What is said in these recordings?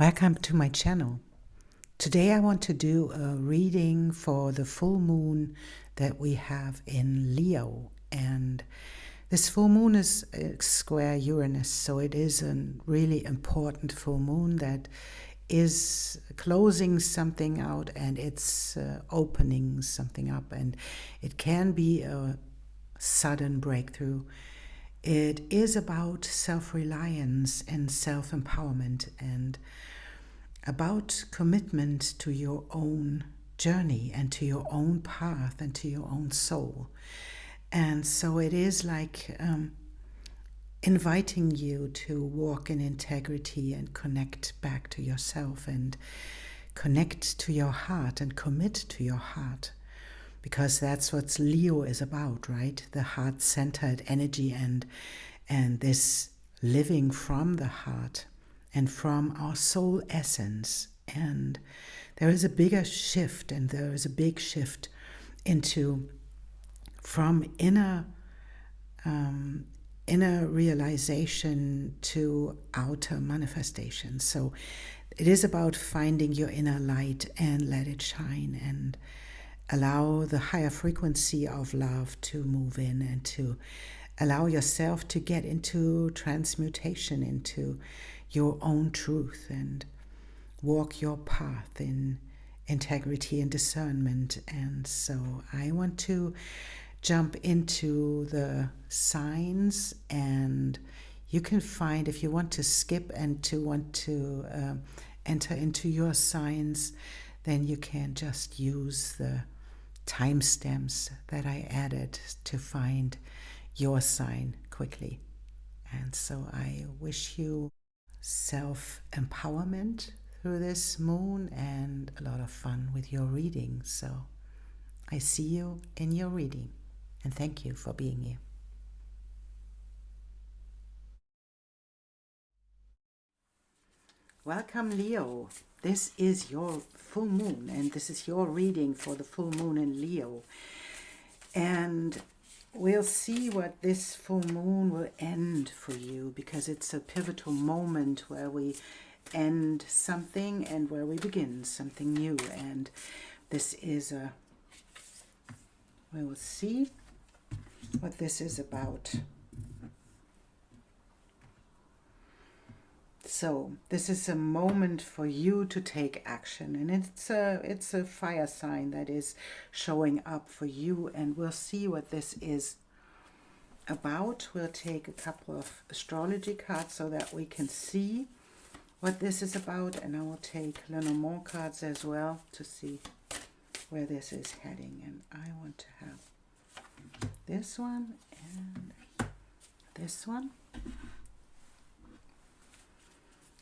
Welcome to my channel. Today I want to do a reading for the full moon that we have in Leo, and this full moon is square Uranus, so it is a really important full moon that is closing something out and it's opening something up, and it can be a sudden breakthrough. It is about self-reliance and self-empowerment and about commitment to your own journey and to your own path and to your own soul. And so it is like inviting you to walk in integrity and connect back to yourself and connect to your heart and commit to your heart. Because that's what Leo is about, right? The heart-centered energy and this living from the heart and from our soul essence. And there is a bigger shift, and there is a big shift into from inner realization to outer manifestation. So it is about finding your inner light and let it shine and allow the higher frequency of love to move in and to allow yourself to get into transmutation, into your own truth and walk your path in integrity and discernment. And so I want to jump into the signs, and you can find, if you want to skip and to want to enter into your signs, then you can just use the timestamps that I added to find your sign quickly. And so I wish you self-empowerment through this moon and a lot of fun with your reading. So I see you in your reading, and thank you for being here. Welcome, Leo. This is your full moon, and this is your reading for the full moon in Leo. And we'll see what this full moon will end for you, because it's a pivotal moment where we end something and where we begin something new. And this is we will see what this is about. So this is a moment for you to take action, and it's a fire sign that is showing up for you, and we'll see what this is about. We'll take a couple of astrology cards so that we can see what this is about, and I will take Lenormand cards as well to see where this is heading. And I want to have this one and this one.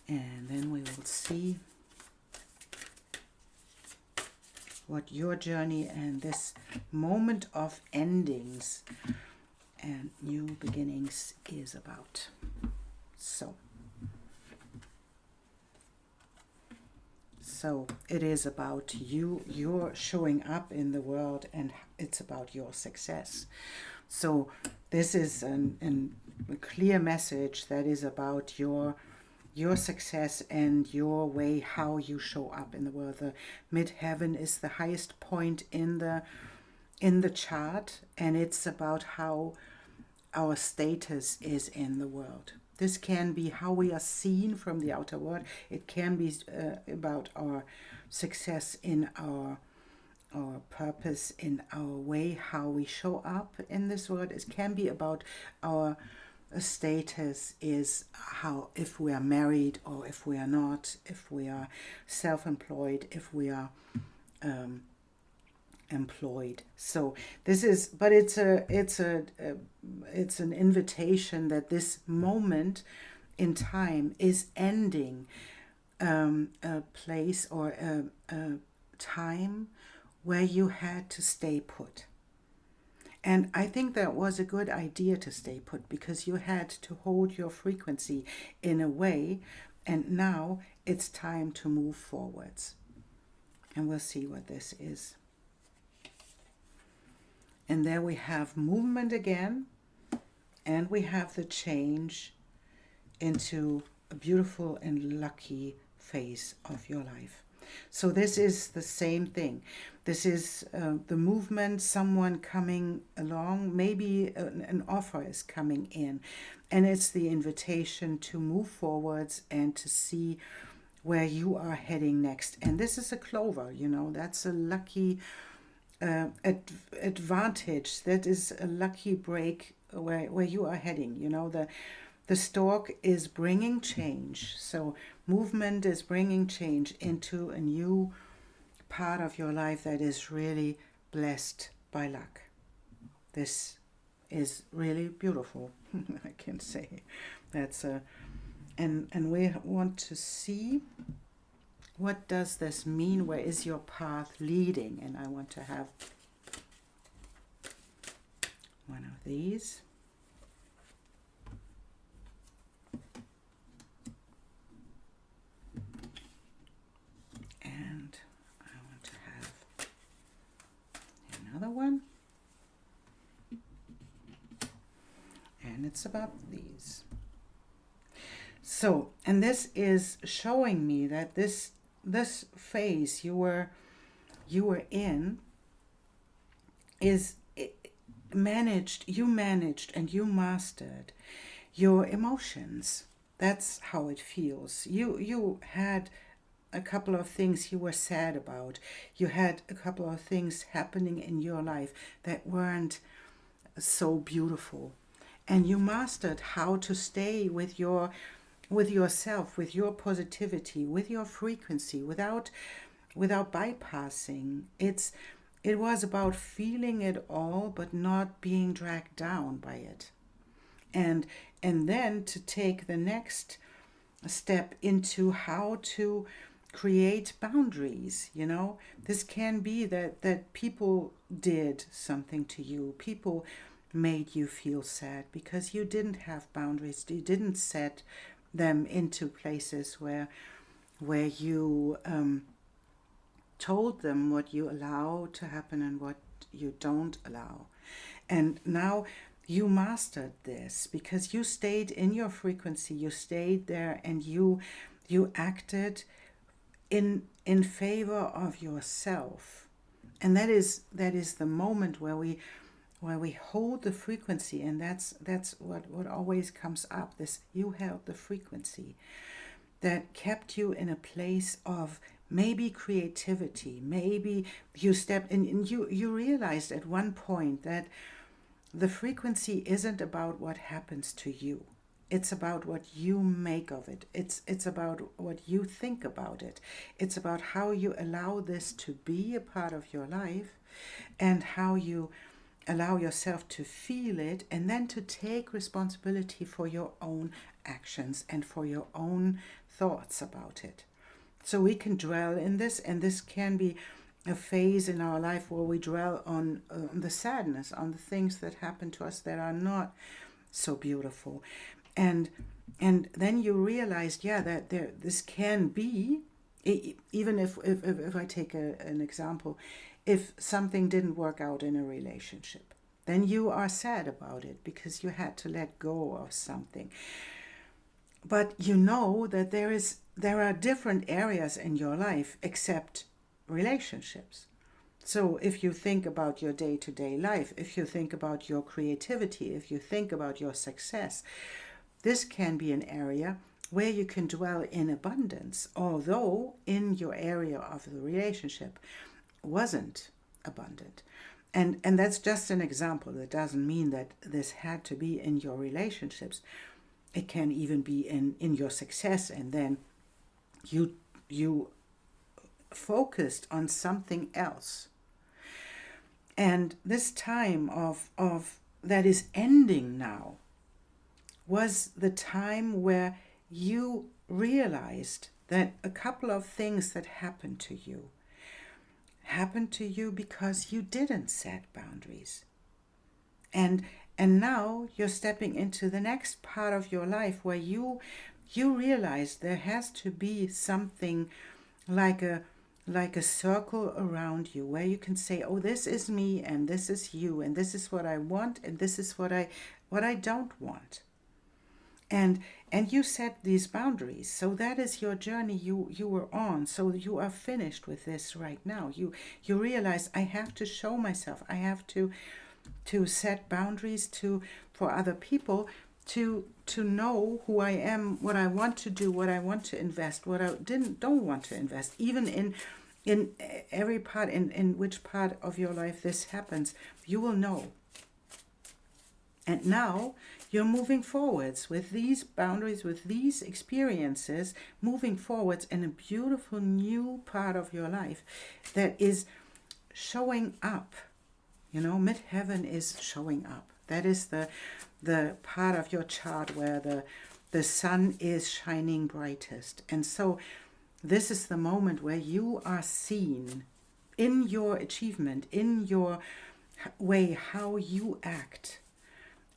And then we will see what your journey and this moment of endings and new beginnings is about. So it is about you, you're showing up in the world, and it's about your success. So this is a clear message that is about your success and your way, how you show up in the world. The midheaven is the highest point in the chart, and it's about how our status is in the world. This can be how we are seen from the outer world. It can be about our success in our purpose, in our way, how we show up in this world. It can be about our status, is how, if we are married or if we are not, if we are self-employed, if we are employed. So this is, but it's an invitation that this moment in time is ending a place or a time where you had to stay put. And I think that was a good idea to stay put, because you had to hold your frequency in a way, and now it's time to move forwards. And we'll see what this is. And there we have movement again, and we have the change into a beautiful and lucky phase of your life. So this is the same thing. This is the movement, someone coming along, maybe an offer is coming in, and it's the invitation to move forwards and to see where you are heading next. And this is a clover, you know, that's a lucky advantage. That is a lucky break where you are heading. You know, the stork is bringing change. So movement is bringing change into a new part of your life that is really blessed by luck. This is really beautiful. I can say that's a and we want to see, what does this mean? Where is your path leading? And I want to have one of these. And I want to have another one. And it's about these. So, and this is showing me that this phase you were in is managed and you mastered your emotions. That's how it feels. You had a couple of things you were sad about. You had a couple of things happening in your life that weren't so beautiful, and you mastered how to stay with yourself, with your positivity, with your frequency, without bypassing. It was about feeling it all, but not being dragged down by it. And then to take the next step into how to create boundaries. You know, this can be that people did something to you. People made you feel sad because you didn't have boundaries. You didn't set them into places where you told them what you allow to happen and what you don't allow. And now you mastered this because you stayed in your frequency, you stayed there, and you acted in favor of yourself. And that is the moment where we hold the frequency, and that's what always comes up. This, you held the frequency that kept you in a place of maybe creativity. Maybe you stepped in and you realized at one point that the frequency isn't about what happens to you. It's about what you make of it. It's about what you think about it. It's about how you allow this to be a part of your life, and how you allow yourself to feel it, and then to take responsibility for your own actions and for your own thoughts about it. So we can dwell in this, and this can be a phase in our life where we dwell on the sadness, on the things that happen to us that are not so beautiful. And then you realize, yeah, that this can be, even if I take an example, if something didn't work out in a relationship, then you are sad about it because you had to let go of something. But you know that there are different areas in your life except relationships. So if you think about your day-to-day life, if you think about your creativity, if you think about your success, this can be an area where you can dwell in abundance, although in your area of the relationship wasn't abundant. And that's just an example. That doesn't mean that this had to be in your relationships. It can even be in your success, and then you focused on something else. And this time of that is ending now was the time where you realized that a couple of things that happened to you because you didn't set boundaries. And now you're stepping into the next part of your life where you realize there has to be something like a circle around you where you can say, oh, this is me and this is you, and this is what I want and this is what I don't want. And And you set these boundaries. So that is your journey you were on. So you are finished with this right now. You realize, I have to show myself. I have to set boundaries for other people, to know who I am, what I want to do, what I want to invest, what I don't want to invest. Even in every part, in which part of your life this happens, you will know. And now you're moving forwards with these boundaries, with these experiences, moving forwards in a beautiful new part of your life that is showing up. You know, midheaven is showing up. That is the part of your chart where the sun is shining brightest. And so this is the moment where you are seen in your achievement, in your way, how you act.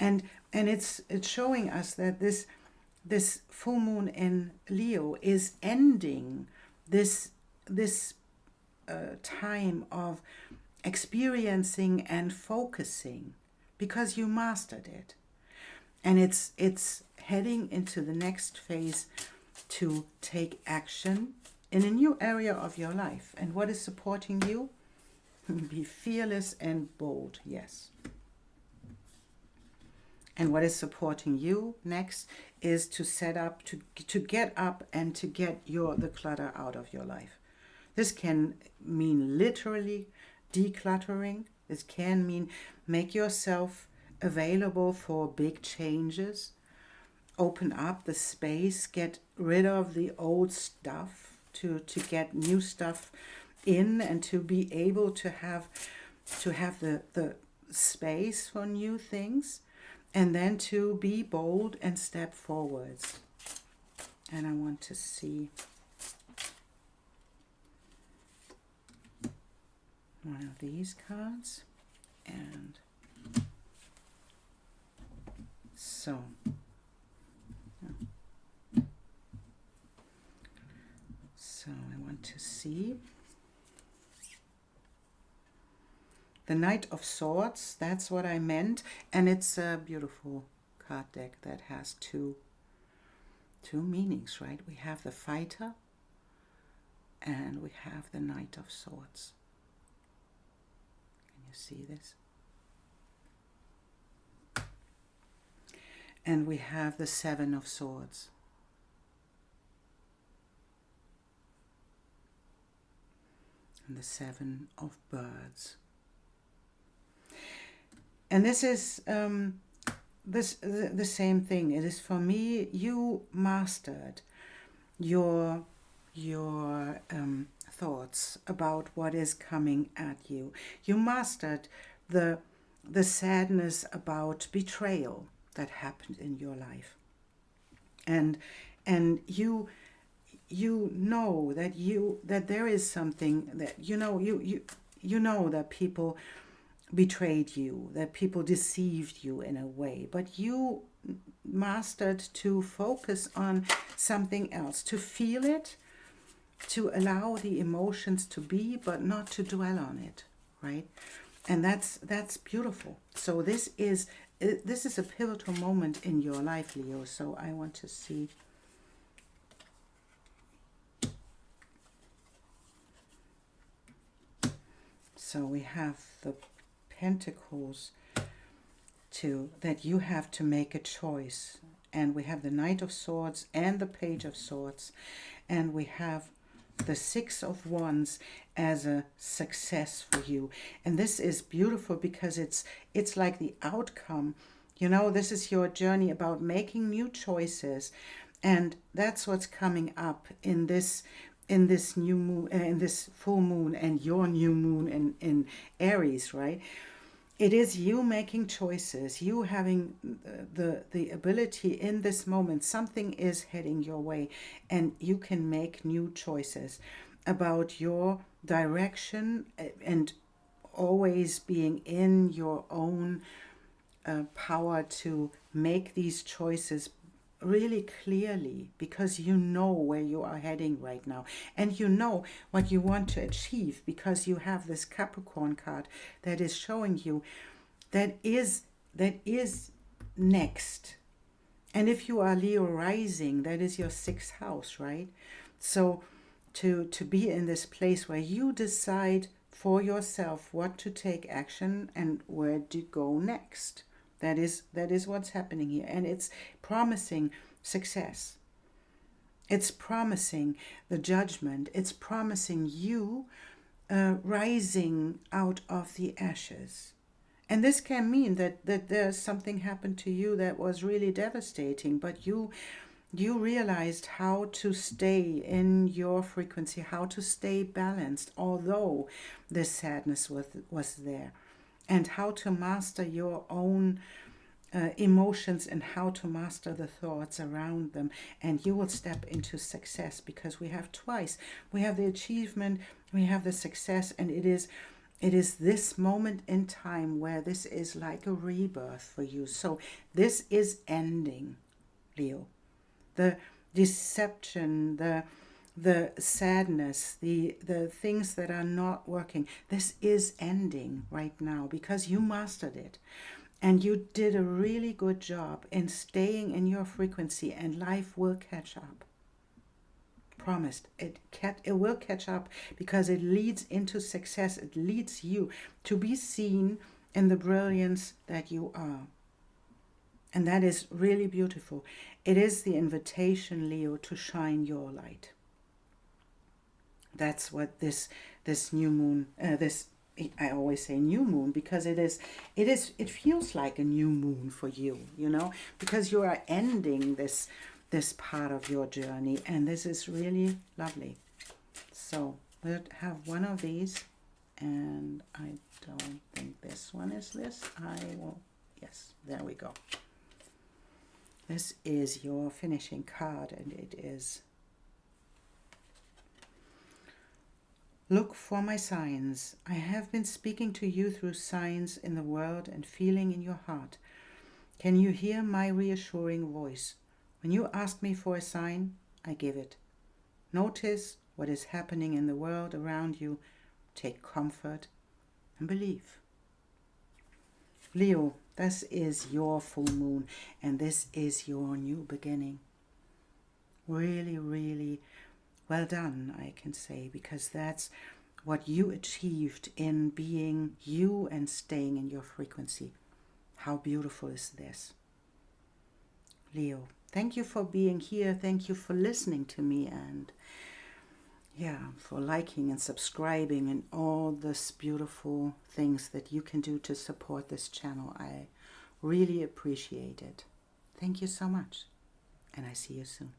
And it's showing us that this full moon in Leo is ending this time of experiencing and focusing, because you mastered it. And it's heading into the next phase to take action in a new area of your life. And what is supporting you? Be fearless and bold, yes. And what is supporting you next is to set up, to get up and to get the clutter out of your life. This can mean literally decluttering. This can mean make yourself available for big changes. Open up the space, get rid of the old stuff to get new stuff in, and to be able to have the space for new things. And then to be bold and step forwards. And I want to see one of these cards. And so I want to see the Knight of Swords. That's what I meant. And it's a beautiful card deck that has two meanings, right? We have the Fighter and we have the Knight of Swords. Can you see this? And we have the Seven of Swords. And the Seven of Birds. And this is the same thing. It is, for me, you mastered your thoughts about what is coming at you. You mastered the sadness about betrayal that happened in your life. And you know that there is something that you know that people betrayed you, that people deceived you in a way, but you mastered to focus on something else, to feel it, to allow the emotions to be, but not to dwell on it, right? And that's beautiful. So this is a pivotal moment in your life, Leo. So I want to see. So we have the Pentacles that you have to make a choice, and we have the Knight of Swords and the Page of Swords, and we have the Six of Wands as a success for you. And this is beautiful because it's like the outcome. You know, this is your journey about making new choices, and that's what's coming up in this new moon, in this full moon, and your new moon in Aries, right? It is you making choices, you having the ability in this moment. Something is heading your way, and you can make new choices about your direction, and always being in your own power to make these choices really clearly, because you know where you are heading right now, and you know what you want to achieve, because you have this Capricorn card that is showing you that is next. And if you are Leo rising, that is your 6th house, right? So to be in this place where you decide for yourself what to take action and where to go next. That is what's happening here. And it's promising success. It's promising the judgment. It's promising you rising out of the ashes. And this can mean that there's something happened to you that was really devastating, but you realized how to stay in your frequency, how to stay balanced, although this sadness was there, and how to master your own emotions and how to master the thoughts around them. And you will step into success, because we have twice. We have the achievement, we have the success, and it is this moment in time where this is like a rebirth for you. So this is ending, Leo. The deception, the sadness, the things that are not working, this is ending right now, because you mastered it. And you did a really good job in staying in your frequency, and life will catch up. Promised. It will catch up, because it leads into success. It leads you to be seen in the brilliance that you are. And that is really beautiful. It is the invitation, Leo, to shine your light. That's what this new moon, I always say new moon, because it feels like a new moon for you, you know, because you are ending this part of your journey, and this is really lovely. So we'll have one of these, and I don't think this one is this. I will, yes, there we go. This is your finishing card, and it is: look for my signs. I have been speaking to you through signs in the world and feeling in your heart. Can you hear my reassuring voice? When you ask me for a sign, I give it. Notice what is happening in the world around you. Take comfort and believe. Leo, this is your full moon, and this is your new beginning. Really, really well done, I can say, because that's what you achieved in being you and staying in your frequency. How beautiful is this? Leo, thank you for being here. Thank you for listening to me, and yeah, for liking and subscribing and all this beautiful things that you can do to support this channel. I really appreciate it. Thank you so much, and I see you soon.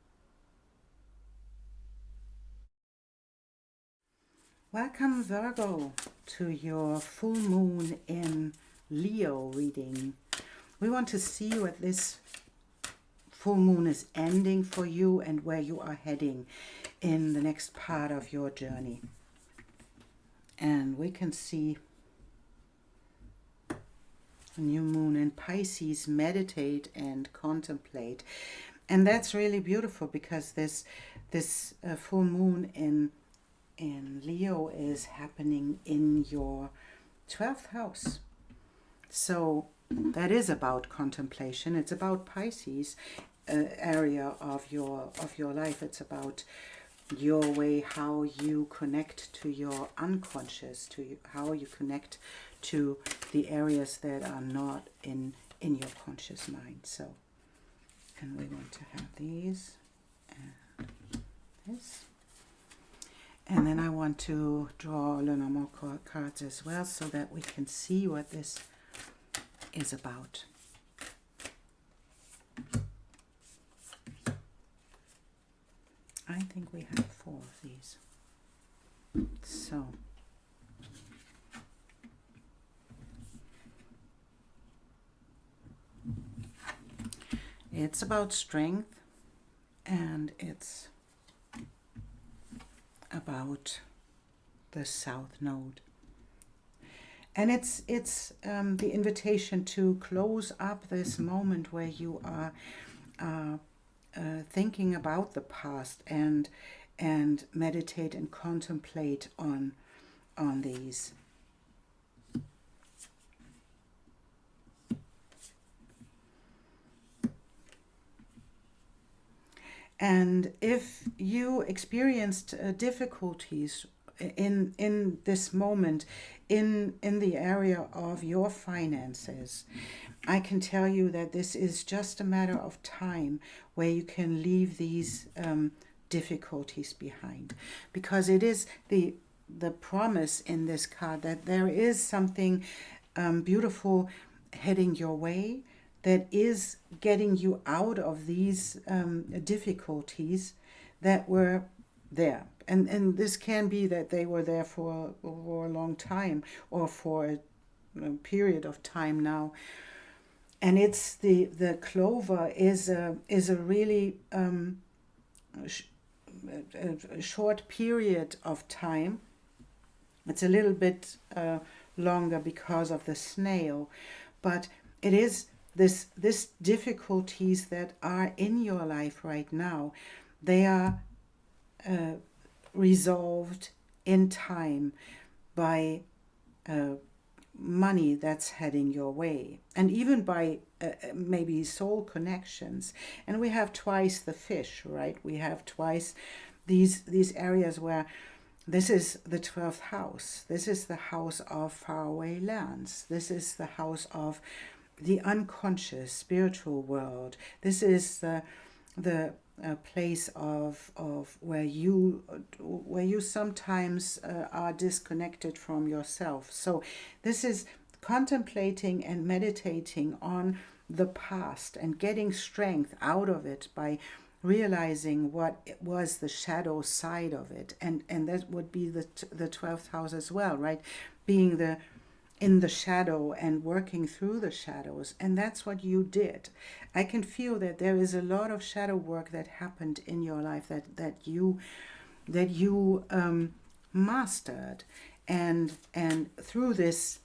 Welcome, Virgo, to your full moon in Leo reading. We want to see what this full moon is ending for you and where you are heading in the next part of your journey. And we can see a new moon in Pisces. Meditate and contemplate. And that's really beautiful, because this full moon in Leo is happening in your 12th house. So that is about contemplation. It's about Pisces area of your life. It's about your way, how you connect to your unconscious, to how you connect to the areas that are not in your conscious mind. So, and we want to have these and this. And then I want to draw a little more cards as well, so that we can see what this is about. I think we have 4 of these. So it's about strength, and it's about the South Node. And it's the invitation to close up this moment where you are thinking about the past, and meditate and contemplate on these. And if you experienced difficulties in this moment in the area of your finances, I can tell you that this is just a matter of time where you can leave these difficulties behind, because it is the promise in this card that there is something beautiful heading your way, that is getting you out of these difficulties that were there. And this can be that they were there for a long time, or for a period of time now. And it's the clover is a really a short period of time. It's a little bit longer because of the snail, but it is this difficulties that are in your life right now. They are resolved in time by money that's heading your way, and even by maybe soul connections. And we have twice the fish, right? We have twice these areas where this is the 12th house. This is the house of faraway lands. This is the house of the unconscious spiritual world. This is the place of where you sometimes are disconnected from yourself. So this is contemplating and meditating on the past and getting strength out of it by realizing what it was, the shadow side of it. And that would be the 12th house as well, right? Being in the shadow and working through the shadows. And that's what you did. I can feel that there is a lot of shadow work that happened in your life that you mastered, and through this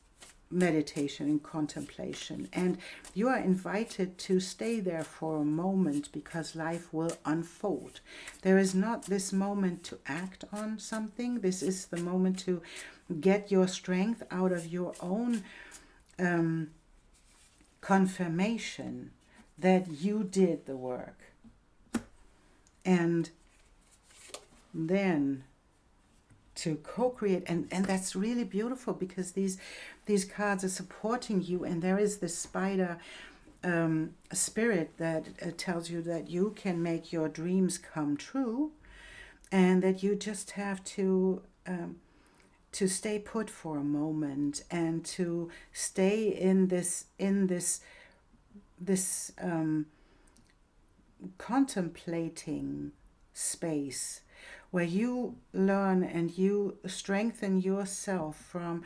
meditation and contemplation. And you are invited to stay there for a moment, because life will unfold. There is not this moment to act on something. This is the moment to get your strength out of your own confirmation that you did the work. And then to co-create, and that's really beautiful, because these cards are supporting you, and there is this spider spirit that tells you that you can make your dreams come true, and that you just have to stay put for a moment, and to stay in this contemplating space where you learn and you strengthen yourself from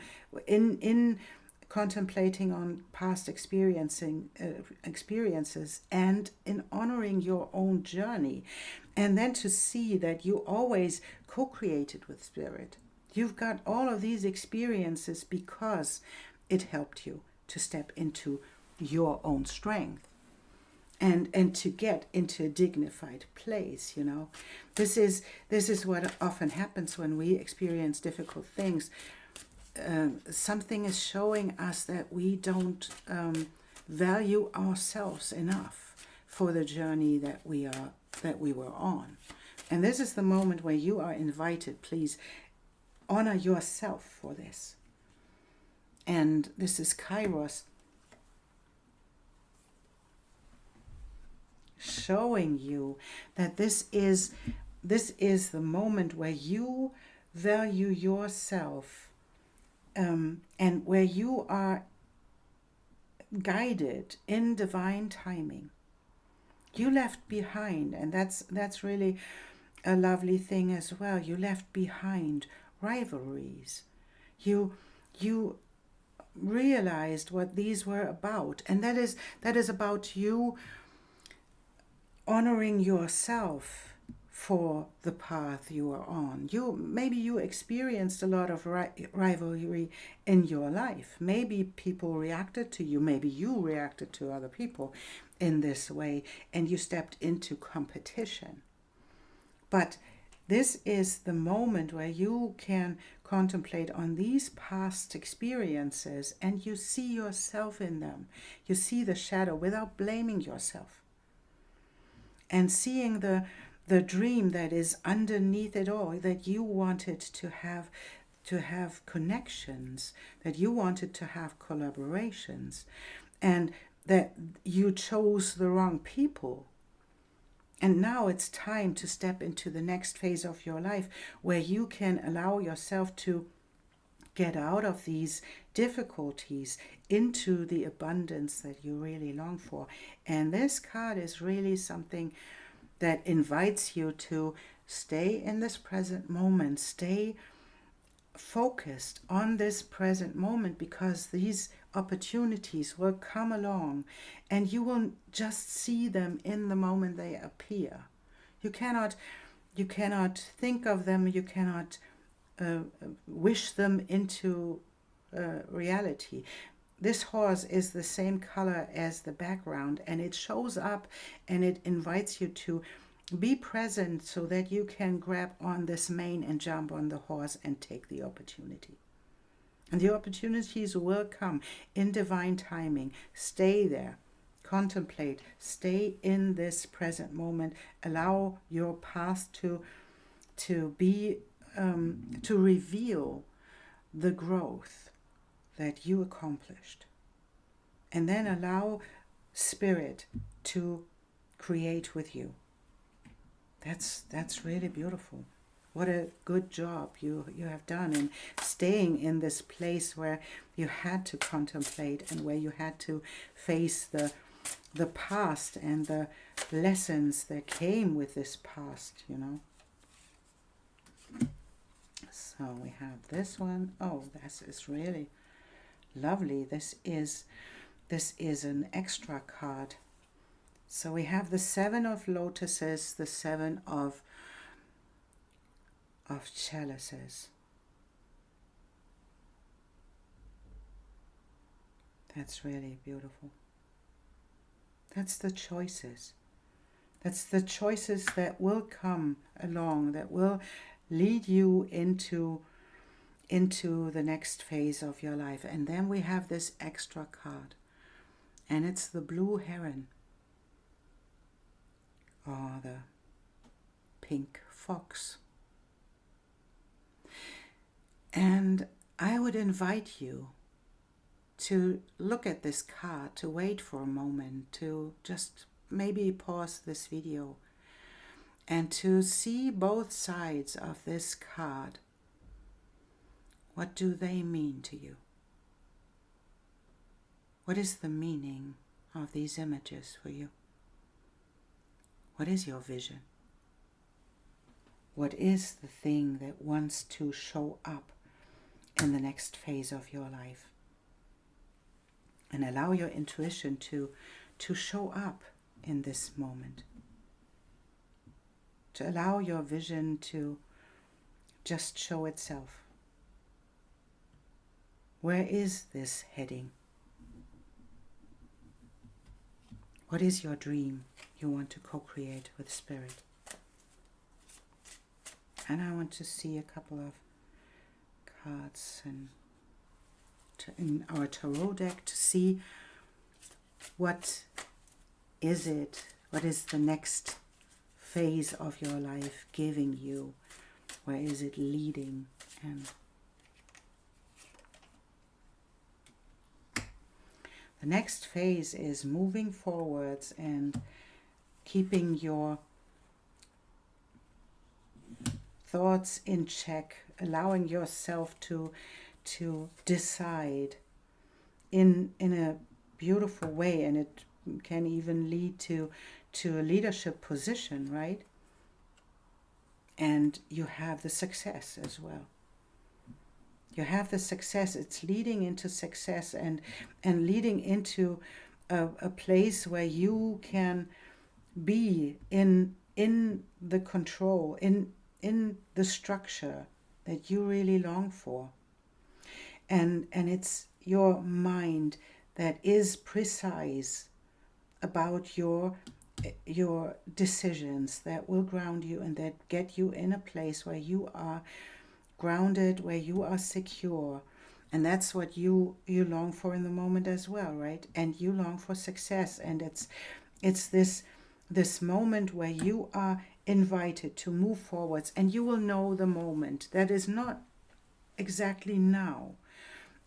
in contemplating on past experiences, and in honoring your own journey, and then to see that you always co-created with spirit. You've got all of these experiences because it helped you to step into your own strength. And to get into a dignified place, you know. This is what often happens when we experience difficult things. Something is showing us that we don't value ourselves enough for the journey that we were on. And this is the moment where you are invited. Please honor yourself for this. And this is Kairos, showing you that this is the moment where you value yourself, and where you are guided in divine timing. You left behind, and that's really a lovely thing as well. You left behind rivalries. You realized what these were about, and that is about you honoring yourself for the path you are on. Maybe you experienced a lot of rivalry in your life. Maybe people reacted to you. Maybe you reacted to other people in this way, and you stepped into competition. But this is the moment where you can contemplate on these past experiences, and you see yourself in them. You see the shadow without blaming yourself. And seeing the the dream that is underneath it all, that you wanted to have connections, that you wanted to have collaborations, and that you chose the wrong people. And now it's time to step into the next phase of your life where you can allow yourself to get out of these difficulties into the abundance that you really long for. And this card is really something that invites you to stay in this present moment, stay focused on this present moment, because these opportunities will come along and you will just see them in the moment they appear. You cannot think of them, you cannot wish them into reality. This horse is the same color as the background, and it shows up and it invites you to be present so that you can grab on this mane and jump on the horse and take the opportunity. And the opportunities will come in divine timing. Stay there, contemplate, stay in this present moment, allow your past to be to reveal the growth that you accomplished, and then allow spirit to create with you. That's really beautiful. What a good job you have done in staying in this place where you had to contemplate and where you had to face the past and the lessons that came with this past, you know. So we have this one. Oh, this is really lovely. This is an extra card. So we have the Seven of Lotuses, the Seven of Chalices. That's really beautiful. That's the choices. That's the choices that will come along, that will lead you into the next phase of your life. And then we have this extra card, and it's the blue heron, or the pink fox. And I would invite you to look at this card, to wait for a moment, to just maybe pause this video and to see both sides of this card. What do they mean to you? What is the meaning of these images for you? What is your vision? What is the thing that wants to show up in the next phase of your life? And allow your intuition to show up in this moment. To allow your vision to just show itself. Where is this heading? What is your dream you want to co-create with Spirit? And I want to see a couple of cards in our tarot deck to see what is it, what is the next phase of your life giving you, where is it leading. And the next phase is moving forwards and keeping your thoughts in check, allowing yourself to decide in a beautiful way, and it can even lead to a leadership position, right? And you have the success as well. You have the success. It's leading into success and leading into a place where you can be in the control, in the structure that you really long for. And it's your mind that is precise about your decisions, that will ground you and that get you in a place where you are grounded, where you are secure. And that's what you long for in the moment as well, right? And you long for success. And it's this moment where you are invited to move forwards, and you will know the moment. That is not exactly now.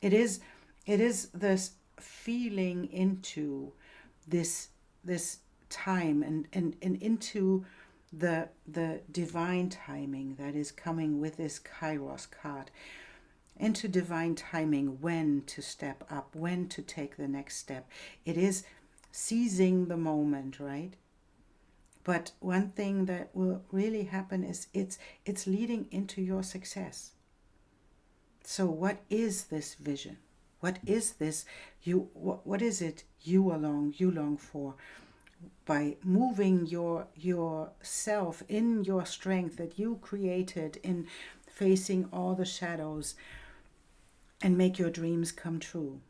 It is this feeling into this time, and into the divine timing that is coming with this Kairos card, into divine timing, when to step up, when to take the next step. It is seizing the moment, right? But one thing that will really happen is it's leading into your success. So what is this vision? What is this? What is it you long for? By moving yourself in your strength that you created, in facing all the shadows, and make your dreams come true.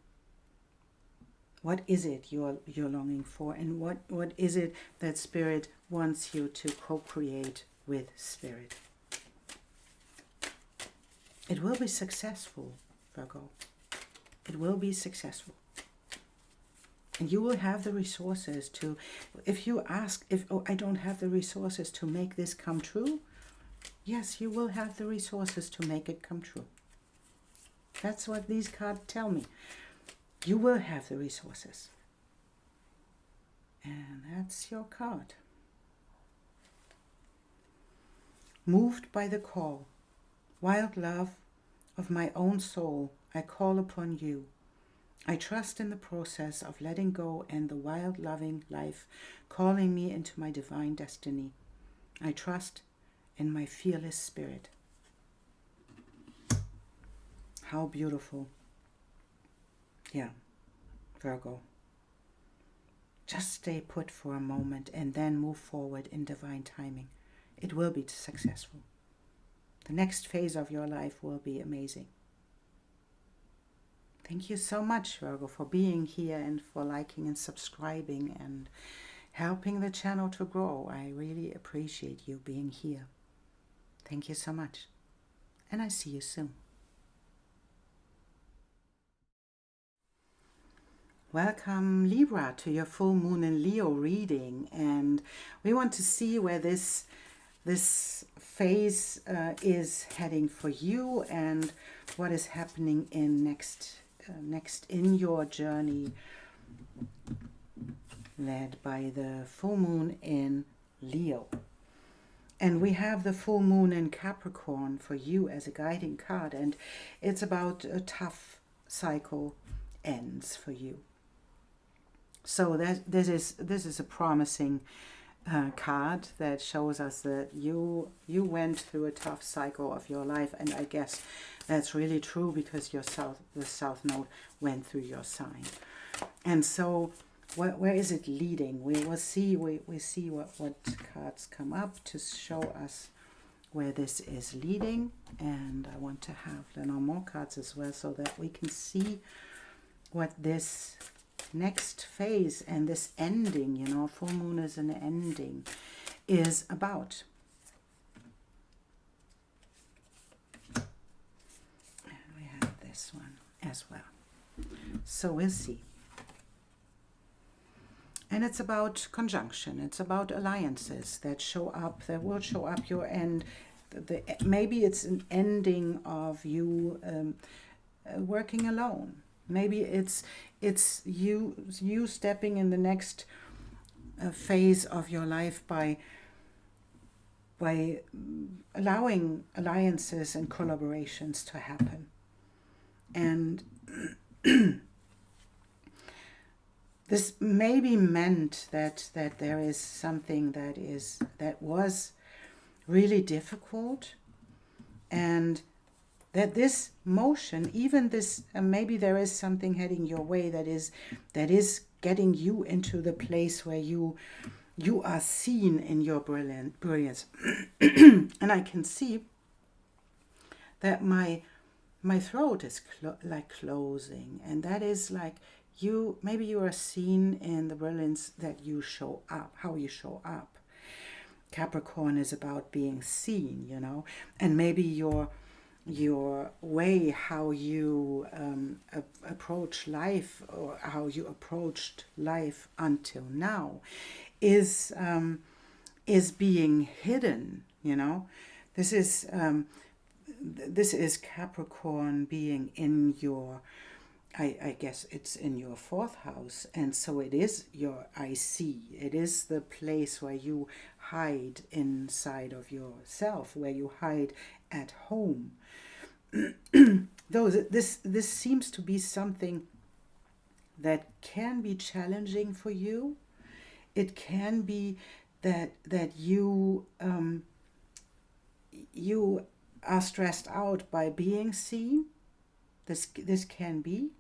What is it you're longing for, and what is it that Spirit wants you to co-create with Spirit? It will be successful, Virgo. It will be successful. And you will have the resources to, if you ask, I don't have the resources to make this come true, yes, you will have the resources to make it come true. That's what these cards tell me. You will have the resources. And that's your card. Moved by the call, wild love of my own soul, I call upon you. I trust in the process of letting go and the wild loving life calling me into my divine destiny. I trust in my fearless spirit. How beautiful. Yeah, Virgo. Just stay put for a moment and then move forward in divine timing. It will be successful. The next phase of your life will be amazing. Thank you so much, Virgo, for being here and for liking and subscribing and helping the channel to grow. I really appreciate you being here. Thank you so much. And I see you soon. Welcome, Libra, to your full moon in Leo reading. And we want to see where this phase is heading for you, and what is happening in next in your journey, led by the full moon in Leo. And we have the full moon in Capricorn for you as a guiding card, and it's about a tough cycle ends for you. So this is a promising card that shows us that you went through a tough cycle of your life, and I guess that's really true because the South Node went through your sign. And so where is it leading? We will see. We see what cards come up to show us where this is leading, and I want to have more cards as well so that we can see what this next phase and this ending, full moon is an ending, is about. And we have this one as well. So we'll see. And it's about conjunction. It's about alliances that show up, that will show up your end. Maybe it's an ending of you working alone. Maybe it's you stepping in the next phase of your life by allowing alliances and collaborations to happen. And this may be meant that there is something that was really difficult, and that this motion, even this, maybe there is something heading your way that is getting you into the place where you are seen in your brilliance. And I can see that my throat is closing, and that is like maybe you are seen in the brilliance that you show up, how you show up. Capricorn is about being seen, and maybe your way, how you approach life, or how you approached life until now, is is being hidden, you know. This is Capricorn being in your, I guess it's in your fourth house, and so it is your IC. It is the place where you hide inside of yourself, where you hide at home. Though this seems to be something that can be challenging for you. It can be that you are stressed out by being seen. This can be,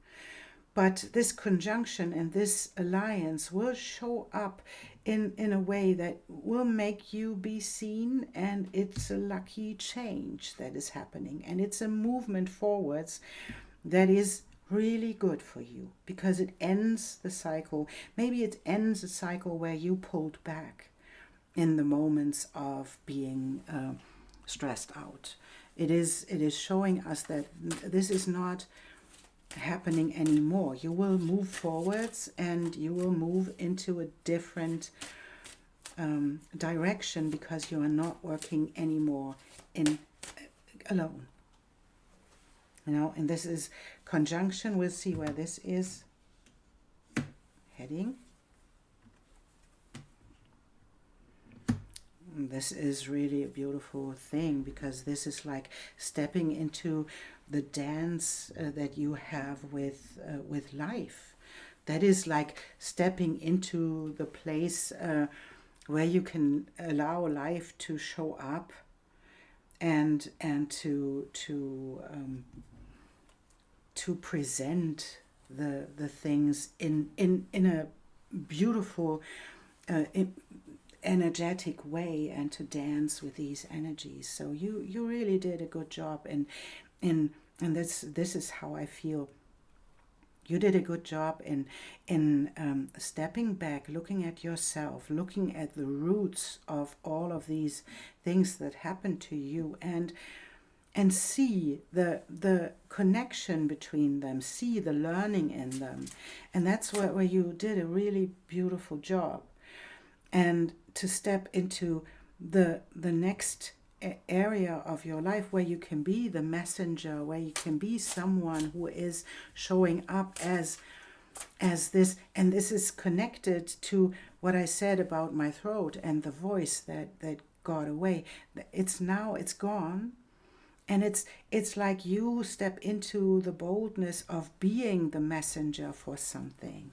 but this conjunction and this alliance will show up in a way that will make you be seen, and it's a lucky change that is happening, and it's a movement forwards that is really good for you because it ends the cycle. Maybe it ends a cycle where you pulled back in the moments of being stressed out. It is showing us that this is not happening anymore. You will move forwards and you will move into a different direction because you are not working anymore in alone. You know, and this is conjunction. We'll see where this is heading. This is really a beautiful thing because this is like stepping into the dance that you have with life. That is like stepping into the place where you can allow life to show up and to present the things in a beautiful energetic way, and to dance with these energies. So you really did a good job, and this is how I feel. You did a good job in stepping back, looking at yourself, looking at the roots of all of these things that happen to you, and see the connection between them, see the learning in them. And that's where you did a really beautiful job. And to step into the next area of your life where you can be the messenger, where you can be someone who is showing up as this. And this is connected to what I said about my throat and the voice that got away. It's gone. And it's like you step into the boldness of being the messenger for something,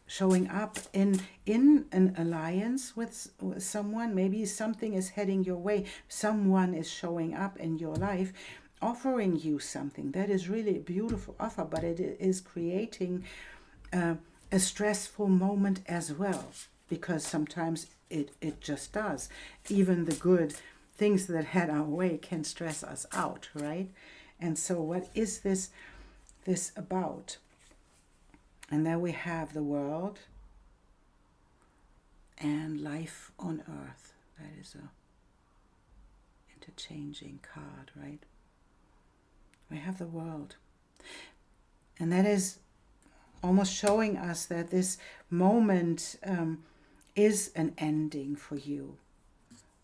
showing up in an alliance with someone. Maybe something is heading your way. Someone is showing up in your life, offering you something. That is really a beautiful offer, but it is creating a stressful moment as well, because sometimes it just does. Even the good things that head our way can stress us out, right? And so what is this about? And there we have the world and life on earth. That is a interchanging card, right? We have the world. And that is almost showing us that this moment is an ending for you.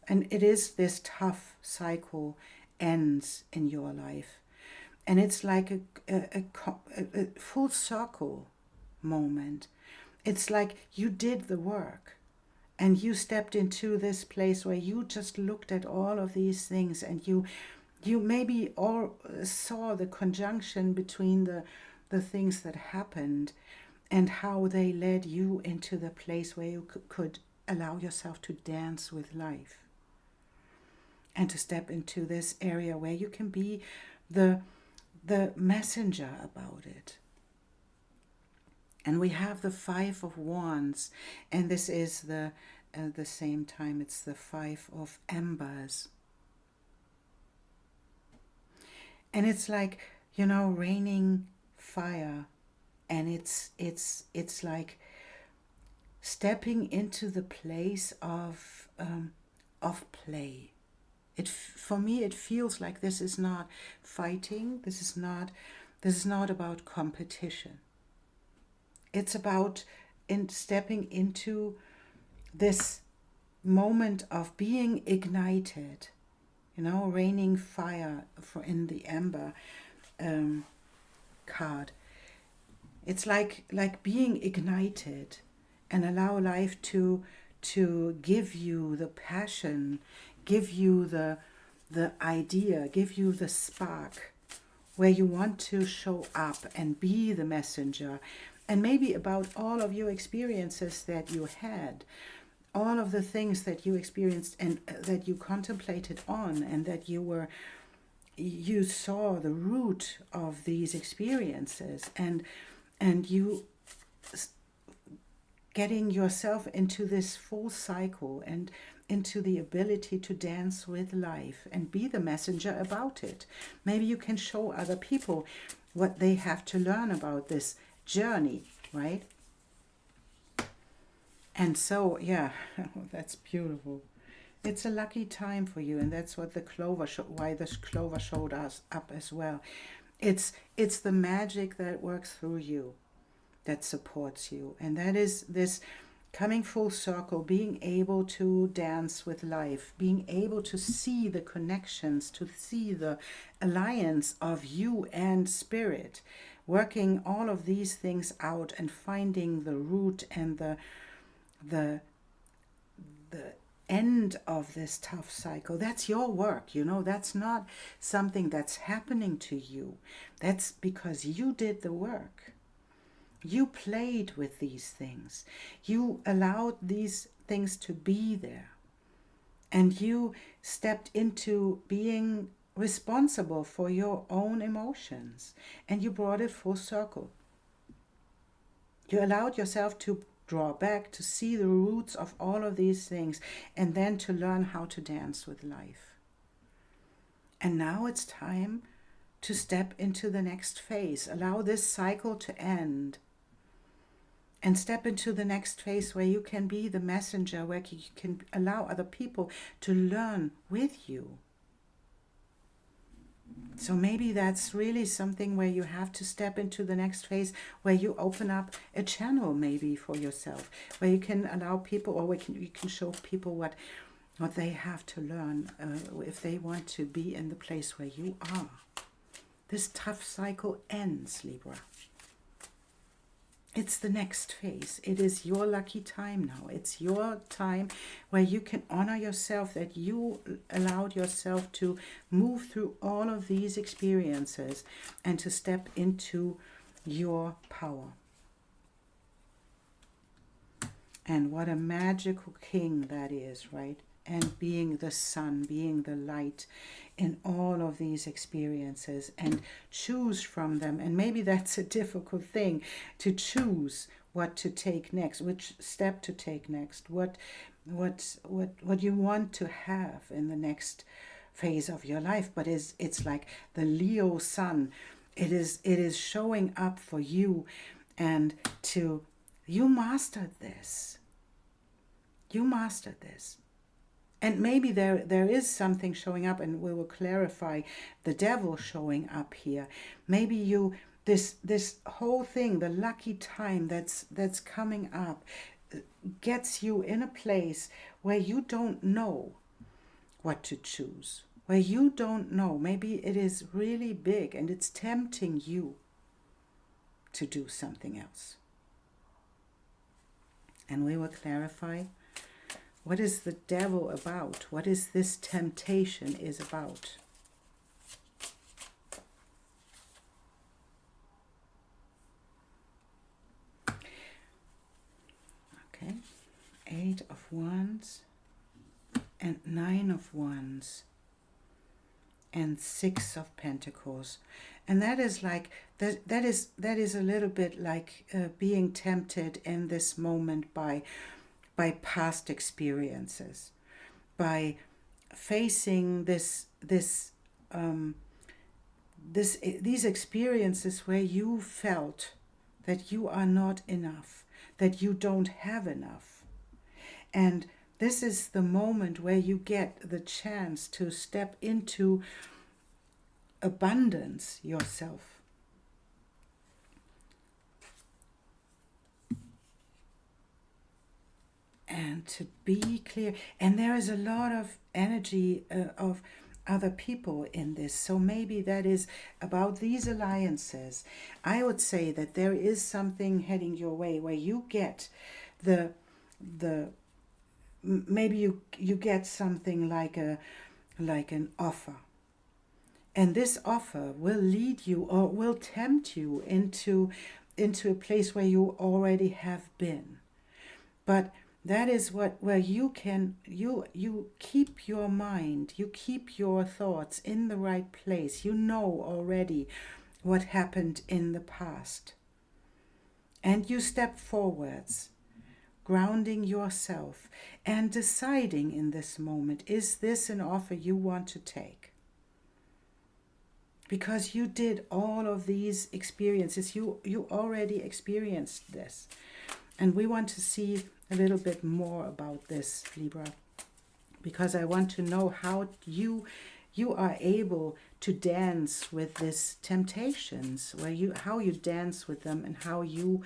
And it is this tough cycle ends in your life. And it's like a full circle moment. It's like you did the work and you stepped into this place where you just looked at all of these things, and you maybe all saw the conjunction between the things that happened and how they led you into the place where you could allow yourself to dance with life and to step into this area where you can be the messenger about it. And we have the Five of Wands, and this is at the same time it's the Five of Embers. And it's like, raining fire, and it's like stepping into the place of play. For me, it feels like this is not fighting. This is not about competition. It's about stepping into this moment of being ignited, you know, raining fire in the Amber card. It's like being ignited, and allow life to give you the passion, give you the idea, give you the spark where you want to show up and be the messenger. And maybe about all of your experiences that you had, all of the things that you experienced and that you contemplated on, and that you saw the root of these experiences, and you getting yourself into this full cycle and into the ability to dance with life and be the messenger about it. Maybe you can show other people what they have to learn about this journey, right? And so, yeah, that's beautiful. It's a lucky time for you, and that's what the clover why this clover showed us up as well. It's the magic that works through you, that supports you, and that is this coming full circle, being able to dance with life, being able to see the connections, to see the alliance of you and spirit, working all of these things out and finding the root and the end of this tough cycle. That's your work, you know. That's not something that's happening to you. That's because you did the work. You played with these things. You allowed these things to be there. And you stepped into being responsible for your own emotions. And you brought it full circle. You allowed yourself to draw back, to see the roots of all of these things, and then to learn how to dance with life. And now it's time to step into the next phase. Allow this cycle to end and step into the next phase where you can be the messenger, where you can allow other people to learn with you. So maybe that's really something where you have to step into the next phase, where you open up a channel maybe for yourself, where you can allow people, or you can show people what they have to learn if they want to be in the place where you are. This tough cycle ends, Libra. It's the next phase. It is your lucky time now. It's your time where you can honor yourself, that you allowed yourself to move through all of these experiences and to step into your power. And what a magical king that is, right? And being the sun, being the light in all of these experiences, and choose from them. And maybe that's a difficult thing, to choose what to take next, which step to take next, what you want to have in the next phase of your life. But it's like the Leo sun. It is showing up for you, and you mastered this. You mastered this. And maybe there is something showing up, and we will clarify the devil showing up here. Maybe this whole thing, the lucky time that's coming up, gets you in a place where you don't know what to choose, where you don't know. Maybe it is really big and it's tempting you to do something else. And we will clarify, what is the devil about? What is this temptation is about? Okay, 8 of Wands and 9 of Wands and 6 of Pentacles. And that is like, that is a little bit like being tempted in this moment by past experiences, by facing these experiences where you felt that you are not enough, that you don't have enough. And this is the moment where you get the chance to step into abundance yourself. And to be clear. And there is a lot of energy of other people in this. So maybe that is about these alliances. I would say that there is something heading your way where you get maybe you get something like an offer. And this offer will lead you or will tempt you into a place where you already have been. But that is where you can you keep your mind, you keep your thoughts in the right place. You know already what happened in the past. And you step forwards, grounding yourself and deciding in this moment, is this an offer you want to take? Because you did all of these experiences, you already experienced this. And we want to see a little bit more about this, Libra, because I want to know how you are able to dance with these temptations, how you dance with them, and how you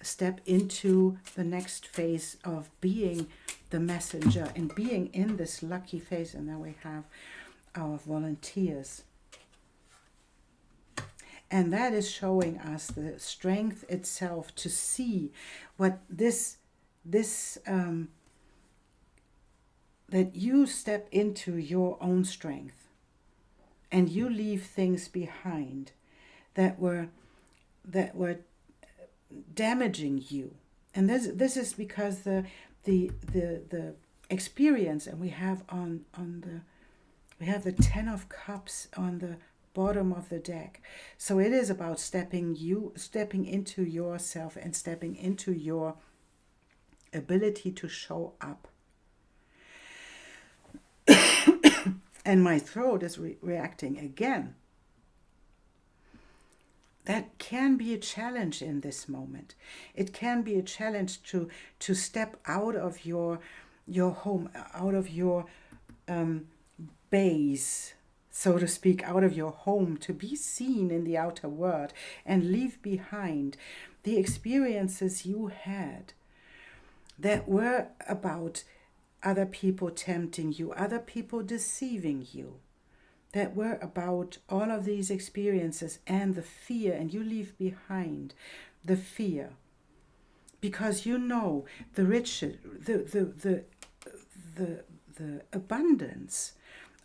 step into the next phase of being the messenger and being in this lucky phase. And then we have our volunteers. And that is showing us the strength itself to see what that you step into your own strength and you leave things behind that were damaging you. And this is because the experience, and we have the 10 of Cups on the bottom of the deck. So it is about stepping into yourself and stepping into your ability to show up. And my throat is reacting again. That can be a challenge in this moment. It can be a challenge to step out of your home, out of your base, so to speak, out of your home, to be seen in the outer world and leave behind the experiences you had that were about other people tempting you, other people deceiving you, that were about all of these experiences and the fear, and you leave behind the fear because you know the riches, the abundance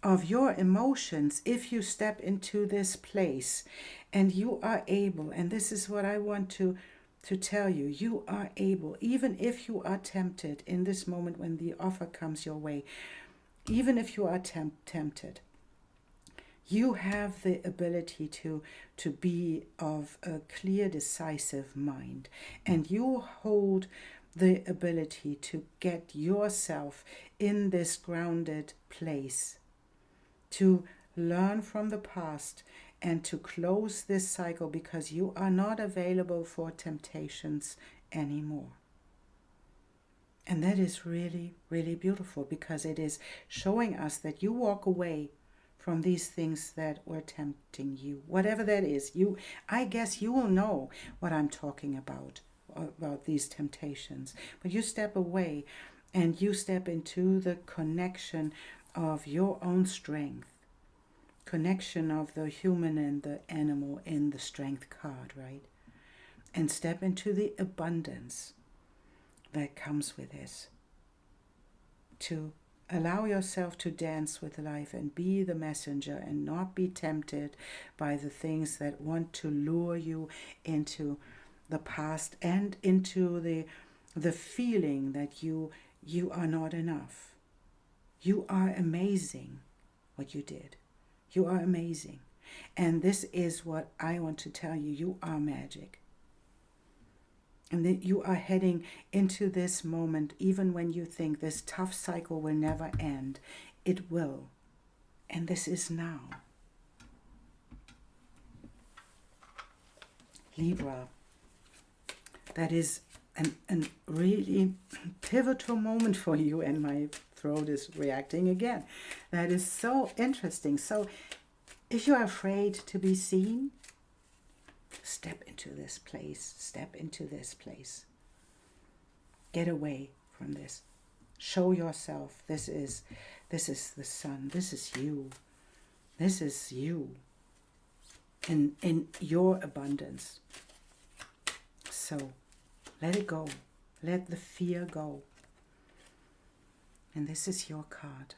of your emotions if you step into this place. And you are able, and this is what I want to tell you, you are able, even if you are tempted in this moment when the offer comes your way, even if you are tempted, you have the ability to be of a clear, decisive mind, and you hold the ability to get yourself in this grounded place, to learn from the past and to close this cycle, because you are not available for temptations anymore. And that is really, really beautiful, because it is showing us that you walk away from these things that were tempting you, whatever that is. I guess you will know what I'm talking about these temptations. But you step away and you step into the connection of your own strength, connection of the human and the animal in the strength card, right? And step into the abundance that comes with this, to allow yourself to dance with life and be the messenger and not be tempted by the things that want to lure you into the past and into the feeling that you are not enough. You are amazing what you did. You are amazing. And this is what I want to tell you. You are magic. And that you are heading into this moment, even when you think this tough cycle will never end. It will. And this is now. Libra. That is a really pivotal moment for you, and my throat is reacting again. That is so interesting. So if you are afraid to be seen, step into this place. Step into this place. Get away from this. Show yourself. This is the sun. This is you. This is you in your abundance. So let it go. Let the fear go. And this is your card.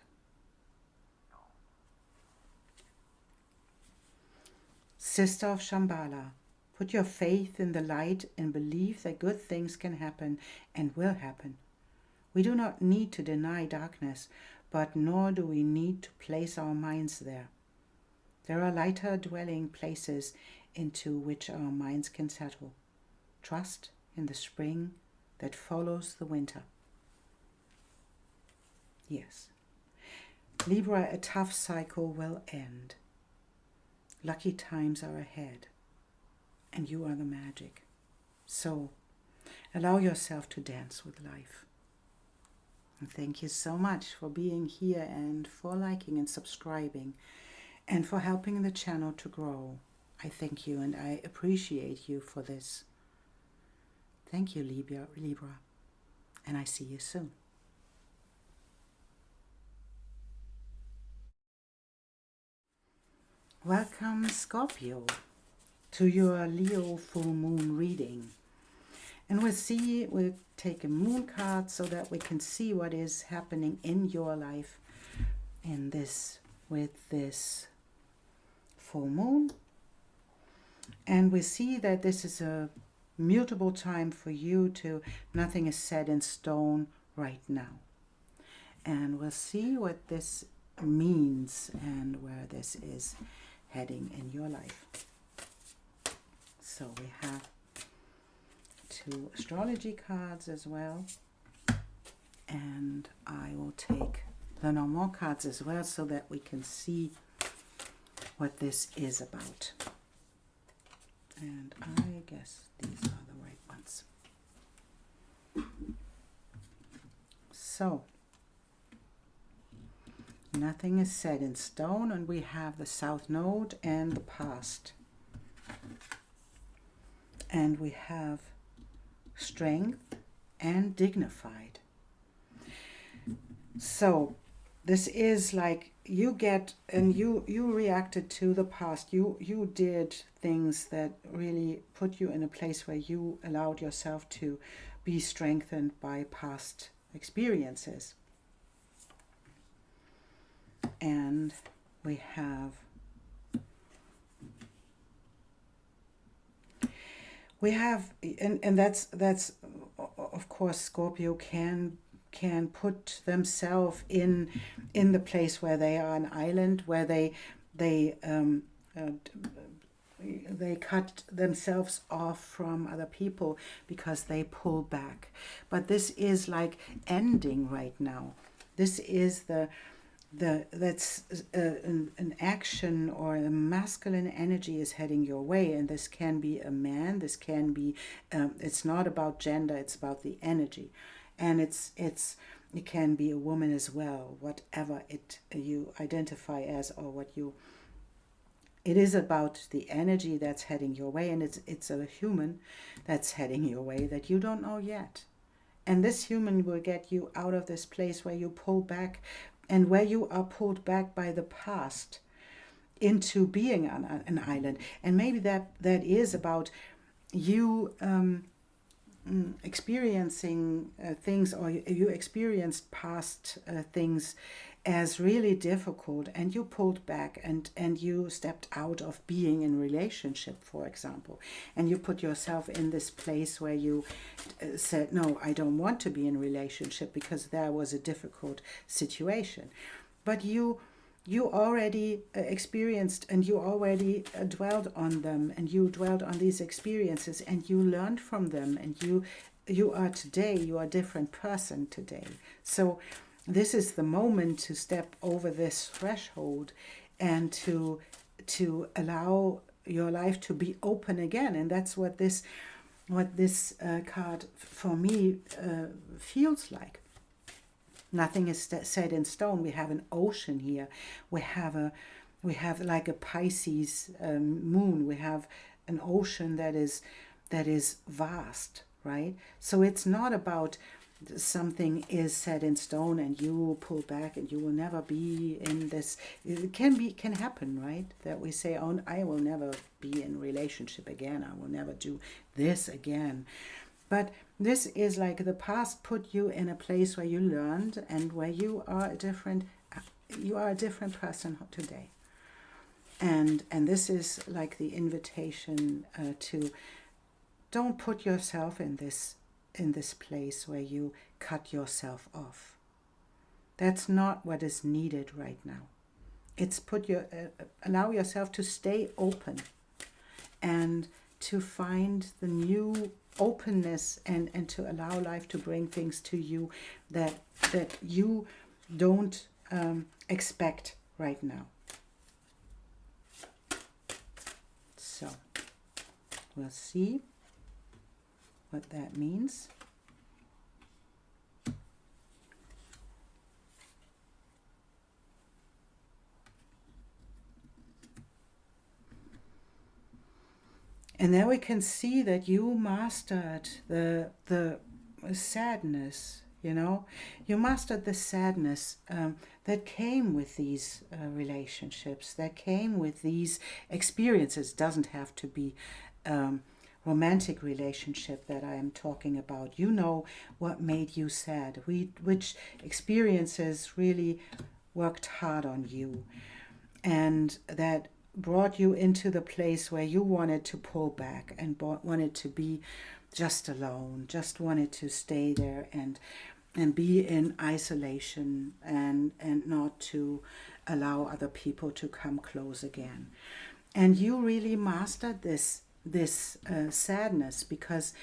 Sister of Shambhala, put your faith in the light and believe that good things can happen and will happen. We do not need to deny darkness, but nor do we need to place our minds there. There are lighter dwelling places into which our minds can settle. Trust in the spring that follows the winter. Yes. Libra, a tough cycle will end. Lucky times are ahead, and you are the magic. So, allow yourself to dance with life. And thank you so much for being here and for liking and subscribing and for helping the channel to grow. I thank you and I appreciate you for this. Thank you, Libra, and I see you soon. Welcome, Scorpio, to your Leo full moon reading. And we'll take a moon card so that we can see what is happening in your life with this full moon. And we see that this is a mutable time for you to, nothing is set in stone right now. And we'll see what this means and where this is heading in your life. So we have 2 astrology cards as well, and I will take the normal cards as well so that we can see what this is about. And I guess these are the right ones. So nothing is set in stone, and we have the South Node and the past. And we have strength and dignified. So this is like you get, and you reacted to the past. You did things that really put you in a place where you allowed yourself to be strengthened by past experiences. And we have and that's of course Scorpio can put themselves in the place where they are an island, where they cut themselves off from other people because they pull back. But this is like ending right now. This is that's an action, or a masculine energy is heading your way, and this can be a man, this can be it's not about gender, it's about the energy, and it can be a woman as well, whatever you identify as, or what you, it is about the energy that's heading your way, and it's a human that's heading your way that you don't know yet. And this human will get you out of this place where you pull back, and where you are pulled back by the past into being on an island. And maybe that is about you experiencing things, or you experienced past things as really difficult, and you pulled back and you stepped out of being in relationship, for example, and you put yourself in this place where you said, no, I don't want to be in relationship because there was a difficult situation. But you already experienced, and you already dwelled on them, and you dwelled on these experiences, and you learned from them, and you are today, you are a different person today. So this is the moment to step over this threshold and to allow your life to be open again. And that's what this card for me feels like. Nothing is set in stone. We have an ocean here. We have like a Pisces moon. We have an ocean that is vast, right? So it's not about something is set in stone and you pull back and you will never be in this. It can happen, right? That we say, oh, I will never be in a relationship again. I will never do this again. But this is like the past put you in a place where you learned and where you are a different person today. And this is like the invitation to don't put yourself in this place where you cut yourself off. That's not what is needed right now. It's allow yourself to stay open and to find the new openness and to allow life to bring things to you that you don't expect right now. So we'll see what that means. And there we can see that you mastered the sadness, you know. You mastered the sadness that came with these relationships, that came with these experiences. Doesn't have to be romantic relationship that I am talking about. You know what made you sad, which experiences really worked hard on you, and that brought you into the place where you wanted to pull back and wanted to be just alone, just wanted to stay there and be in isolation and not to allow other people to come close again. And you really mastered this sadness, because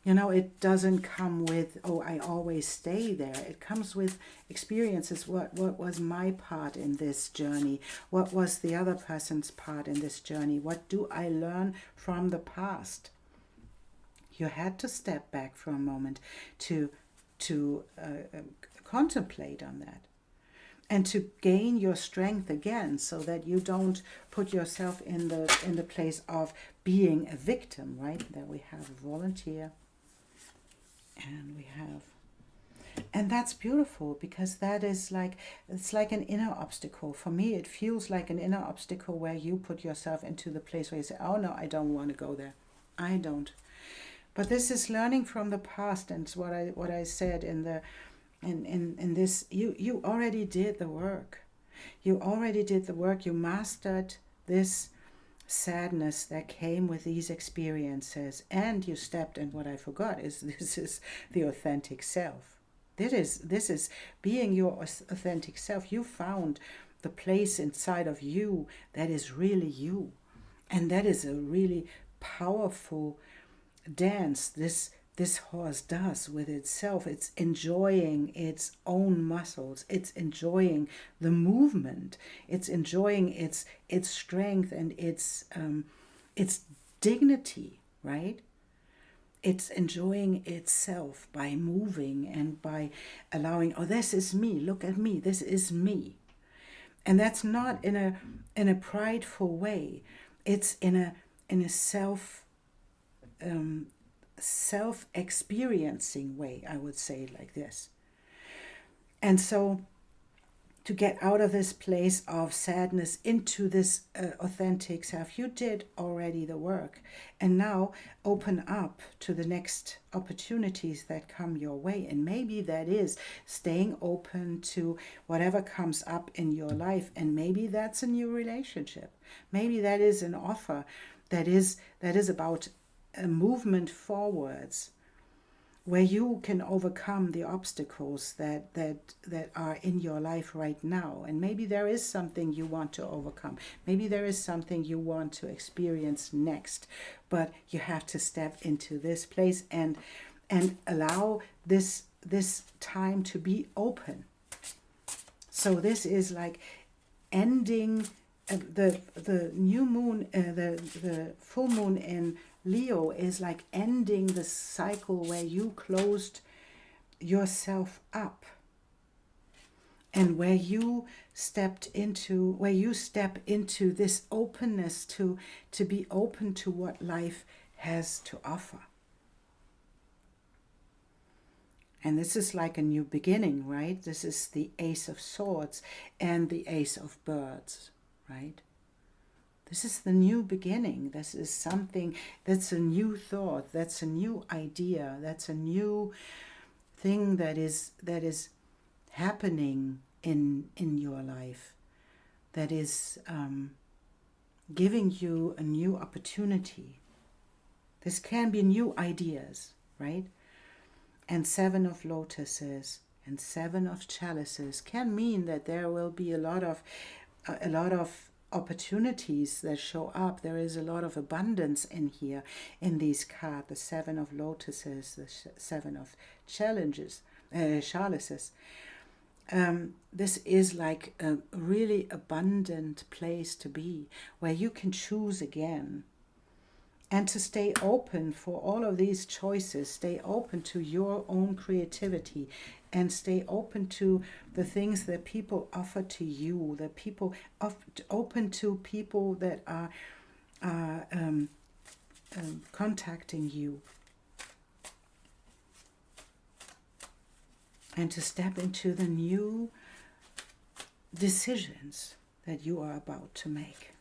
you know, it doesn't come with, oh, I always stay there. It comes with experiences. What was my part in this journey? What was the other person's part in this journey? What do I learn from the past? You had to step back for a moment to contemplate on that, and to gain your strength again, so that you don't put yourself in the place of being a victim, right? That we have a volunteer. And that's beautiful, because that is like, it's like an inner obstacle. For me, it feels like an inner obstacle where you put yourself into the place where you say, oh no, I don't want to go there. I don't. But this is learning from the past, and what I said in this, you already did the work. You already did the work. You mastered this sadness that came with these experiences, and you stepped, and what I forgot is this is the authentic self. This is being your authentic self. You found the place inside of you that is really you, and that is a really powerful dance this horse does with itself. It's enjoying its own muscles. It's enjoying the movement. It's enjoying its strength and its dignity, right? It's enjoying itself by moving and by allowing, oh, this is me. Look at me. This is me. And that's not in a prideful way. It's in a self-experiencing way, I would say it like this. And so to get out of this place of sadness into this authentic self, you did already the work. And now open up to the next opportunities that come your way. And maybe that is staying open to whatever comes up in your life. And maybe that's a new relationship. Maybe that is an offer that is about a movement forwards, where you can overcome the obstacles that are in your life right now. And maybe there is something you want to overcome. Maybe there is something you want to experience next. But you have to step into this place and allow this time to be open. So this is like ending the new moon, the full moon in Leo is like ending the cycle where you closed yourself up, and where you step into this openness to be open to what life has to offer. And this is like a new beginning, right? This is the Ace of Swords and the Ace of Birds, right? This is the new beginning. This is something that's a new thought, that's a new idea, that's a new thing that is happening in your life, that is giving you a new opportunity. This can be new ideas, right? And 7 of lotuses and 7 of chalices can mean that there will be a lot of opportunities that show up. There is a lot of abundance in here, in these cards. The 7 of lotuses, the 7 of chalices. This is like a really abundant place to be, where you can choose again. And to stay open for all of these choices, stay open to your own creativity, and stay open to the things that people offer to you, that people open to people that are contacting you. And to step into the new decisions that you are about to make.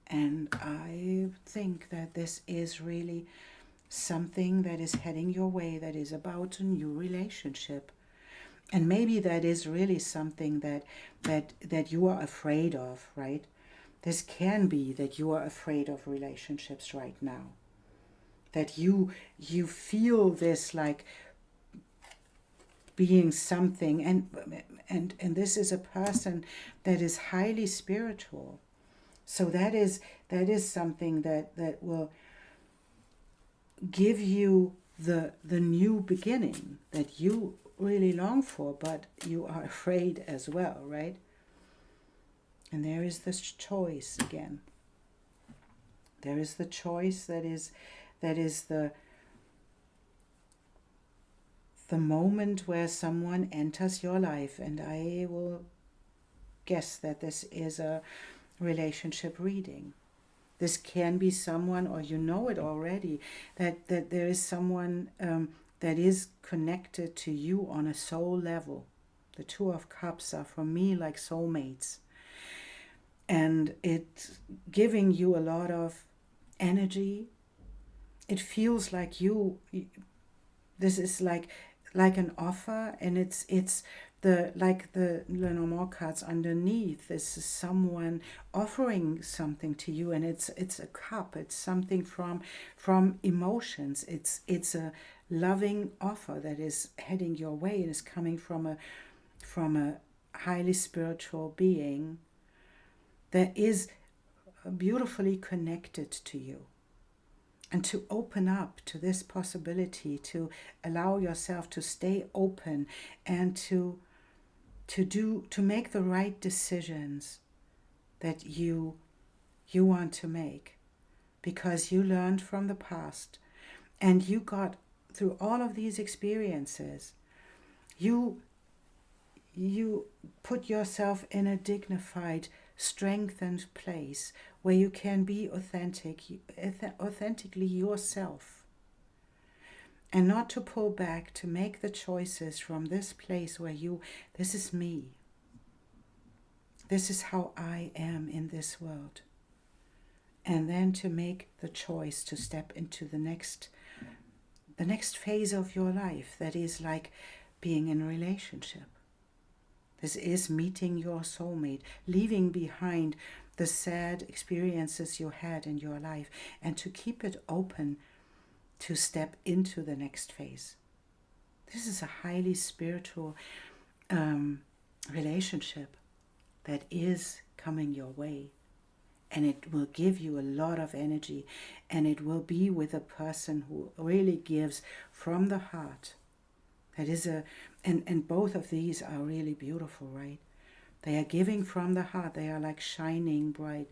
And I think that this is really something that is heading your way, that is about a new relationship. And maybe that is really something that you are afraid of, right? This can be that you are afraid of relationships right now. That you feel this like being something, and this is a person that is highly spiritual. So that is something that will give you the new beginning that you really long for, but you are afraid as well, right? And there is this choice again. There is the choice that is the moment where someone enters your life, and I will guess that this is a relationship reading. This can be someone, or you know it already, that there is someone that is connected to you on a soul level. The 2 of Cups are for me like soulmates. And it's giving you a lot of energy. It feels like this is like an offer, and it's like the Lenormand cards underneath. This is someone offering something to you, and it's a cup. It's something from emotions. It's a loving offer that is heading your way, and is coming from a highly spiritual being that is beautifully connected to you. And to open up to this possibility, to allow yourself to stay open, and to make the right decisions that you want to make, because you learned from the past, and you got through all of these experiences. You put yourself in a dignified, strengthened place where you can be authentically yourself, and not to pull back, to make the choices from this place where this is me. This is how I am in this world. And then to make the choice to step into the next phase of your life, that is like being in a relationship. This is meeting your soulmate, leaving behind the sad experiences you had in your life, and to keep it open to step into the next phase. This is a highly spiritual relationship that is coming your way, and it will give you a lot of energy, and it will be with a person who really gives from the heart. That is and both of these are really beautiful, right? They are giving from the heart. They are like shining bright,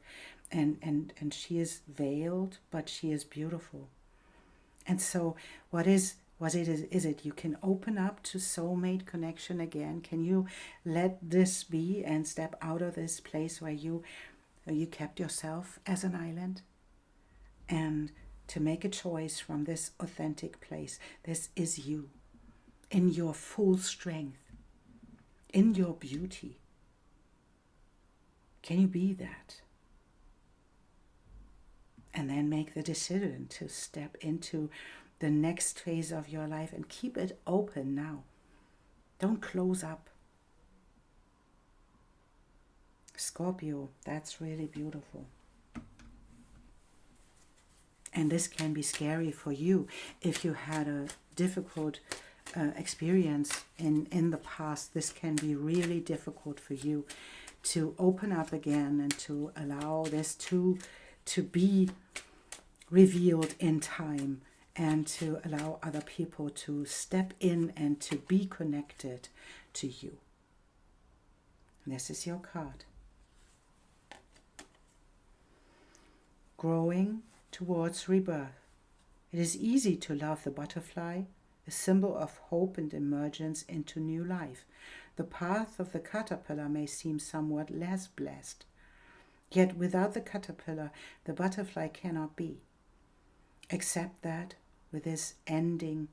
and she is veiled, but she is beautiful. And so what is it you can open up to soulmate connection again? Can you let this be and step out of this place where you kept yourself as an island, and to make a choice from this authentic place. This is you in your full strength, in your beauty. Can you be that? And then make the decision to step into the next phase of your life and keep it open now. Don't close up. Scorpio, that's really beautiful. And this can be scary for you if you had a difficult experience in the past. This can be really difficult for you to open up again and to allow this to be revealed in time, and to allow other people to step in and to be connected to you. This is your card. Growing towards rebirth. It is easy to love the butterfly, a symbol of hope and emergence into new life. The path of the caterpillar may seem somewhat less blessed. Yet without the caterpillar, the butterfly cannot be. Accept that with this ending,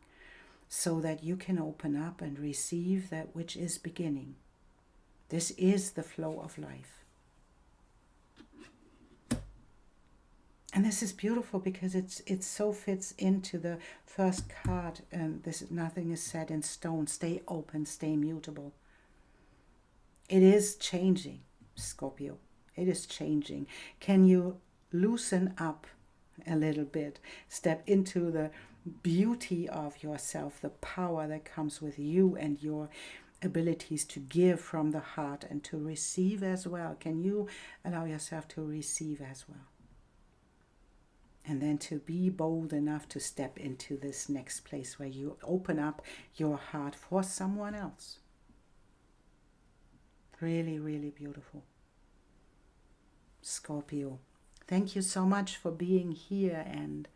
so that you can open up and receive that which is beginning. This is the flow of life. And this is beautiful because it so fits into the first card. And this, nothing is set in stone. Stay open, stay mutable. It is changing, Scorpio. It is changing. Can you loosen up a little bit? Step into the beauty of yourself, the power that comes with you and your abilities to give from the heart and to receive as well. Can you allow yourself to receive as well? And then to be bold enough to step into this next place where you open up your heart for someone else. Really, really beautiful. Scorpio, thank you so much for being here and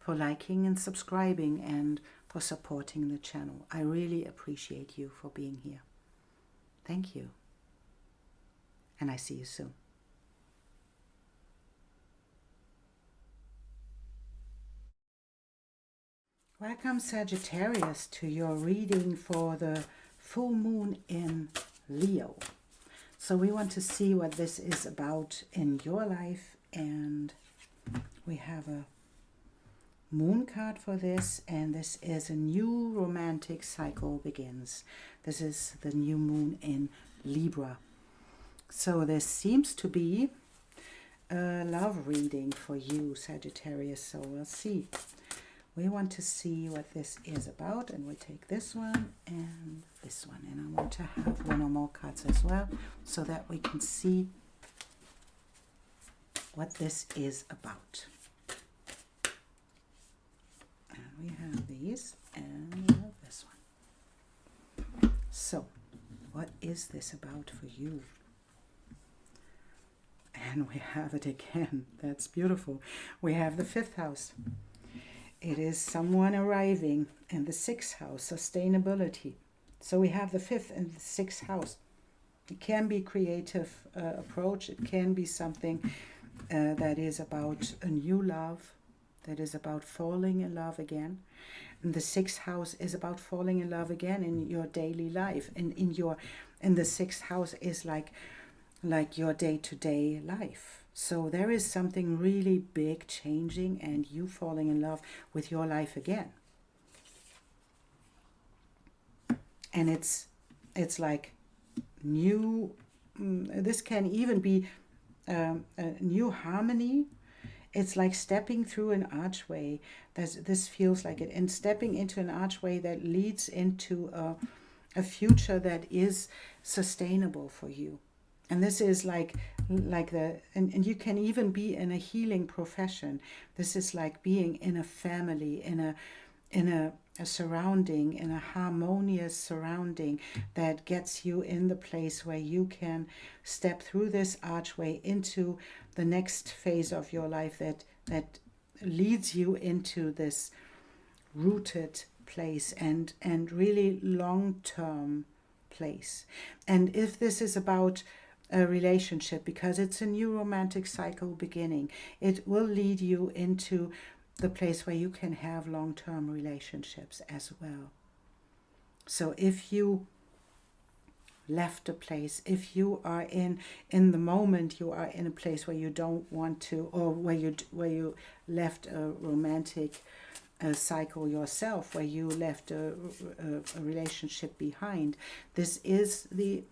for liking and subscribing and for supporting the channel. I really appreciate you for being here. Thank you. And I see you soon. Welcome, Sagittarius, to your reading for the full moon in Leo. So we want to see what this is about in your life, and we have a moon card for this, and this is a new romantic cycle begins. This is the new moon in Libra. So this seems to be a love reading for you, Sagittarius. So we'll see. We want to see what this is about, and we take this one and this one. And I want to have one or more cards as well, so that we can see what this is about. And we have these, and we have this one. So, what is this about for you? And we have it again. That's beautiful. We have the 5th house. It is someone arriving in the 6th house, sustainability. So we have the 5th and the 6th house. It can be creative approach. It can be something that is about a new love, that is about falling in love again. And the 6th house is about falling in love again in your daily life. And in the 6th house is like your day-to-day life. So there is something really big changing, and you falling in love with your life again. And it's like new, this can even be a new harmony. It's like stepping through an archway. This feels like it. And stepping into an archway that leads into a future that is sustainable for you. And this is like and you can even be in a healing profession. This is like being in a family, in a surrounding, in a harmonious surrounding that gets you in the place where you can step through this archway into the next phase of your life that leads you into this rooted place and really long-term place. And if this is about a relationship, because it's a new romantic cycle beginning, it will lead you into the place where you can have long-term relationships as well. So if you left a place, if you are in the moment, you are in a place where you don't want to, or where you left a romantic cycle yourself, where you left a relationship behind, this is the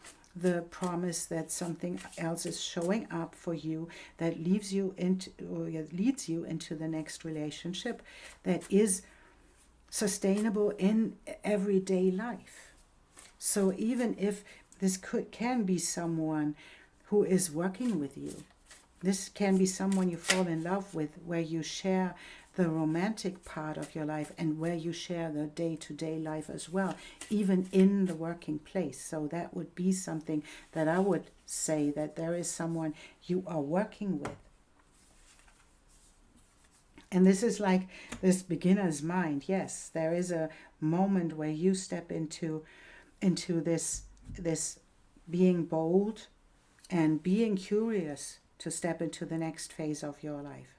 promise that something else is showing up for you that leads you into the next relationship that is sustainable in everyday life. So even if this can be someone who is working with you, this can be someone you fall in love with, where you share the romantic part of your life and where you share the day-to-day life as well, even in the working place. So that would be something that I would say, that there is someone you are working with. And this is like this beginner's mind. Yes, there is a moment where you step into this being bold and being curious to step into the next phase of your life.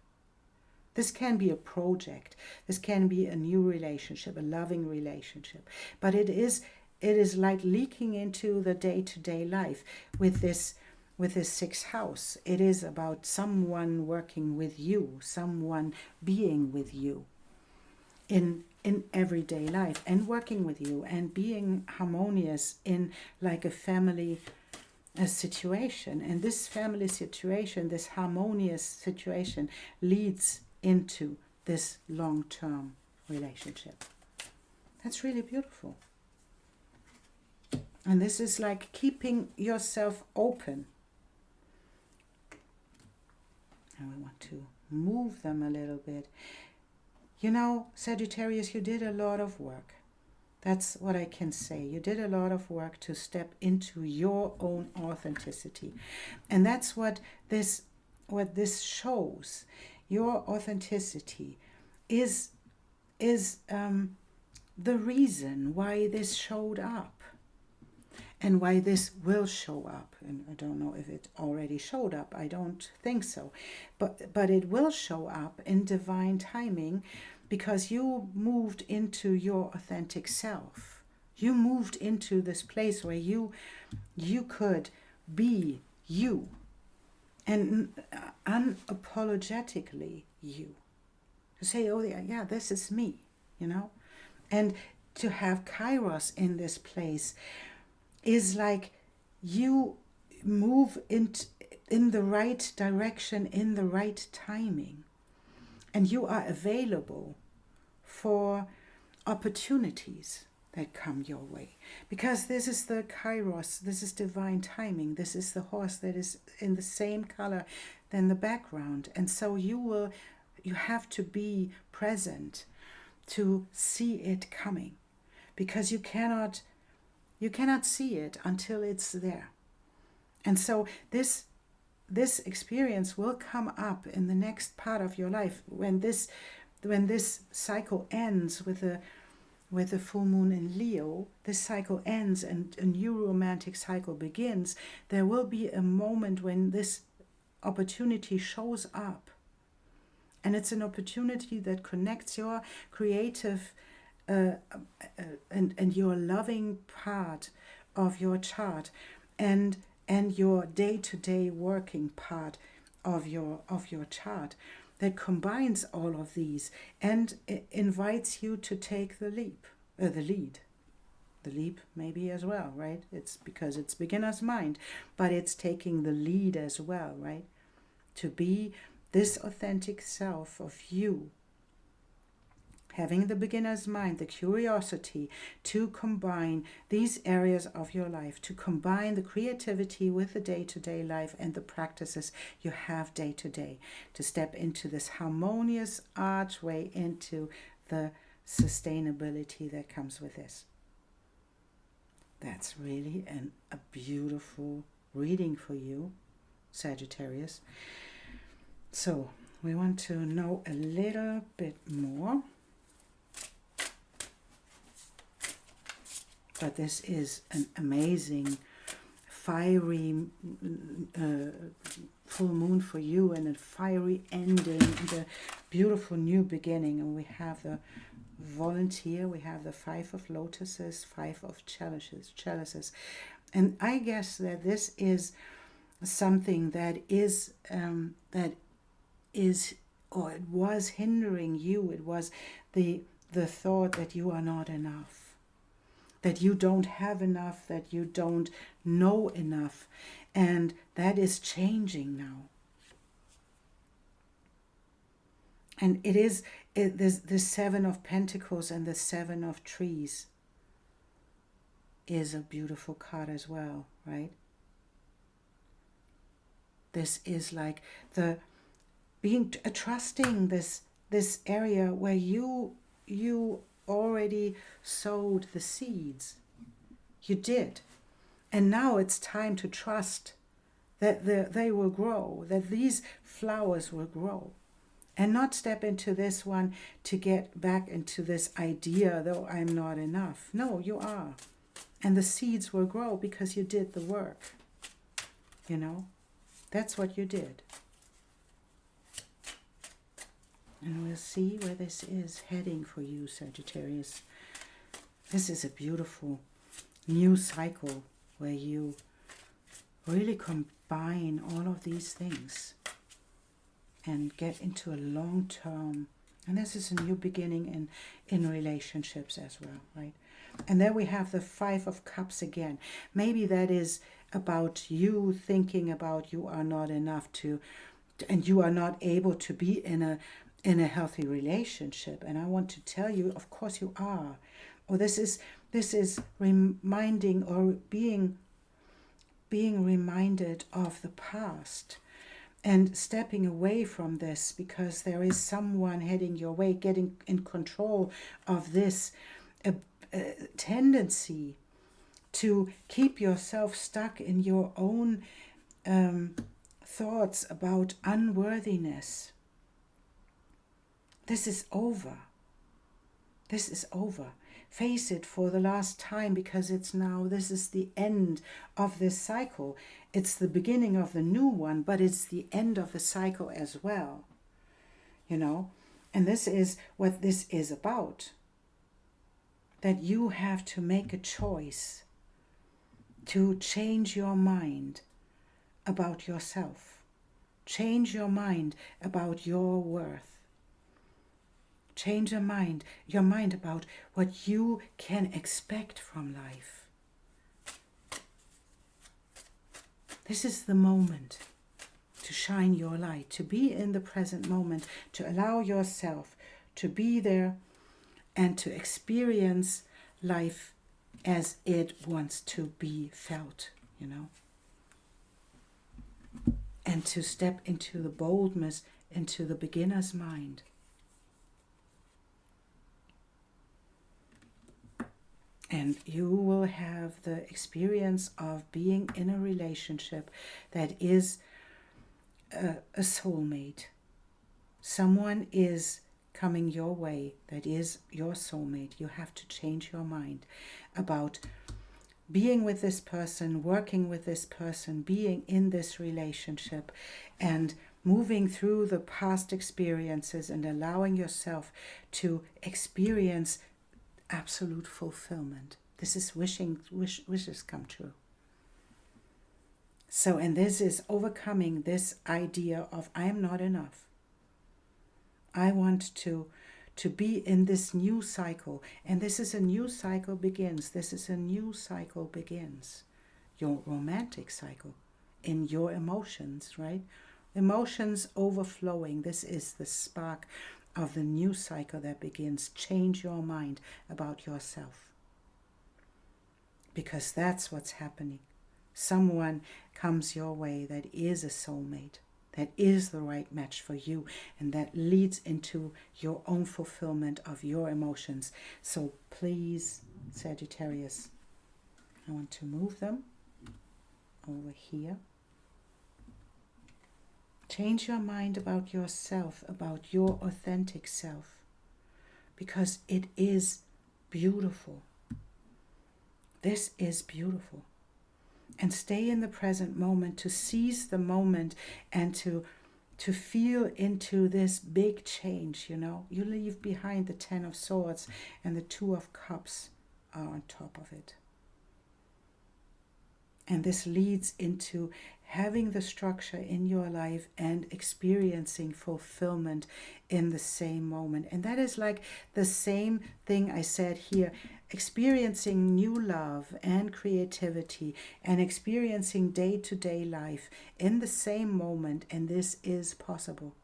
This can be a project. This can be a new relationship, a loving relationship. But it is like leaking into the day-to-day life with this sixth house. It is about someone working with you, someone being with you in everyday life and working with you and being harmonious in like a family situation. And this family situation, this harmonious situation, leads into this long-term relationship. That's really beautiful. And this is like keeping yourself open. And we want to move them a little bit. You know, Sagittarius, you did a lot of work. That's what I can say. You did a lot of work to step into your own authenticity. And that's what this shows. Your authenticity is the reason why this showed up and why this will show up. And I don't know if it already showed up. I don't think so. But it will show up in divine timing, because you moved into your authentic self. You moved into this place where you could be you. And unapologetically you. To say, oh yeah, this is me, you know. And to have Kairos in this place is like you move in the right direction, in the right timing. And you are available for opportunities that come your way. Because this is the Kairos, this is divine timing, this is the horse that is in the same color than the background. And so you have to be present to see it coming, because you cannot see it until it's there. And so this experience will come up in the next part of your life when this cycle ends with the full moon in Leo. This cycle ends and a new romantic cycle begins. There will be a moment when this opportunity shows up, and it's an opportunity that connects your creative and your loving part of your chart and your day-to-day working part of your chart, that combines all of these and invites you to take the lead maybe as well, right? It's because it's beginner's mind, but it's taking the lead as well, right? To be this authentic self of you, having the beginner's mind, the curiosity to combine these areas of your life, to combine the creativity with the day-to-day life and the practices you have day-to-day, to step into this harmonious archway into the sustainability that comes with this. That's really a beautiful reading for you, Sagittarius. So we want to know a little bit more. But this is an amazing, fiery full moon for you, and a fiery ending and a beautiful new beginning. And we have the volunteer, we have the 5 of lotuses, 5 of chalices. And I guess that this is something that is or it was hindering you. It was the thought that you are not enough, that you don't have enough, that you don't know enough. And that is changing now. And it is the 7 of Pentacles and the 7 of Trees is a beautiful card as well, right? This is like the being trusting this area where you already sowed the seeds. You did. And now it's time to trust that they will grow, that these flowers will grow. And not step into this one to get back into this idea, though I'm not enough. No, you are. And the seeds will grow because you did the work. You know, that's what you did. And we'll see where this is heading for you, Sagittarius. This is a beautiful new cycle where you really combine all of these things and get into a long-term, and this is a new beginning in relationships as well, right? And then we have the 5 of Cups again. Maybe that is about you thinking about you are not enough to, and you are not able to be in a healthy relationship. And I want to tell you, of course you are. Or this is reminding or being reminded of the past and stepping away from this, because there is someone heading your way, getting in control of this tendency to keep yourself stuck in your own thoughts about unworthiness. This is over. This is over. Face it for the last time, because this is the end of this cycle. It's the beginning of the new one, but it's the end of the cycle as well. You know, and this is what this is about. That you have to make a choice to change your mind about yourself. Change your mind about your worth. Change your mind about what you can expect from life. This is the moment to shine your light, to be in the present moment, to allow yourself to be there and to experience life as it wants to be felt, you know. And to step into the boldness, into the beginner's mind. And you will have the experience of being in a relationship that is a soulmate. Someone is coming your way that is your soulmate. You have to change your mind about being with this person, working with this person, being in this relationship, and moving through the past experiences and allowing yourself to experience absolute fulfillment. This is wishes come true. So, and this is overcoming this idea of I am not enough. I want to be in this new cycle, and this is a new cycle begins. This is a new cycle begins. Your romantic cycle in your emotions, right? Emotions overflowing. This is the spark of the new cycle that begins. Change your mind about yourself, because that's what's happening. Someone comes your way that is a soulmate, that is the right match for you, and that leads into your own fulfillment of your emotions. So please, Sagittarius, I want to move them over here. Change your mind about yourself, about your authentic self, because it is beautiful. This is beautiful. and stay in the present moment, to seize the moment, and to feel into this big change. You know, you leave behind the 10 of Swords, and the 2 of Cups are on top of it. And this leads into having the structure in your life and experiencing fulfillment in the same moment. And that is like the same thing I said here, experiencing new love and creativity and experiencing day-to-day life in the same moment. And this is possible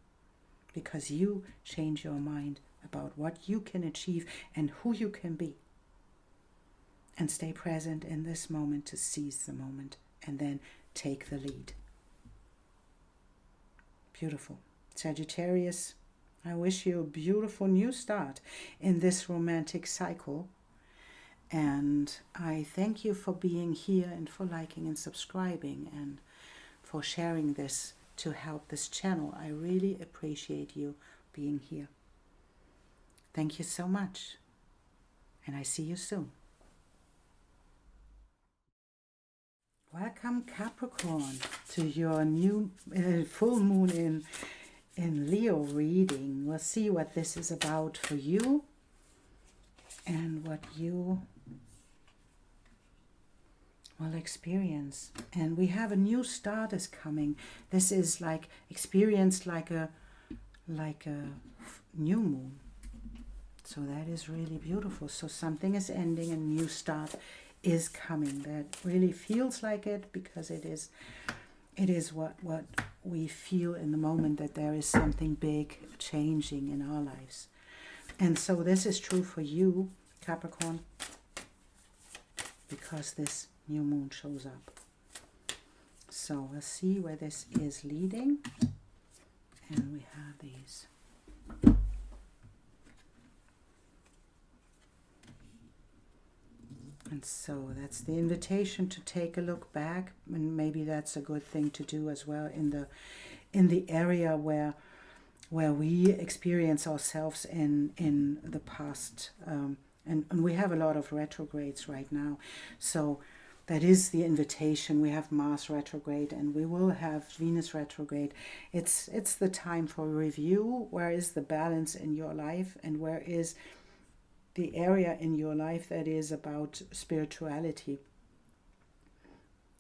because you change your mind about what you can achieve and who you can be. And stay present in this moment to seize the moment and then take the lead. Beautiful. Sagittarius, I wish you a beautiful new start in this romantic cycle. And I thank you for being here and for liking and subscribing and for sharing this to help this channel. I really appreciate you being here. Thank you so much. And I see you soon. Welcome, Capricorn, to your new full moon in Leo reading. We'll see what this is about for you and what you will experience. And we have a new start is coming. This is like experienced like a new moon. So that is really beautiful. So something is ending and new start is coming. That really feels like it, because it is what we feel in the moment, that there is something big changing in our lives. And so this is true for you, Capricorn, because this new moon shows up. So we'll see where this is leading. And we have these. And so that's the invitation to take a look back, and maybe that's a good thing to do as well in the area where we experience ourselves in the past. And we have a lot of retrogrades right now. So that is the invitation. We have Mars retrograde and we will have Venus retrograde. It's the time for review. Where is the balance in your life, and where is the area in your life that is about spirituality?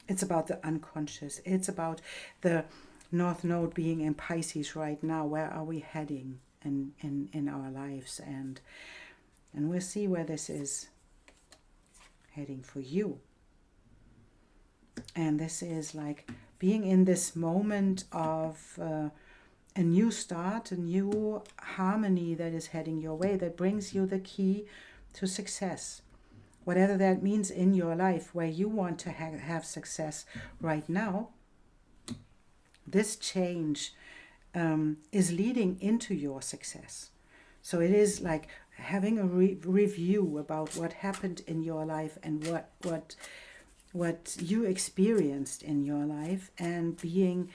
It's about the unconscious. It's about the North Node being in Pisces right now. Where are we heading in our lives? And we'll see where this is heading for you. And this is like being in this moment of a new start, a new harmony that is heading your way, that brings you the key to success. Whatever that means in your life, where you want to have success right now, this change is leading into your success. So it is like having a review about what happened in your life and what you experienced in your life, and being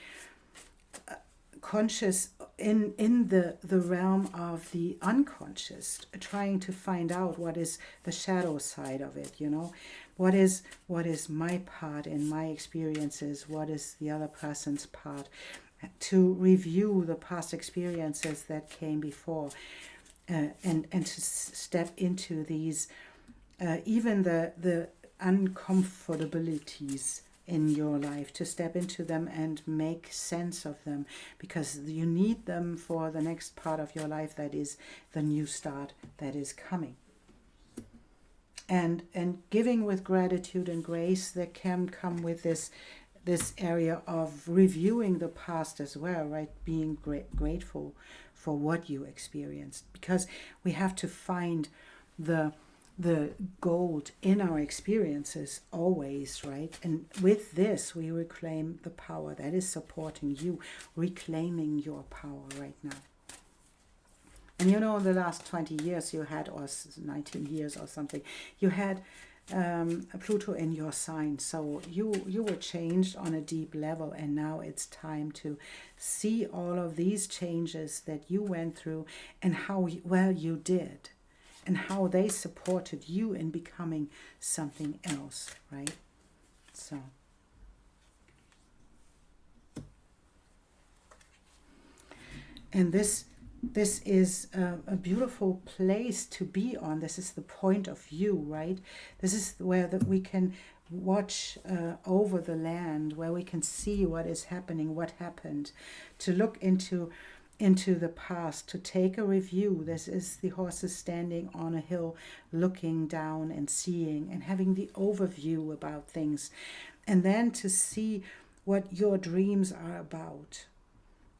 conscious in the realm of the unconscious, trying to find out what is the shadow side of it, you know, what is my part in my experiences, what is the other person's part, to review the past experiences that came before, and to step into these even the uncomfortabilities in your life, to step into them and make sense of them, because you need them for the next part of your life, that is the new start that is coming. And giving with gratitude and grace, that can come with this area of reviewing the past as well, right? Being grateful for what you experienced, because we have to find the gold in our experiences always, right? And with this, we reclaim the power that is supporting you, reclaiming your power right now. And you know, in the last 20 years you had, or 19 years or something, you had Pluto in your sign. So you were changed on a deep level, and now it's time to see all of these changes that you went through and how well you did, and how they supported you in becoming something else, right? So And this is a beautiful place to be on. This is the point of view, right? This is where we can watch over the land, where we can see what is happening, what happened, to look into the past, to take a review. This is the horses standing on a hill, looking down and seeing and having the overview about things, and then to see what your dreams are about.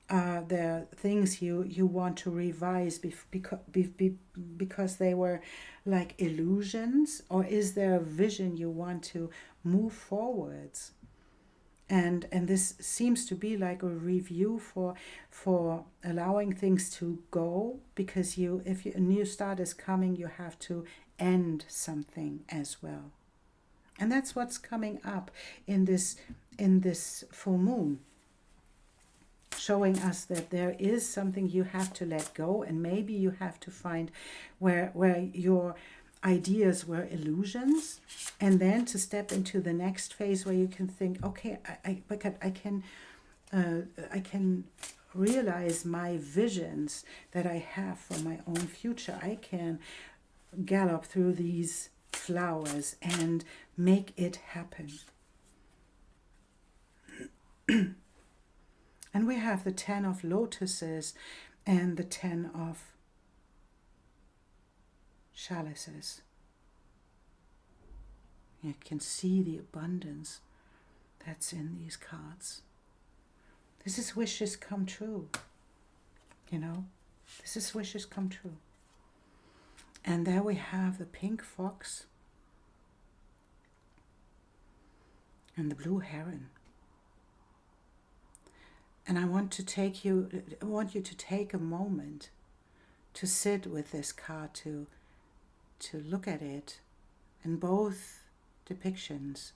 Are there things you want to revise because they were like illusions, or is there a vision you want to move forwards? And this seems to be like a review for allowing things to go, because if a new start is coming, you have to end something as well. And that's what's coming up in this full moon, showing us that there is something you have to let go, and maybe you have to find where your ideas were illusions, and then to step into the next phase where you can think, okay, I can realize my visions that I have for my own future. I can gallop through these flowers and make it happen. And we have the 10 of lotuses and the 10 of chalices. You can see the abundance that's in these cards. This is wishes come true. You know, this is wishes come true. And there we have the pink fox and the blue heron. And I want you to take a moment to sit with this card, to look at it in both depictions,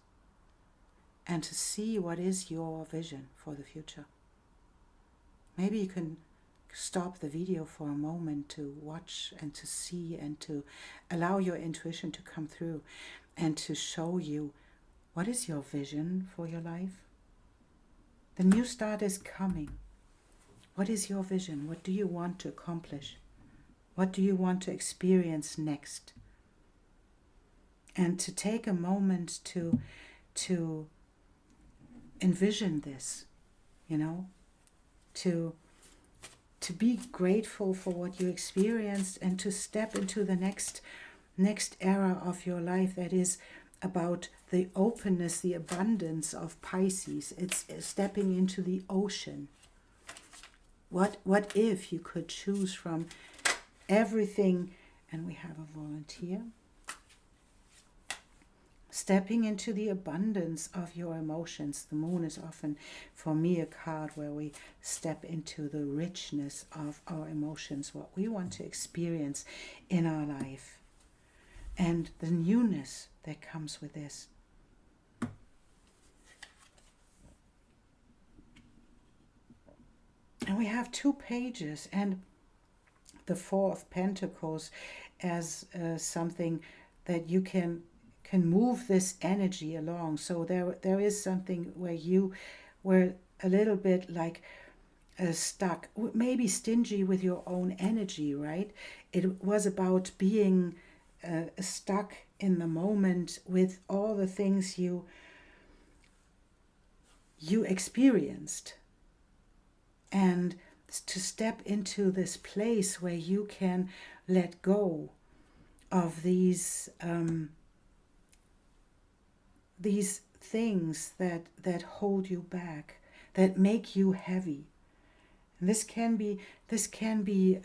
and to see what is your vision for the future. Maybe you can stop the video for a moment to watch and to see and to allow your intuition to come through and to show you what is your vision for your life. The new start is coming. What is your vision? What do you want to accomplish? What do you want to experience next? And to take a moment to envision this, you know, to be grateful for what you experienced, and to step into the next era of your life that is about the openness, the abundance of Pisces. It's stepping into the ocean. What if you could choose from everything? And we have a volunteer. Stepping into the abundance of your emotions. The moon is often, for me, a card where we step into the richness of our emotions, what we want to experience in our life, and the newness that comes with this. And we have 2 pages and the 4 of Pentacles as something that you can move this energy along. So there is something where you were a little bit like stuck, maybe stingy with your own energy, right? It was about being stuck in the moment with all the things you experienced, and to step into this place where you can let go of these things that hold you back, that make you heavy. And this can be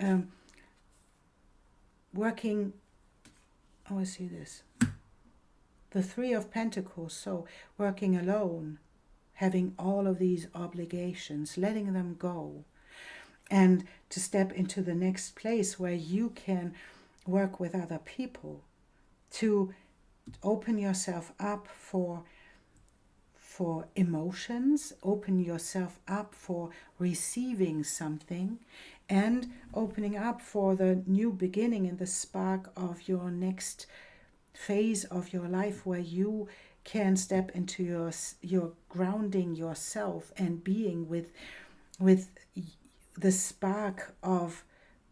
working. Oh, I see this. The 3 of Pentacles, so working alone, having all of these obligations, letting them go, and to step into the next place where you can work with other people, to open yourself up for emotions, open yourself up for receiving something, and opening up for the new beginning and the spark of your next phase of your life, where you can step into your grounding yourself and being with the spark of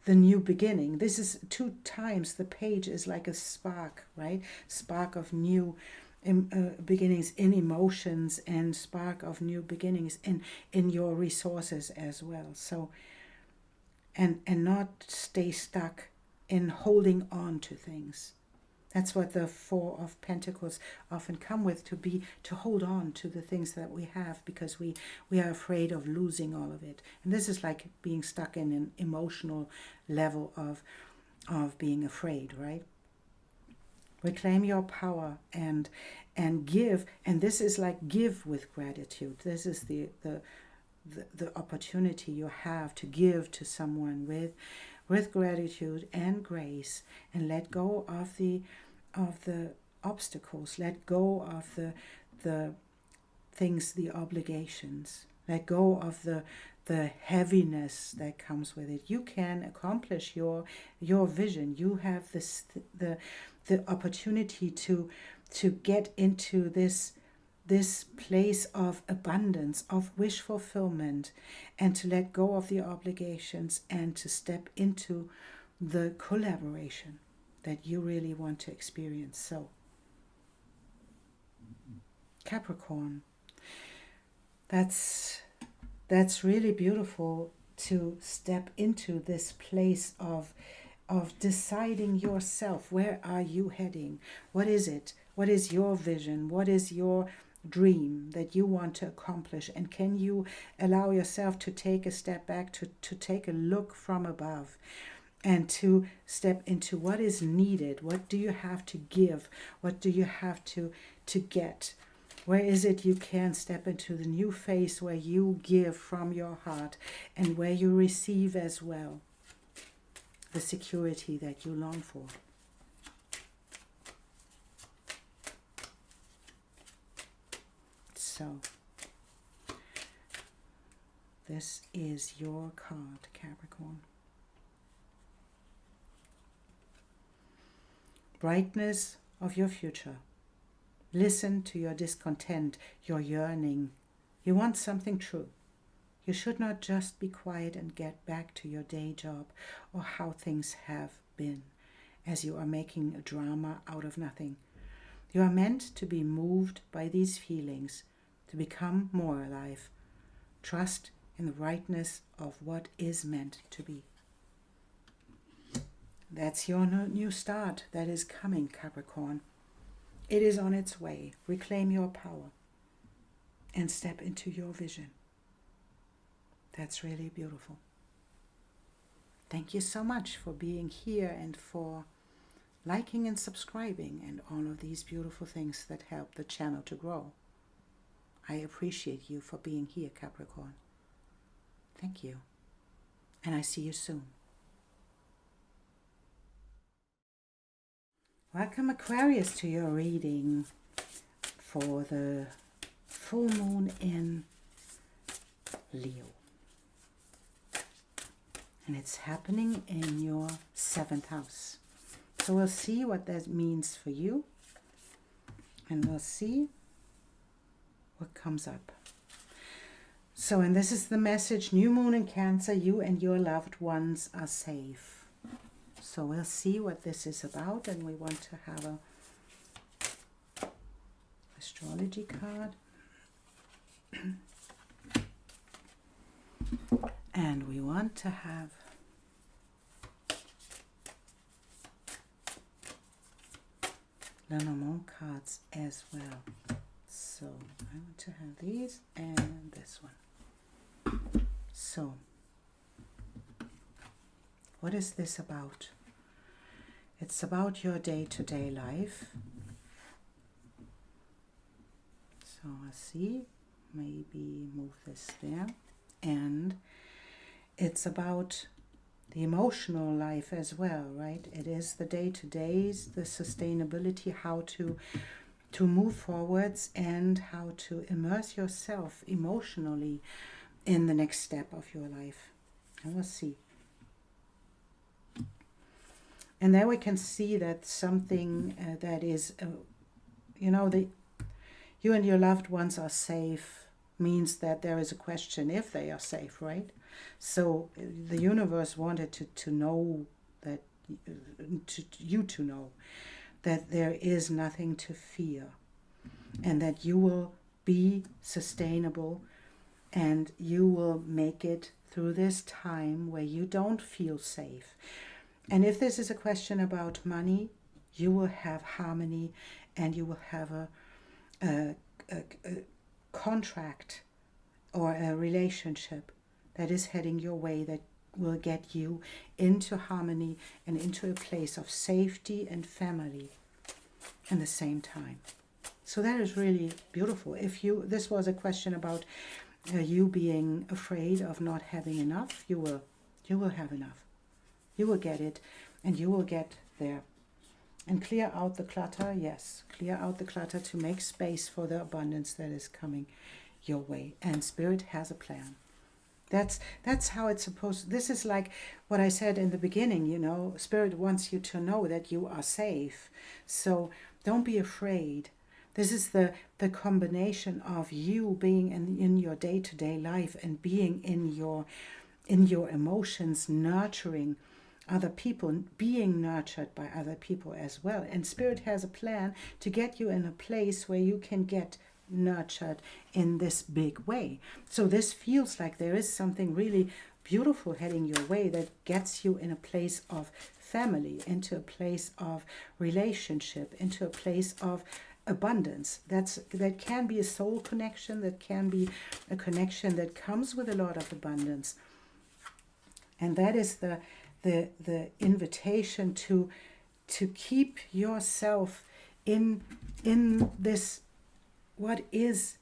the new beginning. This is 2 times the page is like a spark, right? Spark of new beginnings in emotions, and spark of new beginnings in your resources as well. So and not stay stuck in holding on to things. That's what the 4 of Pentacles often come with, to hold on to the things that we have, because we are afraid of losing all of it. And this is like being stuck in an emotional level of being afraid, right? Reclaim your power and give, and this is like give with gratitude. This is the opportunity you have to give to someone with gratitude and grace, and let go of the obstacles, let go of the things, the obligations, let go of the heaviness that comes with it. You can accomplish your vision. You have the opportunity to get into this place of abundance, of wish fulfillment, and to let go of the obligations, and to step into the collaboration that you really want to experience. So, Capricorn, that's really beautiful, to step into this place of deciding yourself. Where are you heading? What is it? What is your vision? What is your dream that you want to accomplish? And can you allow yourself to take a step back, to take a look from above, and to step into what is needed? What do you have to give? What do you have to get? Where is it you can step into the new phase where you give from your heart, and where you receive as well the security that you long for? So, this is your card, Capricorn. Brightness of your future. Listen to your discontent, your yearning. You want something true. You should not just be quiet and get back to your day job or how things have been, as you are making a drama out of nothing. You are meant to be moved by these feelings, to become more alive. Trust in the rightness of what is meant to be. That's your new start that is coming, Capricorn. It is on its way. Reclaim your power and step into your vision. That's really beautiful. Thank you so much for being here, and for liking and subscribing, and all of these beautiful things that help the channel to grow. I appreciate you for being here, Capricorn. Thank you. And I see you soon. Welcome, Aquarius, to your reading for the full moon in Leo. And it's happening in your 7th house. So we'll see what that means for you. And we'll see what comes up. So, and this is the message: new moon in Cancer, you and your loved ones are safe. So we'll see what this is about, and we want to have a astrology card. And we want to have Lenormand cards as well. So I want to have these and this one. So, what is this about? It's about your day-to-day life. So let's see, maybe move this there. And it's about the emotional life as well, right? It is the day-to-days, the sustainability, how to move forwards, and how to immerse yourself emotionally in the next step of your life. And we'll see. And there we can see that something that is, you and your loved ones are safe, means that there is a question if they are safe, right? So the universe wanted to know that, to know that there is nothing to fear, and that you will be sustainable, and you will make it through this time where you don't feel safe. And if this is a question about money, you will have harmony, and you will have a contract or a relationship that is heading your way, that will get you into harmony and into a place of safety and family in the same time. So that is really beautiful. If this was a question about you being afraid of not having enough, you will have enough. You will get it, and you will get there. And clear out the clutter, yes, clear out the clutter to make space for the abundance that is coming your way. And Spirit has a plan. That's how it's supposed. This is like what I said in the beginning, you know, Spirit wants you to know that you are safe. So don't be afraid. This is the combination of you being in your day-to-day life and being in your emotions, nurturing other people, being nurtured by other people as well. And Spirit has a plan to get you in a place where you can get nurtured in this big way. So this feels like there is something really beautiful heading your way that gets you in a place of family, into a place of relationship, into a place of abundance. That can be a soul connection, that can be a connection that comes with a lot of abundance. And that is the invitation to keep yourself in this. What is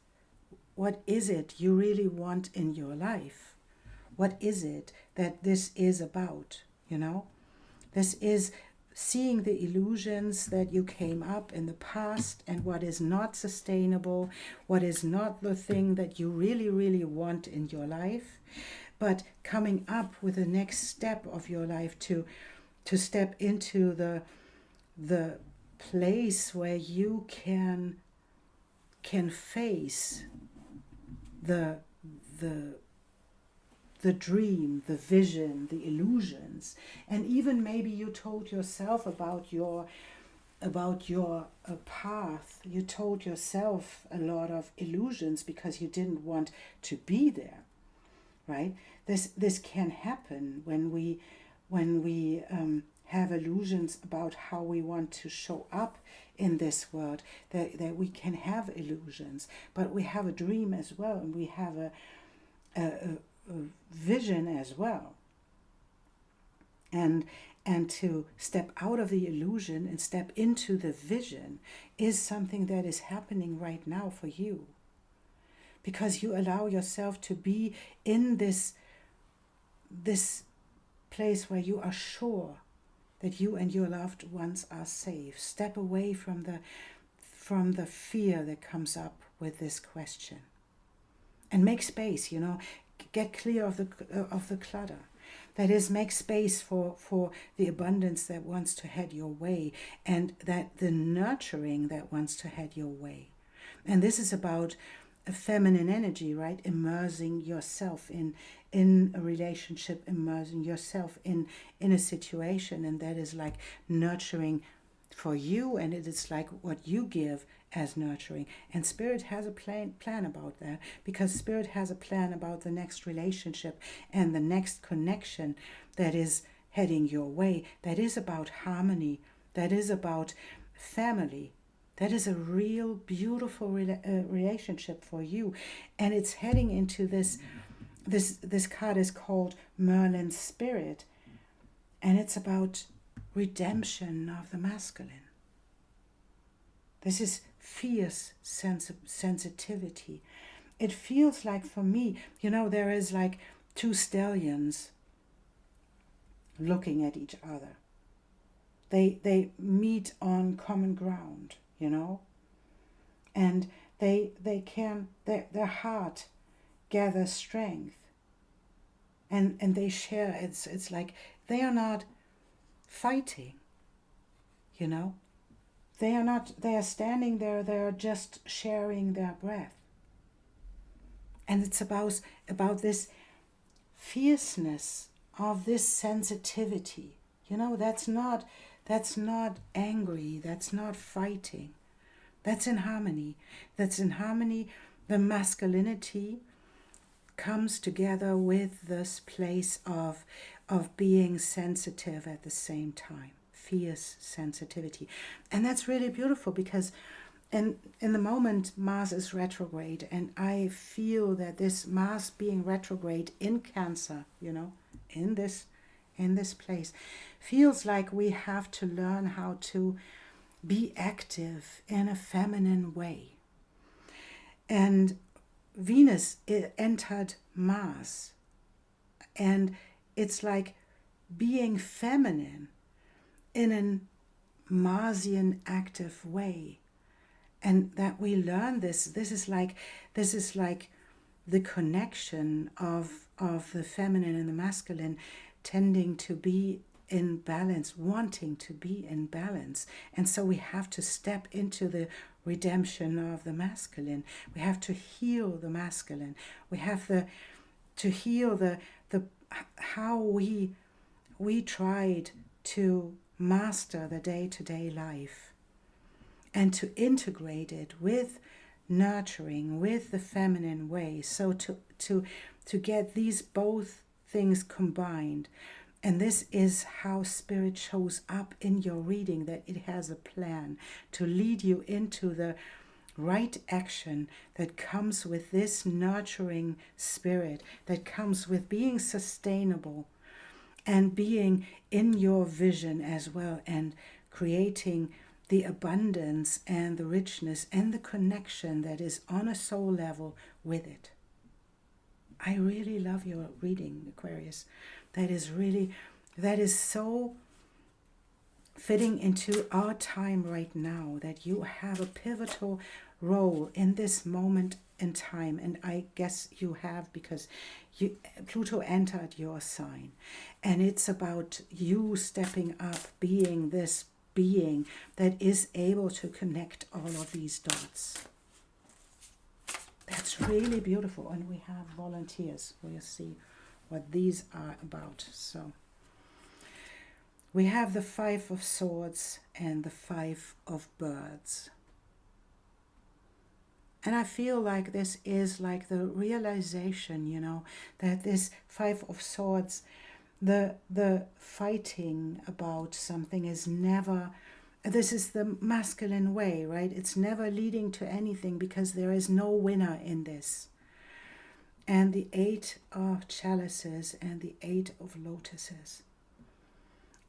it you really want in your life? What is it that this is about, you know? This is seeing the illusions that you came up in the past, and what is not sustainable, what is not the thing that you really, really want in your life, but coming up with the next step of your life to step into the place where you can face the dream, the vision, the illusions. And even maybe you told yourself about your path. You told yourself a lot of illusions because you didn't want to be there, right? This can happen when we have illusions about how we want to show up in this world, that we can have illusions, but we have a dream as well, and we have a vision as well. And to step out of the illusion and step into the vision is something that is happening right now for you, because you allow yourself to be in this place where you are sure that you and your loved ones are safe. Step away from the fear that comes up with this question, and make space. You know, get clear of the clutter. That is, make space for the abundance that wants to head your way, and that the nurturing that wants to head your way. And this is about a feminine energy, right? Immersing yourself in a relationship, immersing yourself in a situation, and that is like nurturing for you, and it is like what you give as nurturing. And Spirit has a plan about that, because Spirit has a plan about the next relationship and the next connection that is heading your way, that is about harmony, that is about family. That is a real beautiful relationship for you. And it's heading into this card is called Merlin's Spirit. And it's about redemption of the masculine. This is fierce sensitivity. It feels like, for me, you know, there is like two stallions looking at each other. They meet on common ground, you know, and their heart gathers strength, and they share. It's like they are not fighting, you know. They are standing there, they are just sharing their breath. And it's about this fierceness of this sensitivity. You know, that's not angry, that's not fighting. That's in harmony. That's in harmony. The masculinity comes together with this place of being sensitive at the same time. Fierce sensitivity. And that's really beautiful because in the moment Mars is retrograde, and I feel that this Mars being retrograde in Cancer, you know, in this place, feels like we have to learn how to be active in a feminine way. And Venus entered Mars, and it's like being feminine in an Marsian active way. And that we learn this is like the connection of the feminine and the masculine tending to be in balance, wanting to be in balance. And so we have to step into the redemption of the masculine. We have to heal the masculine. We have to heal the how we tried to master the day-to-day life, and to integrate it with nurturing, with the feminine way. So to get these both things combined. And this is how Spirit shows up in your reading, that it has a plan to lead you into the right action that comes with this nurturing spirit, that comes with being sustainable and being in your vision as well, and creating the abundance and the richness and the connection that is on a soul level with it. I really love your reading, Aquarius. That is so fitting into our time right now, that you have a pivotal role in this moment in time. And I guess you have, because Pluto entered your sign. And it's about you stepping up, being this being that is able to connect all of these dots. That's really beautiful. And we have volunteers. We'll see what these are about. So we have the 5 of Swords and the 5 of Birds. And I feel like this is like the realization, you know, that this 5 of Swords, the fighting about something is never, this is the masculine way, right? It's never leading to anything, because there is no winner in this. And the 8 of Chalices and the 8 of Lotuses.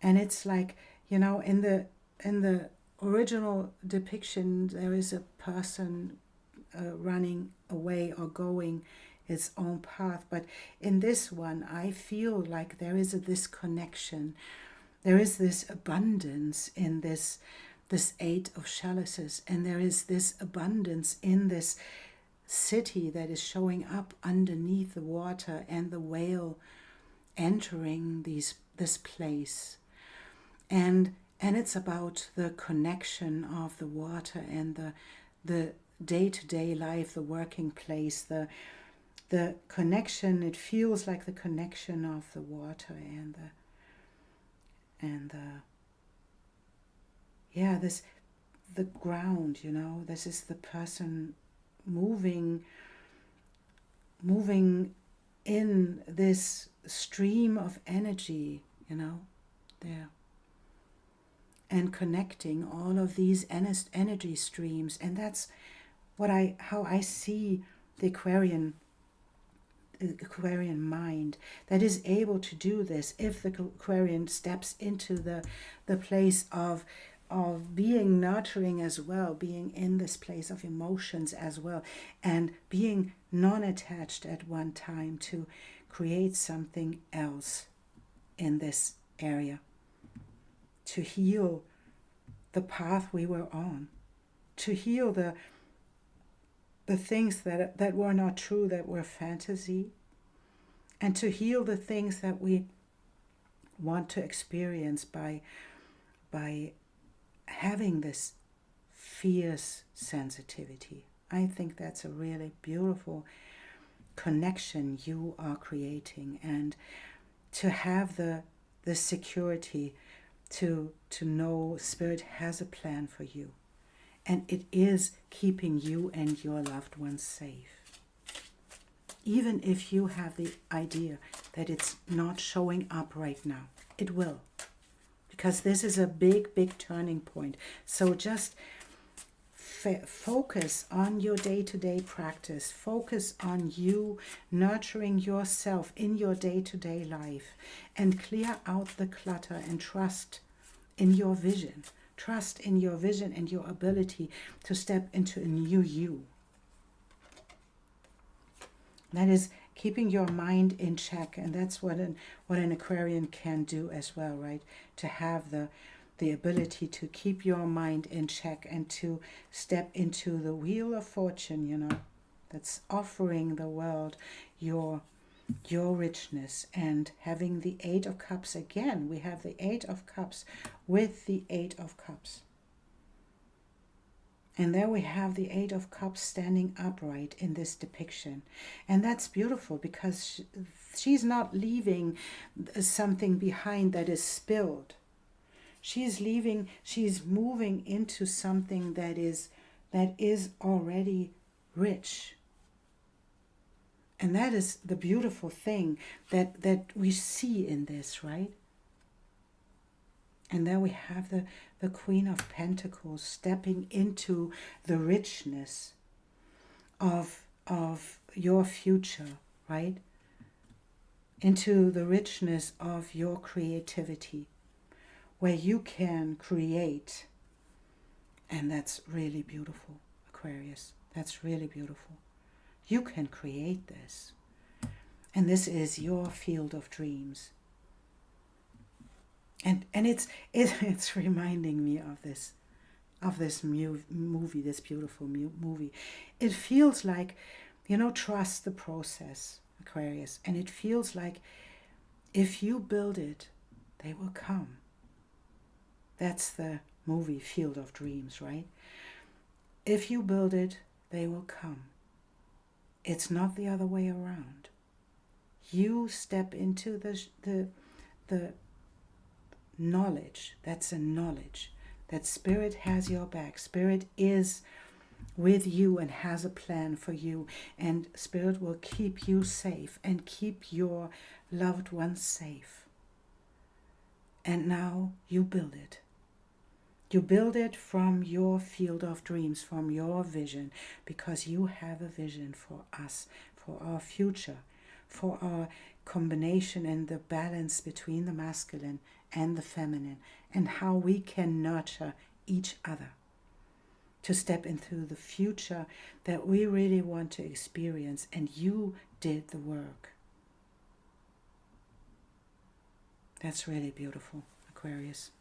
And it's like, you know, in the original depiction, there is a person running away or going its own path. But in this one, I feel like there is this connection. There is this abundance in this 8 of Chalices. And there is this abundance in this city that is showing up underneath the water, and the whale entering this place. And it's about the connection of the water and the day-to-day life, the working place, the connection. It feels like the connection of the water and the ground, you know. This is the person moving in this stream of energy, you know, there. And connecting all of these energy streams. And that's how I see the Aquarian mind, that is able to do this if the Aquarian steps into the place of being nurturing as well, being in this place of emotions as well, and being non-attached at one time to create something else in this area, to heal the path we were on, to heal the things that were not true, that were fantasy, and to heal the things that we want to experience by having this fierce sensitivity. I think that's a really beautiful connection you are creating, and to have the security to know Spirit has a plan for you, and it is keeping you and your loved ones safe. Even if you have the idea that it's not showing up right now, it will, because this is a big, big turning point. So just focus on your day-to-day practice. Focus on you nurturing yourself in your day-to-day life, and clear out the clutter, and trust in your vision. Trust in your vision and your ability to step into a new you. That is keeping your mind in check, and that's what an Aquarian can do as well, right? To have the ability to keep your mind in check and to step into the wheel of fortune, you know, that's offering the world your richness. And having the Eight of Cups again, we have the Eight of Cups with the Eight of Cups. And there we have the Eight of Cups standing upright in this depiction. And that's beautiful, because she's not leaving something behind that is spilled. She's moving into something that is already rich. And that is the beautiful thing that we see in this, right? And there we have the Queen of Pentacles stepping into the richness of your future, right? Into the richness of your creativity, where you can create. And that's really beautiful, Aquarius. That's really beautiful. You can create this. And this is your field of dreams. And it's reminding me of this movie, this beautiful movie. It feels like, you know, trust the process, Aquarius. And it feels like if you build it, they will come. That's the movie Field of Dreams, right? If you build it, they will come. It's not the other way around. You step into the knowledge. That's a knowledge that Spirit has your back. Spirit is with you and has a plan for you, and Spirit will keep you safe and keep your loved ones safe. And now you build it. You build it from your field of dreams, from your vision, because you have a vision for us, for our future, for our combination and the balance between the masculine and the feminine, and how we can nurture each other to step into the future that we really want to experience. And you did the work. That's really beautiful, Aquarius.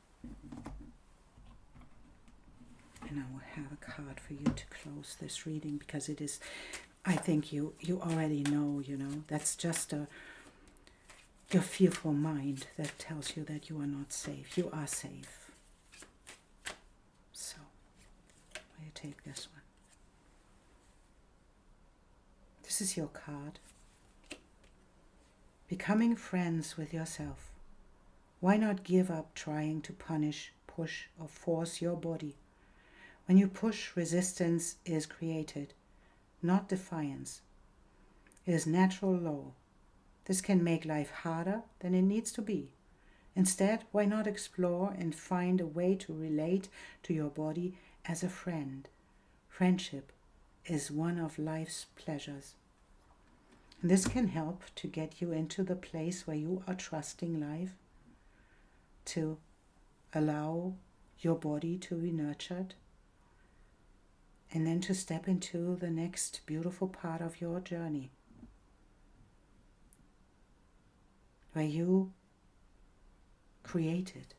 And I will have a card for you to close this reading, because it is, I think you already know, you know, that's just your fearful mind that tells you that you are not safe. You are safe. So, will you take this one? This is your card. Becoming friends with yourself. Why not give up trying to punish, push, or force your body? When you push, resistance is created, not defiance. It is natural law. This can make life harder than it needs to be. Instead, why not explore and find a way to relate to your body as a friend? Friendship is one of life's pleasures. And this can help to get you into the place where you are trusting life, to allow your body to be nurtured, and then to step into the next beautiful part of your journey, where you create it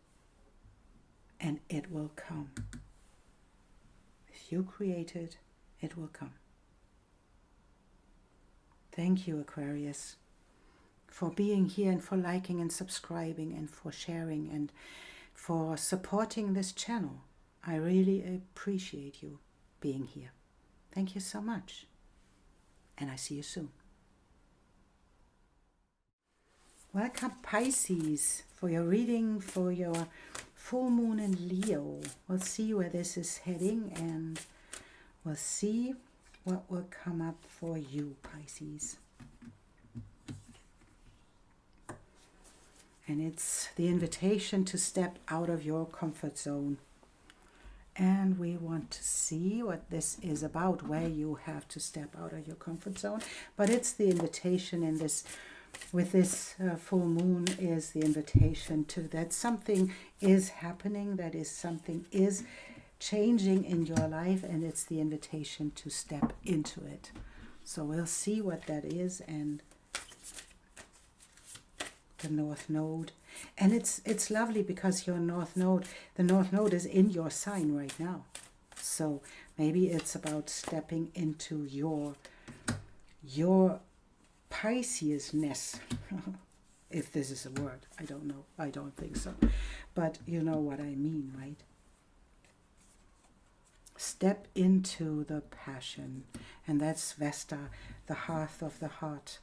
and it will come. If you create it, it will come. Thank you, Aquarius, for being here and for liking and subscribing and for sharing and for supporting this channel. I really appreciate you being here. Thank you so much. And I see you soon. Welcome, Pisces, for your reading for your full moon in Leo. We'll see where this is heading, and we'll see what will come up for you, Pisces. And it's the invitation to step out of your comfort zone. And we want to see what this is about, where you have to step out of your comfort zone. But it's the invitation in this, with this full moon, is the invitation to that something is happening, that is something is changing in your life, and it's the invitation to step into it. So we'll see what that is, and the North Node. And it's lovely because your North Node, the North Node is in your sign right now. So maybe it's about stepping into your Pisces-ness. If this is a word, I don't know. I don't think so. But you know what I mean, right? Step into the passion. And that's Vesta, the hearth of the heart.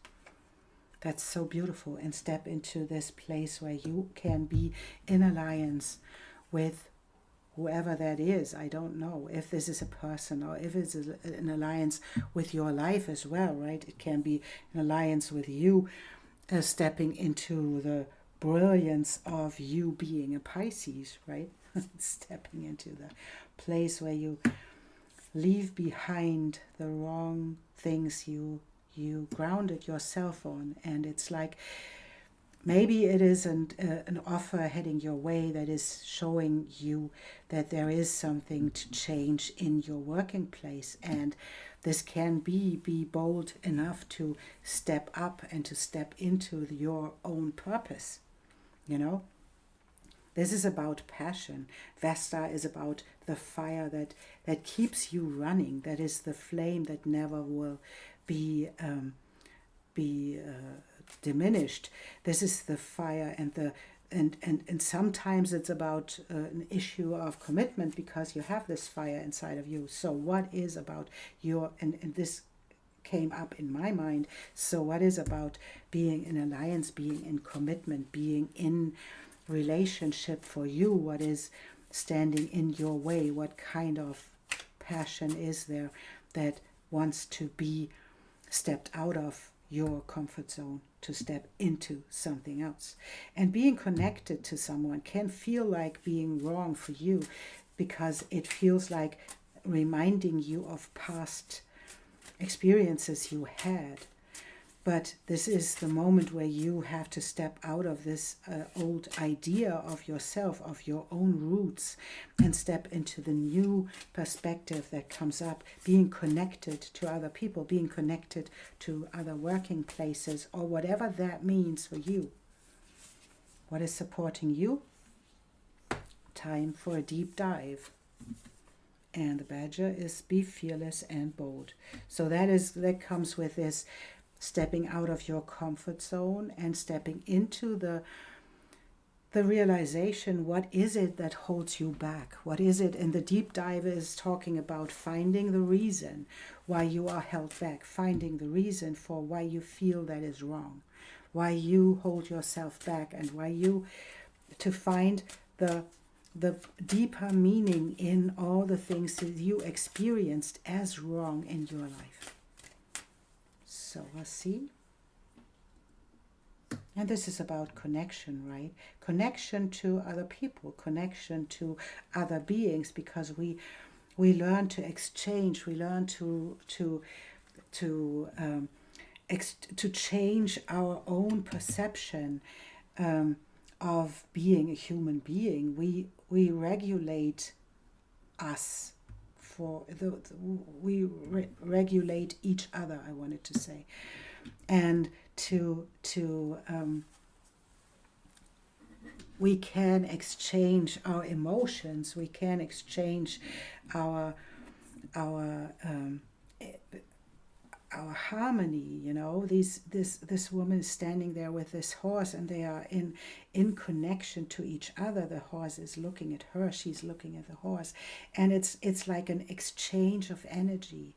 That's so beautiful. And step into this place where you can be in alliance with whoever that is. I don't know if this is a person or if it's an alliance with your life as well, right? It can be an alliance with you, stepping into the brilliance of you being a Pisces, right? Stepping into the place where you leave behind the wrong things you grounded yourself on. And it's like, maybe it is an offer heading your way that is showing you that there is something to change in your working place. And this can be bold enough to step up and to step into your own purpose, you know? This is about passion. Vesta is about the fire that keeps you running. That is the flame that never will be diminished. This is the fire, and sometimes it's about an issue of commitment because you have this fire inside of you. So what is about your, and this came up in my mind, so what is about being in alliance, being in commitment, being in relationship for you? What is standing in your way? What kind of passion is there that wants to be stepped out of your comfort zone to step into something else? And being connected to someone can feel like being wrong for you because it feels like reminding you of past experiences you had. But this is the moment where you have to step out of this old idea of yourself, of your own roots, and step into the new perspective that comes up, being connected to other people, being connected to other working places, or whatever that means for you. What is supporting you? Time for a deep dive. And the badger is be fearless and bold. So that comes with this stepping out of your comfort zone and stepping into the realization, what is it that holds you back? What is it? And the deep dive is talking about finding the reason why you are held back, finding the reason for why you feel that is wrong, why you hold yourself back, and why you, to find the deeper meaning in all the things that you experienced as wrong in your life. So let's see. And this is about connection, right? Connection to other people, connection to other beings, because we learn to exchange, we learn to change our own perception of being a human being. We regulate us. We regulate each other, I wanted to say, and we can exchange our emotions, we can exchange our harmony, you know. This woman is standing there with this horse, and they are in connection to each other. The horse is looking at her, she's looking at the horse, and it's like an exchange of energy.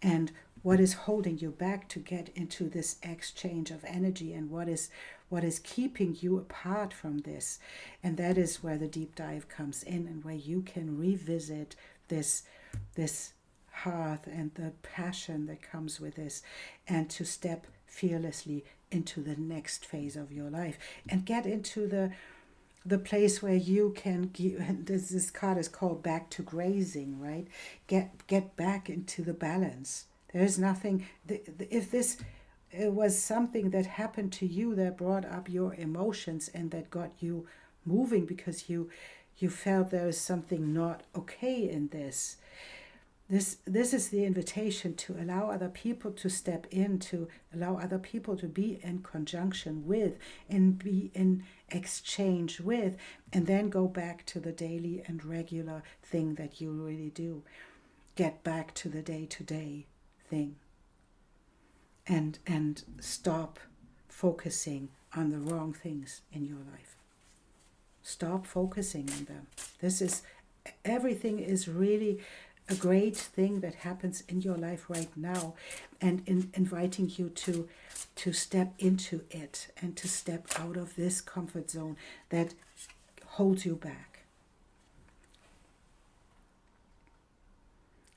And what is holding you back to get into this exchange of energy, and what is keeping you apart from this. And that is where the deep dive comes in, and where you can revisit this hearth and the passion that comes with this, and to step fearlessly into the next phase of your life and get into the place where you can give. This card is called back to grazing, right? Get back into the balance. There's nothing, if this it was something that happened to you that brought up your emotions and that got you moving because you felt there is something not okay in this. This is the invitation to allow other people to step in, to allow other people to be in conjunction with and be in exchange with, and then go back to the daily and regular thing that you really do. Get back to the day-to-day thing. And stop focusing on the wrong things in your life. Stop focusing on them. Everything is really a great thing that happens in your life right now, and inviting you to step into it and to step out of this comfort zone that holds you back.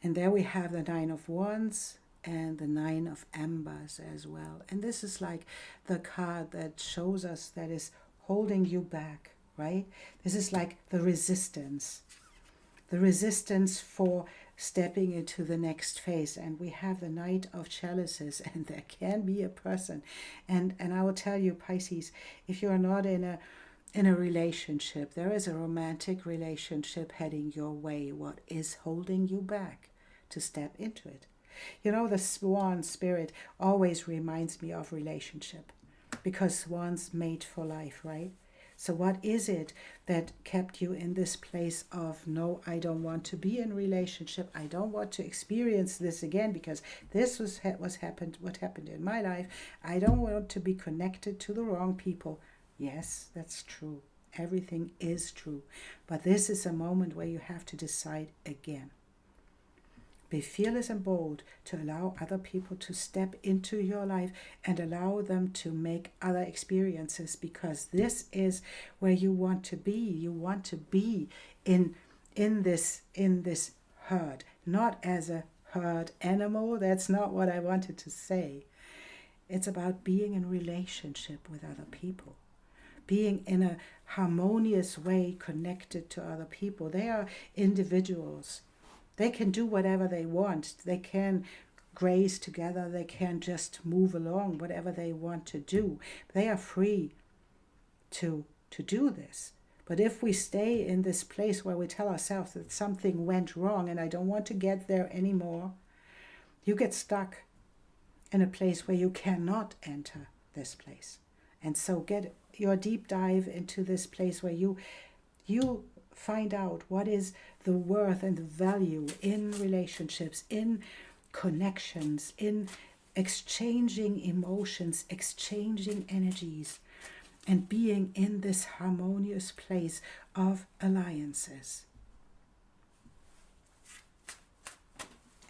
And there we have the Nine of Wands and the Nine of Embers as well. And this is like the card that shows us that is holding you back, right? This is like the resistance for stepping into the next phase. And we have the Knight of Chalices, and there can be a person. And I will tell you, Pisces, if you are not in a relationship, there is a romantic relationship heading your way. What is holding you back to step into it? You know, the swan spirit always reminds me of relationship, because swans mate for life, right? So what is it that kept you in this place of, no, I don't want to be in relationship. I don't want to experience this again, because this was what happened in my life. I don't want to be connected to the wrong people. Yes, that's true. Everything is true. But this is a moment where you have to decide again. Be fearless and bold to allow other people to step into your life and allow them to make other experiences, because this is where you want to be. You want to be in this herd, not as a herd animal. That's not what I wanted to say. It's about being in relationship with other people, being in a harmonious way connected to other people. They are individuals. They can do whatever they want. They can graze together. They can just move along, whatever they want to do. They are free to do this. But if we stay in this place where we tell ourselves that something went wrong and I don't want to get there anymore, you get stuck in a place where you cannot enter this place. And so get your deep dive into this place where you find out what is the worth and the value in relationships, in connections, in exchanging emotions, exchanging energies, and being in this harmonious place of alliances.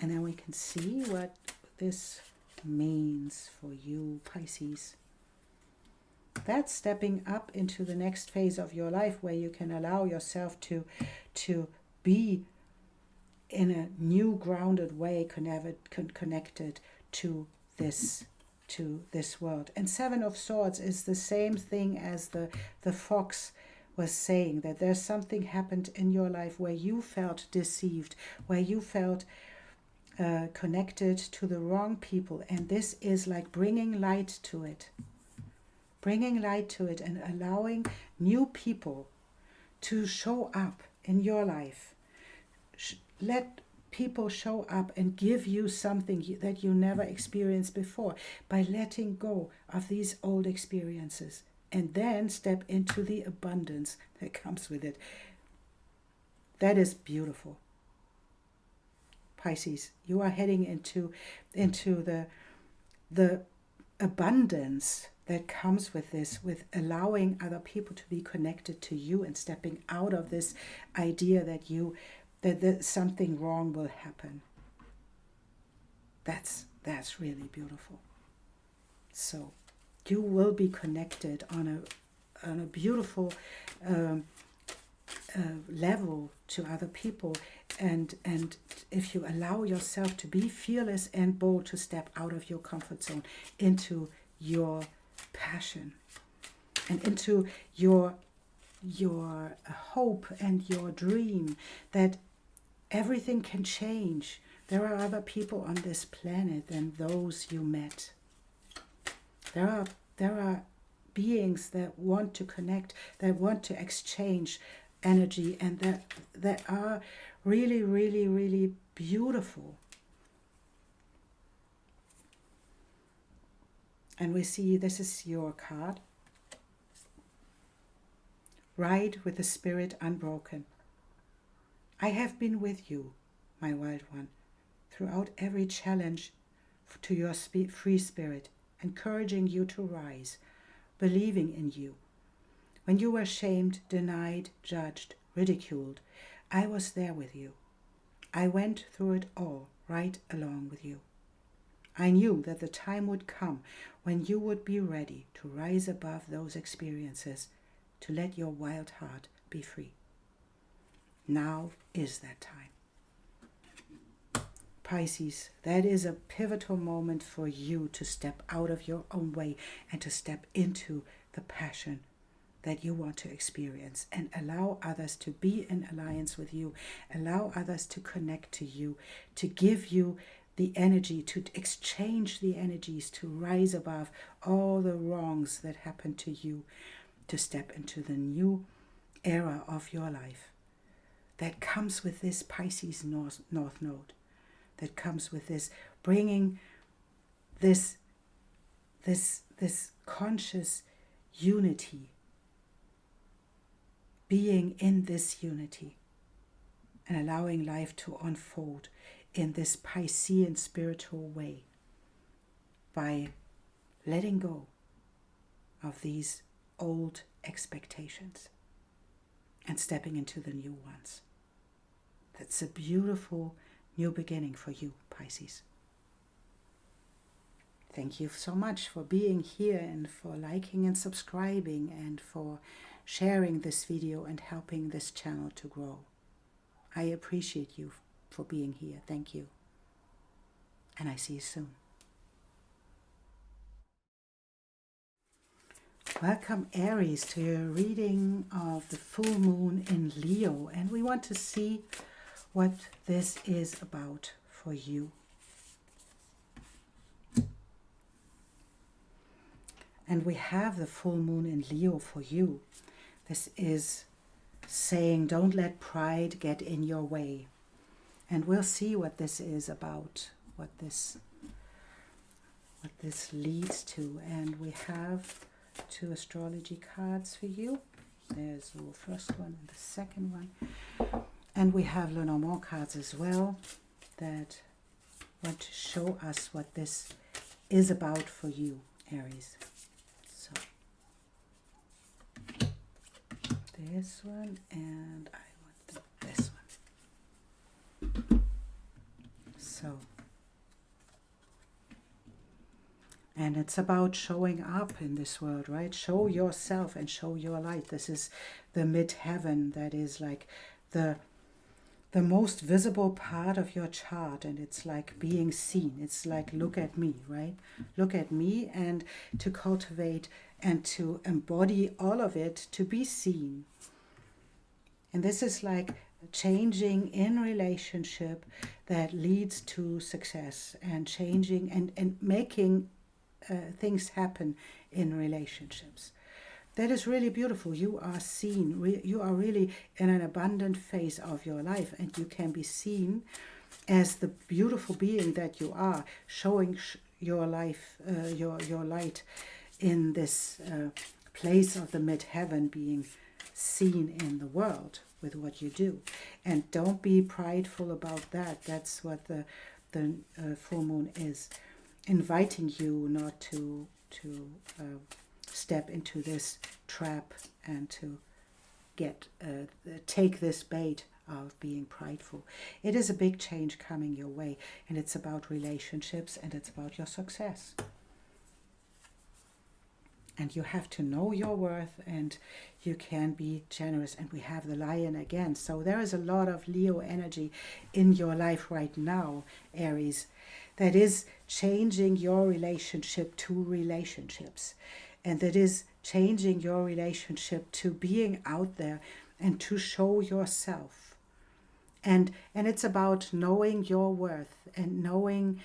And then we can see what this means for you, Pisces. That's stepping up into the next phase of your life, where you can allow yourself to be in a new grounded way connected to this world. And Seven of Swords is the same thing as the fox was saying, that there's something happened in your life where you felt deceived, where you felt connected to the wrong people. And this is like bringing light to it. Bringing light to it and allowing new people to show up in your life. Let people show up and give you something that you never experienced before, by letting go of these old experiences, and then step into the abundance that comes with it. That is beautiful. Pisces, you are heading into the abundance that comes with this, with allowing other people to be connected to you and stepping out of this idea that something wrong will happen. That's That's really beautiful. So you will be connected on a beautiful level to other people, and if you allow yourself to be fearless and bold, to step out of your comfort zone into your passion and into your hope and your dream that everything can change. There are other people on this planet than those you met. There are beings that want to connect, that want to exchange energy, and that are really, really, really beautiful. And we see this is your card. Ride with the spirit unbroken. I have been with you, my wild one, throughout every challenge to your free spirit, encouraging you to rise, believing in you. When you were shamed, denied, judged, ridiculed, I was there with you. I went through it all, right along with you. I knew that the time would come when you would be ready to rise above those experiences, to let your wild heart be free. Now is that time. Pisces, that is a pivotal moment for you to step out of your own way and to step into the passion that you want to experience, and allow others to be in alliance with you, allow others to connect to you, to give you the energy, to exchange the energies, to rise above all the wrongs that happened to you, to step into the new era of your life that comes with this Pisces North Node, that comes with this bringing this conscious unity, being in this unity and allowing life to unfold in this Piscean spiritual way by letting go of these old expectations and stepping into the new ones. That's a beautiful new beginning for you, Pisces. Thank you so much for being here and for liking and subscribing and for sharing this video and helping this channel to grow. I appreciate you for being here. Thank you. And I see you soon. Welcome, Aries, to your reading of the full moon in Leo. And we want to see what this is about for you. And we have the full moon in Leo for you. This is saying, don't let pride get in your way. And we'll see what this is about, what this leads to. And we have 2 astrology cards for you. There's the first one and the second one. And we have Lenormand cards as well that want to show us what this is about for you, Aries. So this one, and I want this one. So, and it's about showing up in this world, right? Show yourself and show your light. This is the midheaven, that is like the most visible part of your chart, and it's like being seen. It's like, look at me, right? Look at me, and to cultivate and to embody all of it, to be seen. And this is like changing in relationship that leads to success, and changing and making things happen in relationships. That is really beautiful. You are seen. You are really in an abundant phase of your life, and you can be seen as the beautiful being that you are, showing your life, your light in this place of the midheaven, being seen in the world with what you do. And don't be prideful about that. That's what the full moon is inviting you not to step into this trap and to take this bait of being prideful. It is a big change coming your way, and it's about relationships, and it's about your success. And you have to know your worth, and you can be generous. And we have the lion again. So there is a lot of Leo energy in your life right now, Aries, that is changing your relationship to relationships. And that is changing your relationship to being out there and to show yourself. And it's about knowing your worth and knowing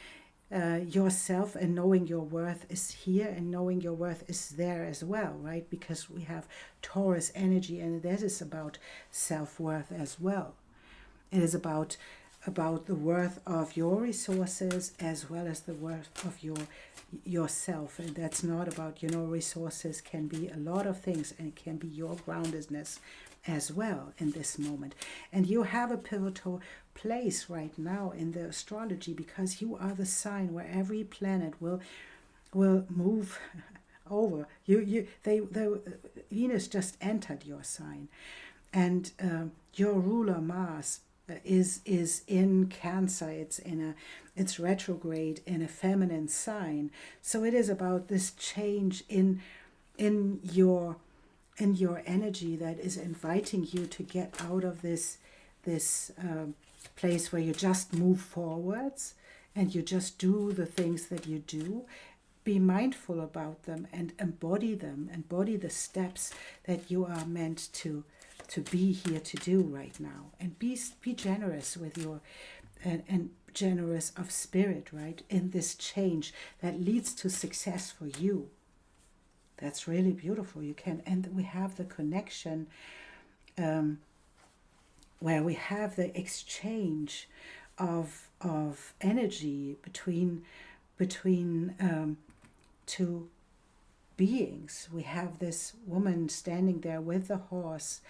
yourself, and knowing your worth is here and knowing your worth is there as well, right? Because we have Taurus energy, and that is about self-worth as well. It is about the worth of your resources as well as the worth of yourself. And that's not about, resources can be a lot of things, and it can be your groundedness as well in this moment. And you have a pivotal place right now in the astrology, because you are the sign where every planet will move over. Venus just entered your sign, and your ruler Mars is in Cancer. It's retrograde in a feminine sign. So it is about this change in your energy that is inviting you to get out of this place where you just move forwards and you just do the things that you do. Be mindful about them and embody them, embody the steps that you are meant to be here to do right now. And be generous with your, and generous of spirit, right, in this change that leads to success for you. That's really beautiful. You can, and we have the connection where we have the exchange of energy between two beings. We have this woman standing there with the horse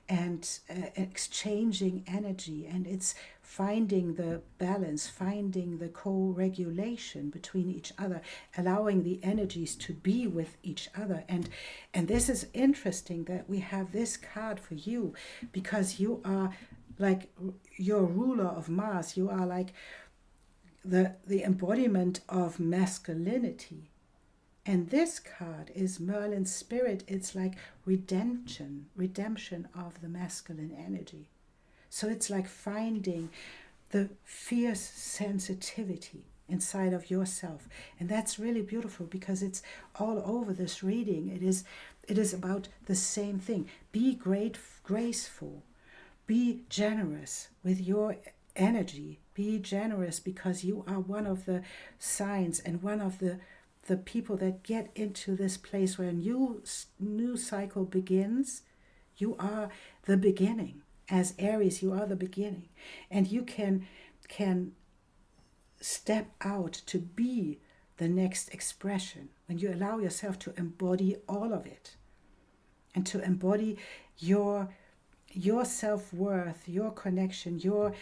and exchanging energy, and it's finding the balance, finding the co-regulation between each other, allowing the energies to be with each other. And this is interesting that we have this card for you, because you are like your ruler of Mars. You are like the embodiment of masculinity. And this card is Merlin's spirit. It's like redemption of the masculine energy. So it's like finding the fierce sensitivity inside of yourself. And that's really beautiful, because it's all over this reading. It is about the same thing. Be graceful. Be generous with your energy. Be generous, because you are one of the signs and one of the people that get into this place where a new cycle begins. You are the beginning. As Aries, you are the beginning. And you can step out to be the next expression when you allow yourself to embody all of it, and to embody your self-worth, your connection, your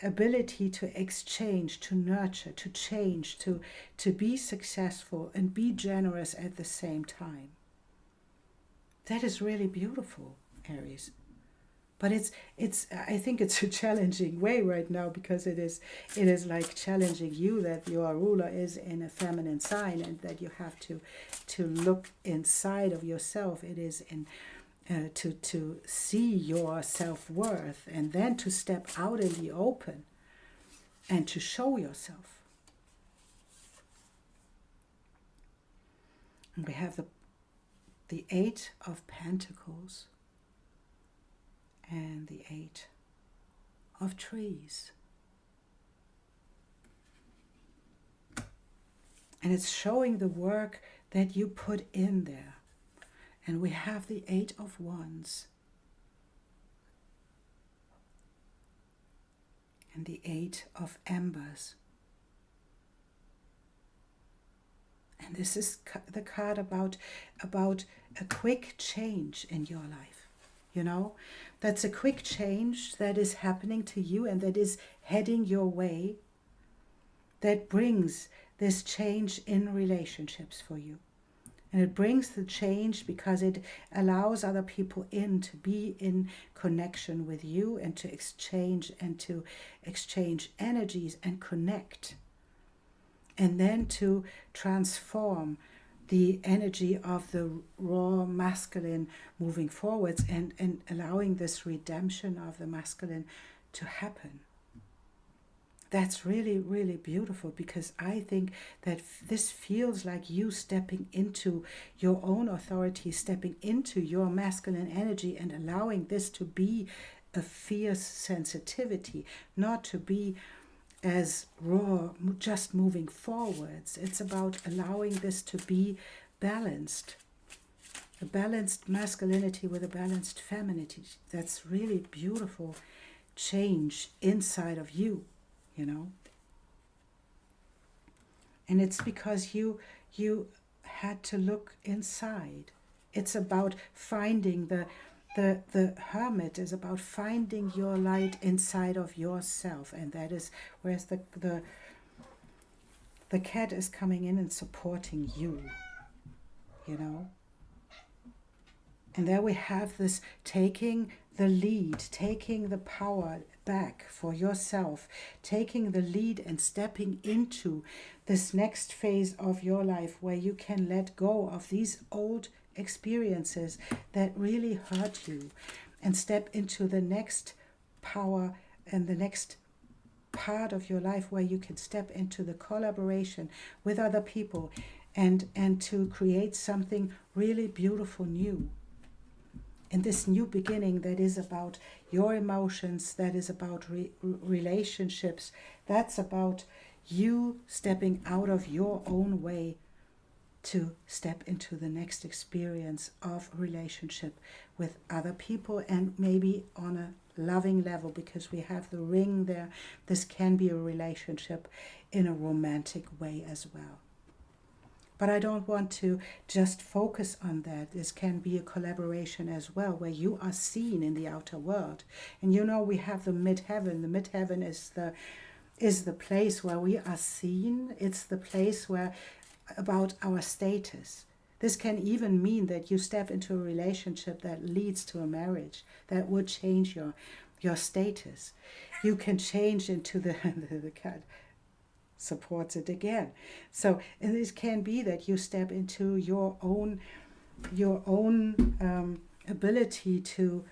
ability to exchange, to nurture, to change, to be successful and be generous at the same time. That is really beautiful, Aries. But I think it's a challenging way right now, because it is like challenging you that your ruler is in a feminine sign, and that you have to look inside of yourself. It is in to see your self-worth, and then to step out in the open and to show yourself. And we have the Eight of Pentacles and the Eight of Trees. And it's showing the work that you put in there. And we have the Eight of Wands and the Eight of Embers. And this is the card about a quick change in your life. That's a quick change that is happening to you and that is heading your way, that brings this change in relationships for you. And it brings the change because it allows other people in to be in connection with you and to exchange energies and connect. And then to transform the energy of the raw masculine moving forwards and allowing this redemption of the masculine to happen. That's really, really beautiful, because I think that this feels like you stepping into your own authority, stepping into your masculine energy and allowing this to be a fierce sensitivity, not to be as raw, just moving forwards. It's about allowing this to be balanced. A balanced masculinity with a balanced femininity. That's really beautiful change inside of you. You know, and it's because you had to look inside. It's about finding the hermit is about finding your light inside of yourself, and that is whereas the cat is coming in and supporting you. You know, and there we have this taking the lead, taking the power back for yourself, taking the lead and stepping into this next phase of your life where you can let go of these old experiences that really hurt you and step into the next power and the next part of your life where you can step into the collaboration with other people and to create something really beautiful new. And this new beginning that is about your emotions, that is about relationships, that's about you stepping out of your own way to step into the next experience of relationship with other people, and maybe on a loving level, because we have the ring there. This can be a relationship in a romantic way as well. But I don't want to just focus on that. This can be a collaboration as well, where you are seen in the outer world. And you know, we have the midheaven. The midheaven is the place where we are seen. It's the place where about our status. This can even mean that you step into a relationship that leads to a marriage that would change your status. You can change into the cat supports it again. So, and this can be that you step into your own ability to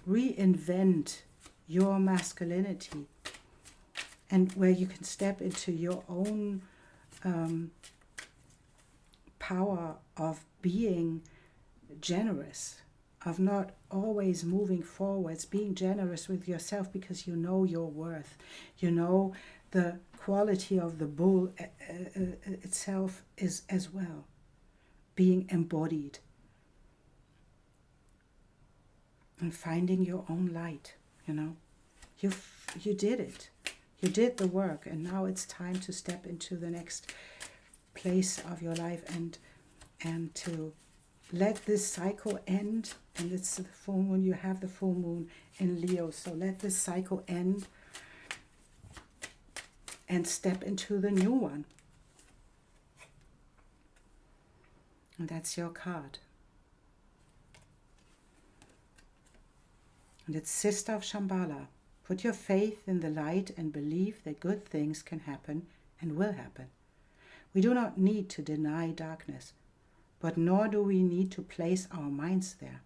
reinvent your masculinity, and where you can step into your own power of being generous, of not always moving forwards, being generous with yourself because you know your worth. You know the quality of the bull itself is as well, being embodied. And finding your own light, you know. You did it. You did the work, and now it's time to step into the next place of your life and to let this cycle end. And it's the full moon. You have the full moon in Leo. So let this cycle end and step into the new one. And that's your card. And it's Sister of Shambhala. Put your faith in the light and believe that good things can happen and will happen. We do not need to deny darkness, but nor do we need to place our minds there.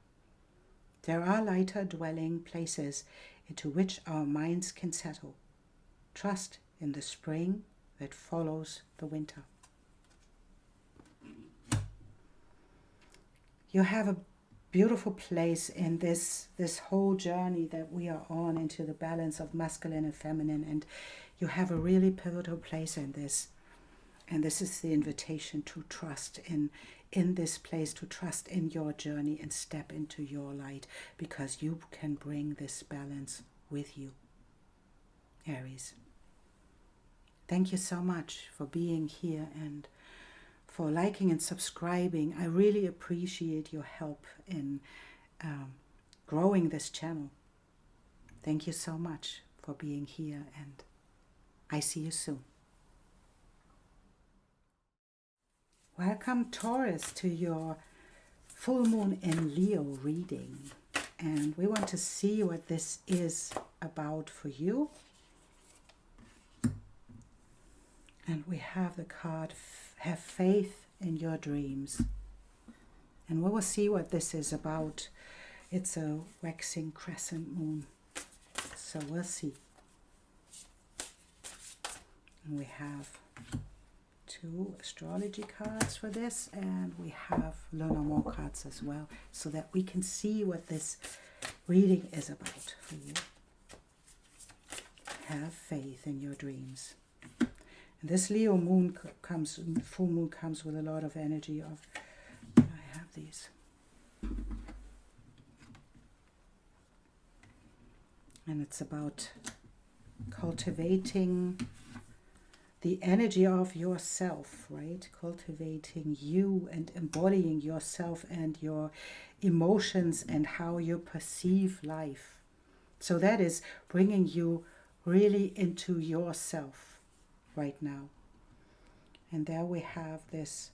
There are lighter dwelling places into which our minds can settle. Trust in the spring that follows the winter. You have a beautiful place in this whole journey that we are on into the balance of masculine and feminine, and you have a really pivotal place in this. And this is the invitation to trust in this place, to trust in your journey and step into your light, because you can bring this balance with you. Aries. Thank you so much for being here and for liking and subscribing. I really appreciate your help in growing this channel. Thank you so much for being here, and I see you soon. Welcome, Taurus, to your full moon in Leo reading. And we want to see what this is about for you. And we have the card, have faith in your dreams. And we will see what this is about. It's a waxing crescent moon. So we'll see. And we have 2 astrology cards for this, and we have lunar cards as well, so that we can see what this reading is about for you. Have faith in your dreams. And this Leo moon comes, full moon comes with a lot of energy of, I have these. And it's about cultivating the energy of yourself, right? Cultivating you and embodying yourself and your emotions and how you perceive life. So that is bringing you really into yourself right now. And there we have this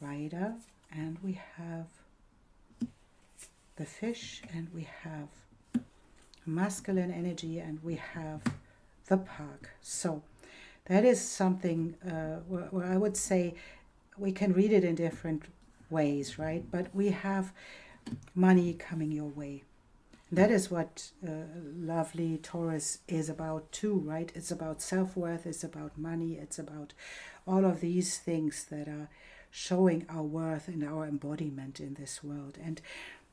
rider, and we have the fish, and we have masculine energy, and we have the park. So that is something where I would say we can read it in different ways, right? But we have money coming your way. That is what lovely Taurus is about too, right? It's about self-worth, it's about money, it's about all of these things that are showing our worth and our embodiment in this world. And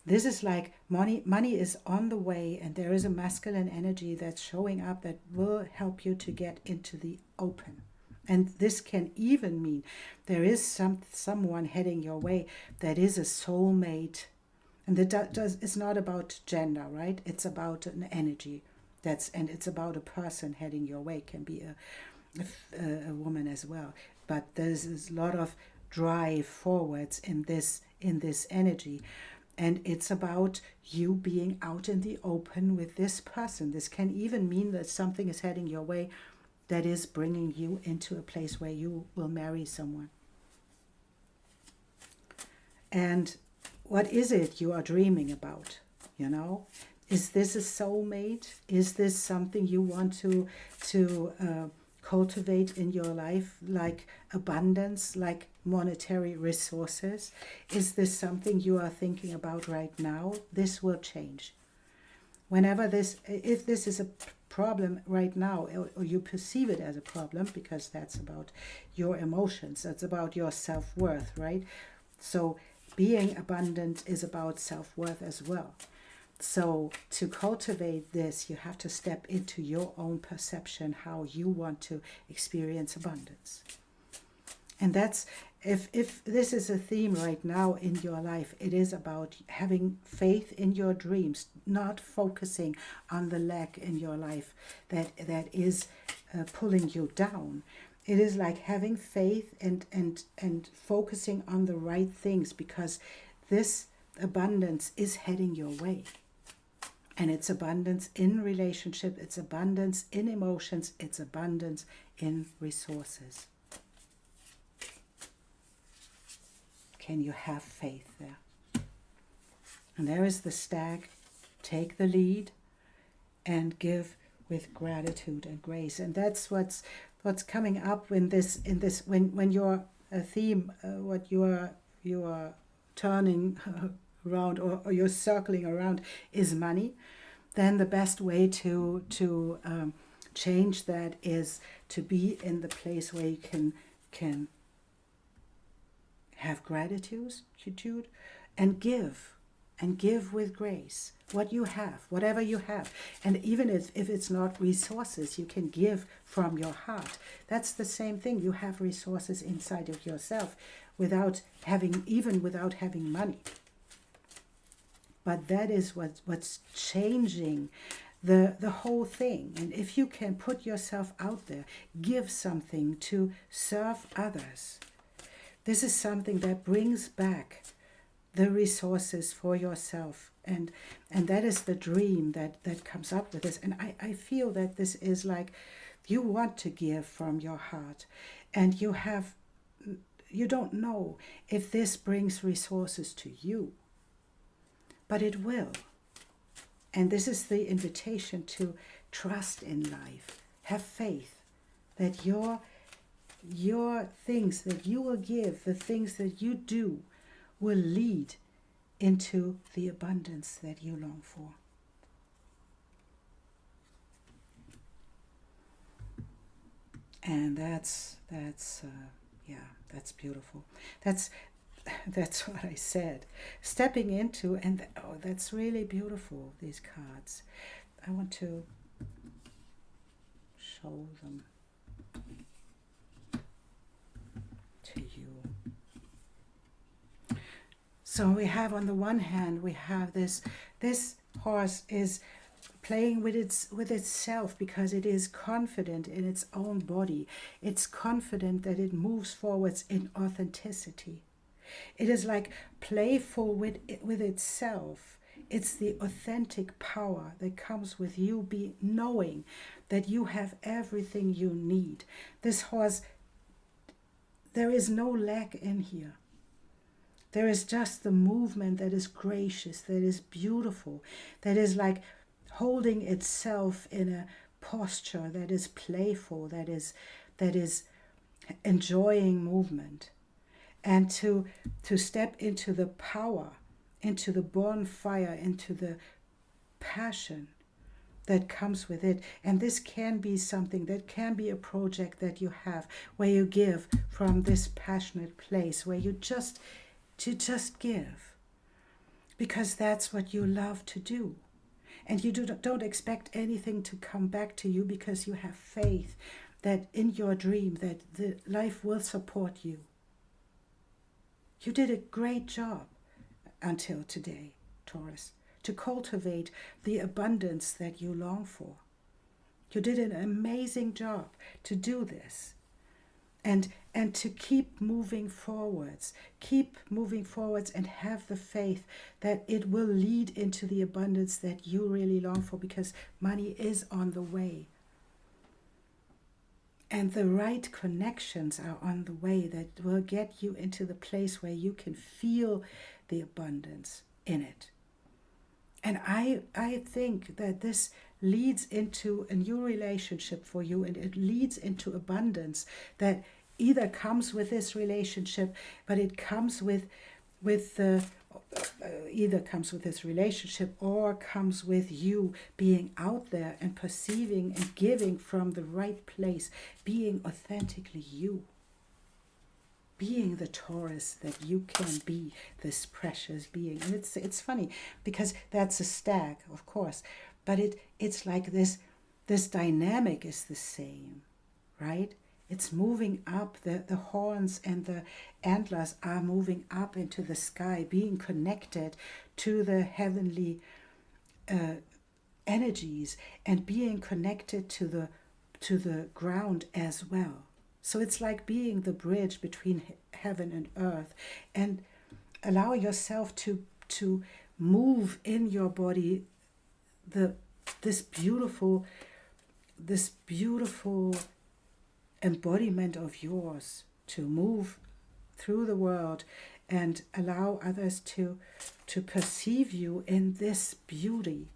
this is like money is on the way, and there is a masculine energy that's showing up that will help you to get into the open. And this can even mean there is someone heading your way that is a soulmate. And it's not about gender, right? It's about an energy and it's about a person heading your way. It can be a woman as well. But there's a lot of drive forwards in this energy. And it's about you being out in the open with this person. This can even mean that something is heading your way that is bringing you into a place where you will marry someone. And what is it you are dreaming about? You know, is this a soulmate? Is this something you want to cultivate in your life, like abundance, like monetary resources? Is this something you are thinking about right now? This will change. If this is a problem right now, or you perceive it as a problem, because that's about your emotions, that's about your self-worth, right? So being abundant is about self-worth as well. So to cultivate this, you have to step into your own perception, how you want to experience abundance. And that's, if this is a theme right now in your life, it is about having faith in your dreams, not focusing on the lack in your life that is pulling you down. It is like having faith and focusing on the right things, because this abundance is heading your way. And it's abundance in relationship, it's abundance in emotions, it's abundance in resources. Can you have faith there? And there is the stag. Take the lead and give with gratitude and grace. And that's what's coming up in this when your theme, what you are turning around or you're circling around is money. Then the best way to change that is to be in the place where you can have gratitude and give with grace what you have, whatever you have. And even if it's not resources, you can give from your heart. That's the same thing. You have resources inside of yourself without having money. But that is what's changing the whole thing. And if you can put yourself out there, give something to serve others, this is something that brings back the resources for yourself. And that is the dream that comes up with this. And I feel that this is like you want to give from your heart, and you have you don't know if this brings resources to you, but it will. And this is the invitation to trust in life. Have faith that your things that you will give, the things that you do, will lead into the abundance that you long for. And that's beautiful. That's what I said. Stepping into, and that's really beautiful, these cards. I want to show them to you. So we have, on the one hand, we have this horse is playing with itself because it is confident in its own body. It's confident that it moves forwards in authenticity. It is like playful with itself. It's the authentic power that comes with you knowing that you have everything you need. This horse, there is no lack in here. There is just the movement that is gracious, that is beautiful, that is like holding itself in a posture that is playful, that is enjoying movement. And to step into the power, into the bonfire, into the passion that comes with it. And this can be something, that can be a project that you have, where you give from this passionate place, where you just give, because that's what you love to do. And you don't expect anything to come back to you, because you have faith that in your dream that the life will support you. You did a great job until today, Taurus, to cultivate the abundance that you long for. You did an amazing job to do this. And to keep moving forwards and have the faith that it will lead into the abundance that you really long for, because money is on the way. And the right connections are on the way that will get you into the place where you can feel the abundance in it. And I think that this leads into a new relationship for you, and it leads into abundance that either comes with this relationship, but it comes with either comes with this relationship or comes with you being out there and perceiving and giving from the right place, being authentically you, being the Taurus that you can be, this precious being. And it's funny because that's a stag, of course, but it's like this dynamic is the same, right? It's moving up, the horns and the antlers are moving up into the sky, being connected to the heavenly energies and being connected to the ground as well. So it's like being the bridge between heaven and earth, and allow yourself to move in your body this beautiful embodiment of yours, to move through the world and allow others to perceive you in this beauty,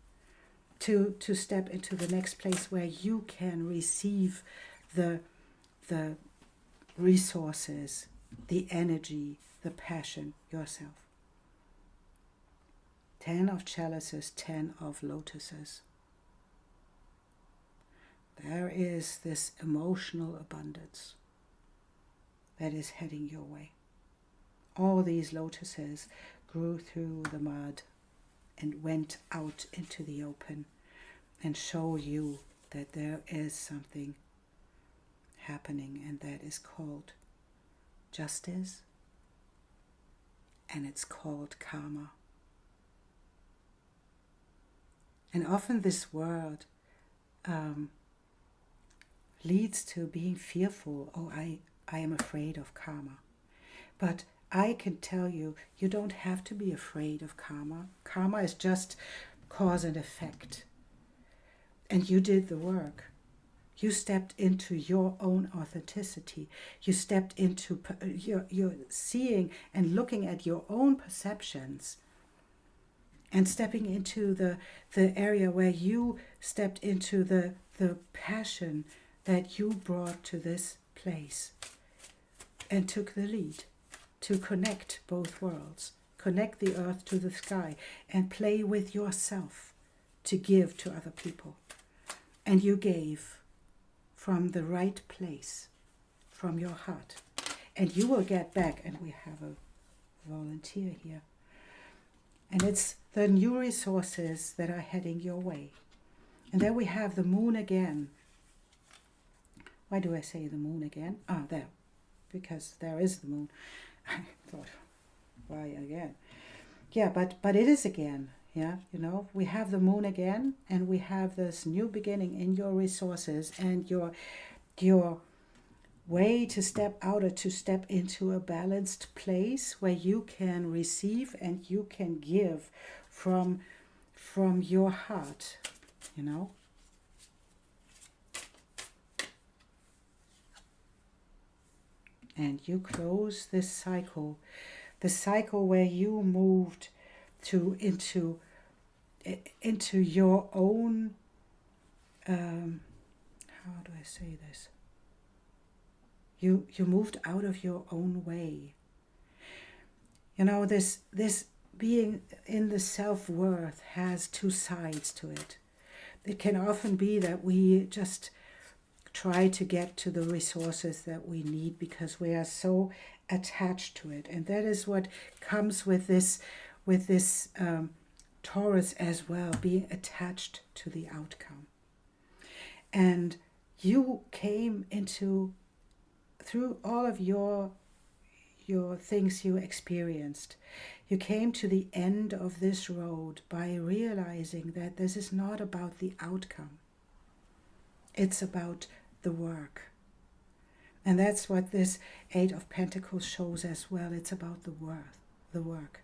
to step into the next place where you can receive the resources, the energy, the passion yourself. 10 of chalices, 10 of lotuses. There is this emotional abundance that is heading your way. All these lotuses grew through the mud and went out into the open and show you that there is something happening, and that is called justice, and it's called karma. And often this word leads to being fearful. Oh, I am afraid of karma. But I can tell you, you don't have to be afraid of karma. Karma is just cause and effect. And you did the work. You stepped into your own authenticity. You stepped into, you're seeing and looking at your own perceptions and stepping into the area where you stepped into the passion that you brought to this place and took the lead to connect both worlds, connect the earth to the sky, and play with yourself to give to other people. And you gave from the right place, from your heart. And you will get back, and we have a volunteer here. And it's the new resources that are heading your way. And then we have the moon again. Why do I say the moon again? Ah, there. Because there is the moon. I thought, why again? Yeah, but it is again. Yeah, you know, we have the moon again, and we have this new beginning in your resources and your way to step out or to step into a balanced place where you can receive and you can give from your heart, you know. And you close this cycle, the cycle where you moved into your own, how do I say this? You moved out of your own way. You know, this being in the self-worth has two sides to it. It can often be that we just try to get to the resources that we need because we are so attached to it. And that is what comes with this Taurus as well, being attached to the outcome. And you came into, through all of your things you experienced, you came to the end of this road by realizing that this is not about the outcome. It's about the work. And that's what this Eight of Pentacles shows as well. It's about the work.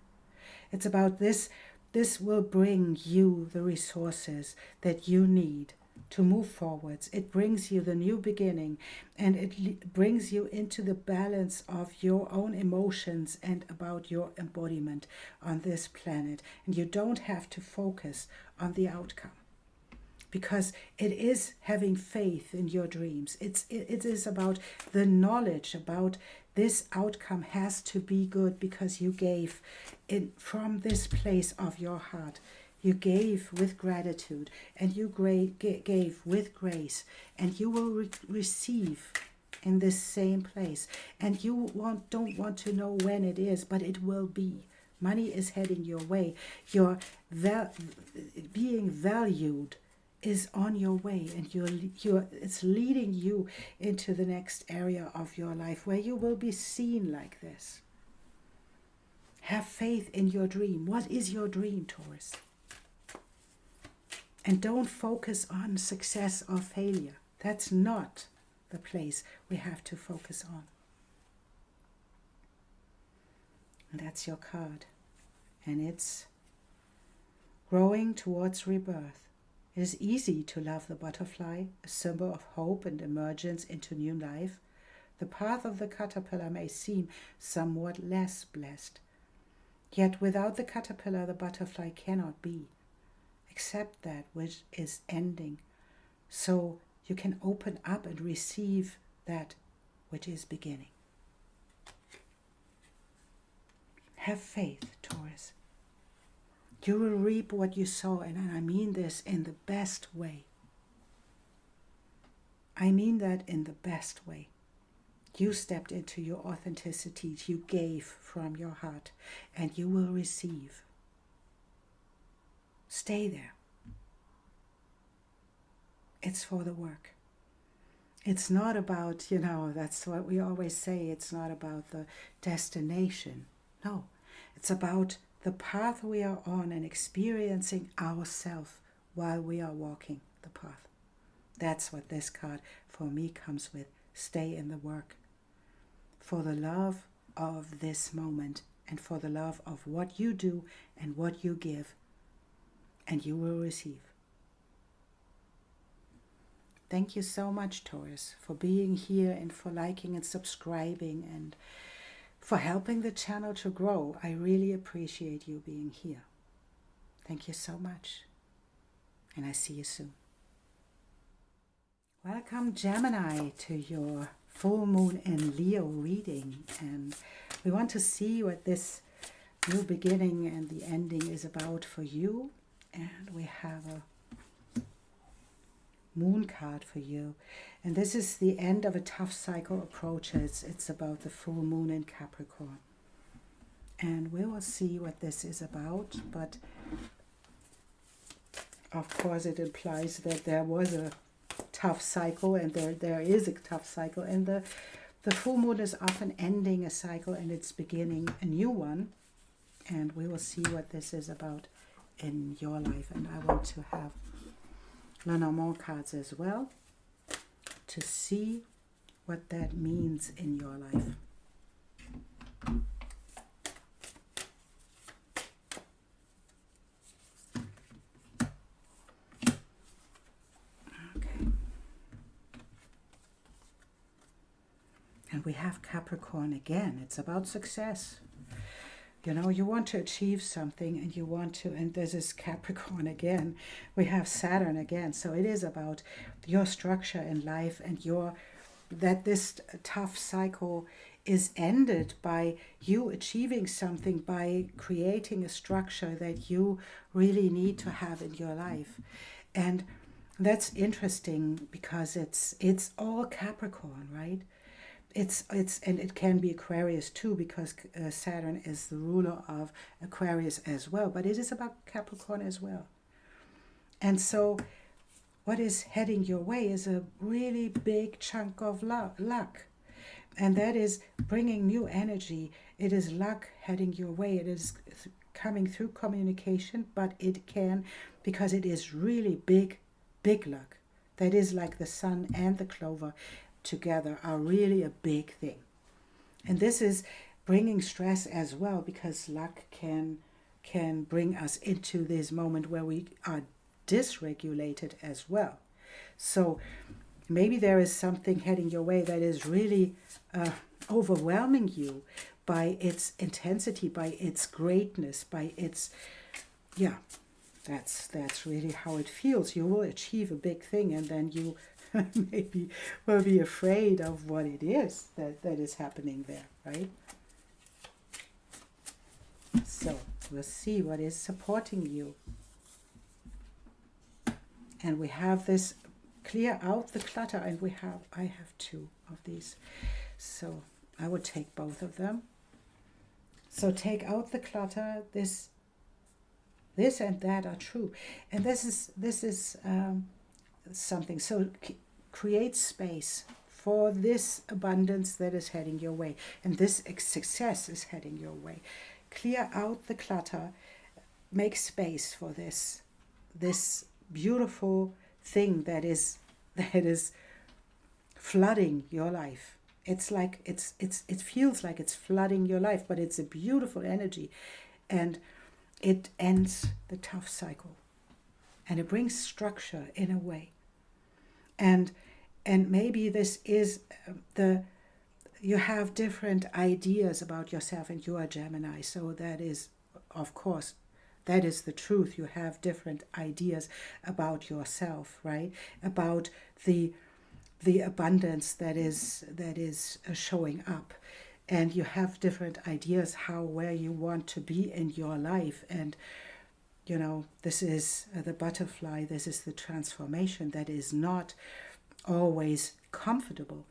It's about this will bring you the resources that you need to move forwards. It brings you the new beginning, and it brings you into the balance of your own emotions and about your embodiment on this planet. And you don't have to focus on the outcome, because it is having faith in your dreams. It is about the knowledge about this outcome has to be good because you gave it from this place of your heart. You gave with gratitude, and you gave with grace, and you will receive in this same place. And you don't want to know when it is, but it will be. Money is heading your way. Your being valued is on your way, and it's leading you into the next area of your life where you will be seen like this. Have faith in your dream. What is your dream, Taurus? And don't focus on success or failure. That's not the place we have to focus on. And that's your card. And it's growing towards rebirth. It is easy to love the butterfly, a symbol of hope and emergence into new life. The path of the caterpillar may seem somewhat less blessed. Yet without the caterpillar, the butterfly cannot be. Accept that which is ending, so you can open up and receive that which is beginning. Have faith, Taurus. You will reap what you sow, and I mean this in the best way. I mean that in the best way. You stepped into your authenticity, you gave from your heart, and you will receive. Stay there. It's for the work. It's not about, that's what we always say, it's not about the destination. No, it's about the path we are on and experiencing ourselves while we are walking the path. That's what this card for me comes with. Stay in the work. For the love of this moment and for the love of what you do and what you give, and you will receive. Thank you so much, Taurus, for being here and for liking and subscribing and for helping the channel to grow. I really appreciate you being here. Thank you so much. And I see you soon. Welcome, Gemini, to your full moon in Leo reading. And we want to see what this new beginning and the ending is about for you. And we have a moon card for you, and this is the end of a tough cycle approaches. It's about the full moon in Capricorn, and we will see what this is about. But of course it implies that there was a tough cycle, and there is a tough cycle, and the full moon is often ending a cycle and it's beginning a new one. And we will see what this is about in your life. And I want to have Lenormand cards as well to see what that means in your life. Okay. And we have Capricorn again. It's about success. You know, you want to achieve something and you want to, and this is Capricorn again. We have Saturn again. So it is about your structure in life and that this tough cycle is ended by you achieving something, by creating a structure that you really need to have in your life. And that's interesting because it's all Capricorn, right? And it can be Aquarius too, because Saturn is the ruler of Aquarius as well, but it is about Capricorn as well. And so what is heading your way is a really big chunk of luck, and that is bringing new energy. It is luck heading your way. It is coming through communication, but it can, because it is really big luck. That is like the sun and the clover together are really a big thing. And this is bringing stress as well, because luck can bring us into this moment where we are dysregulated as well. So maybe there is something heading your way that is really overwhelming you by its intensity, by its greatness, by its, that's really how it feels. You will achieve a big thing, and then you maybe will be afraid of what it is that is happening there, right? So we'll see what is supporting you. And we have this clear out the clutter, and I have two of these. So I would take both of them. So take out the clutter. This and that are true. And this is something. So create space for this abundance that is heading your way, and this success is heading your way. Clear out the clutter, make space for this beautiful thing that is flooding your life. It's like it feels like it's flooding your life, but it's a beautiful energy, and it ends the tough cycle, and it brings structure in a way. And maybe this is you have different ideas about yourself, and you are Gemini, so that is, of course, that is the truth. You have different ideas about yourself, right? About the abundance that is showing up, and you have different ideas where you want to be in your life. And you know, this is the butterfly, this is the transformation that is not always comfortable.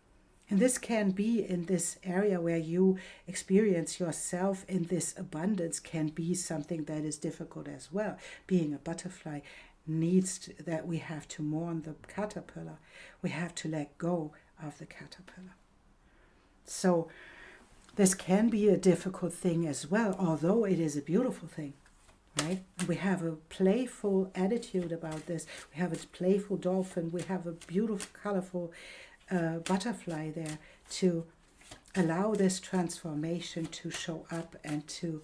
And this can be in this area where you experience yourself in this abundance, can be something that is difficult as well. Being a butterfly needs that we have to mourn the caterpillar. We have to let go of the caterpillar. So this can be a difficult thing as well, although it is a beautiful thing. Right? We have a playful attitude about this. We have a playful dolphin. We have a beautiful, colorful butterfly there to allow this transformation to show up, and to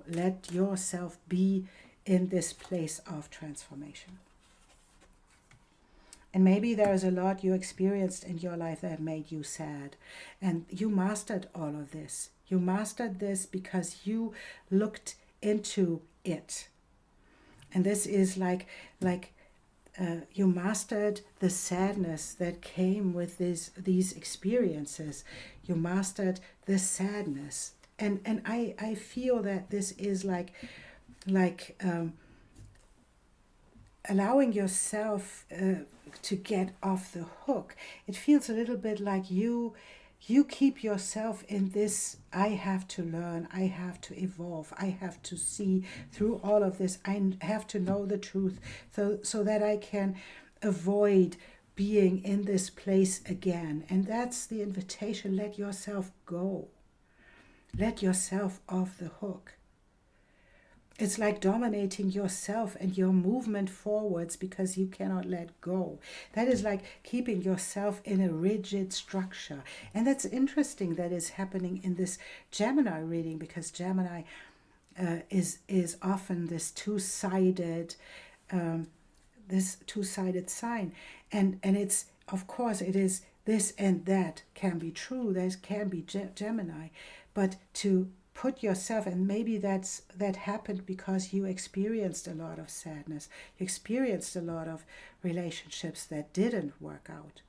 let yourself be in this place of transformation. And maybe there's a lot you experienced in your life that made you sad. And you mastered all of this. You mastered this because you looked into it. And this is like you mastered the sadness that came with these experiences. You mastered the sadness. And I feel that this is like allowing yourself to get off the hook. It feels a little bit like you keep yourself in this, I have to learn, I have to evolve, I have to see through all of this, I have to know the truth so that I can avoid being in this place again. And that's the invitation. Let yourself go. Let yourself off the hook. It's like dominating yourself and your movement forwards because you cannot let go. That is like keeping yourself in a rigid structure. And that's interesting that is happening in this Gemini reading, because Gemini is often this two-sided sign. And it's, of course, it is this and that can be true. There can be Gemini. But to put yourself, and maybe that happened because you experienced a lot of sadness, you experienced a lot of relationships that didn't work out,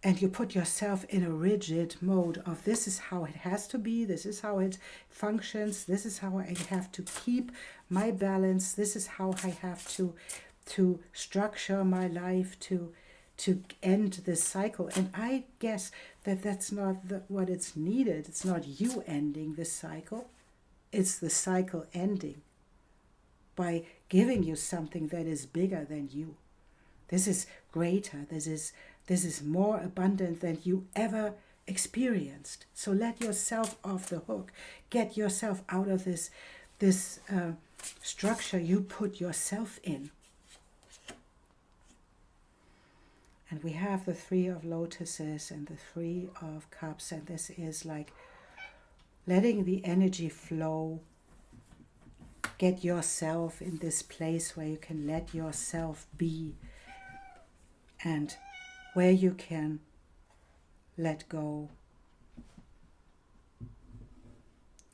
and you put yourself in a rigid mode of this is how it has to be, this is how it functions, this is how I have to keep my balance, this is how I have to structure my life to end this cycle. And I guess that that's not what it's needed. It's not you ending this cycle. It's the cycle ending by giving you something that is bigger than you. This is greater. This is more abundant than you ever experienced. So let yourself off the hook. Get yourself out of this structure you put yourself in. And we have the Three of Lotuses and the Three of Cups, and this is like letting the energy flow. Get yourself in this place where you can let yourself be, and where you can let go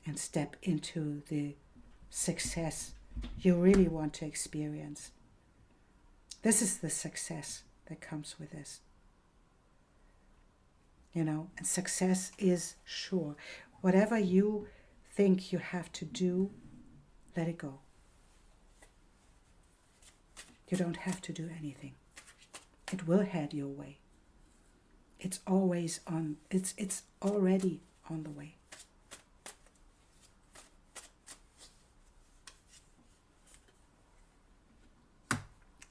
and step into the success you really want to experience. This is the success that comes with this. And success is sure. Whatever you think you have to do, let it go. You don't have to do anything. It will head your way. It's always on, it's already on the way.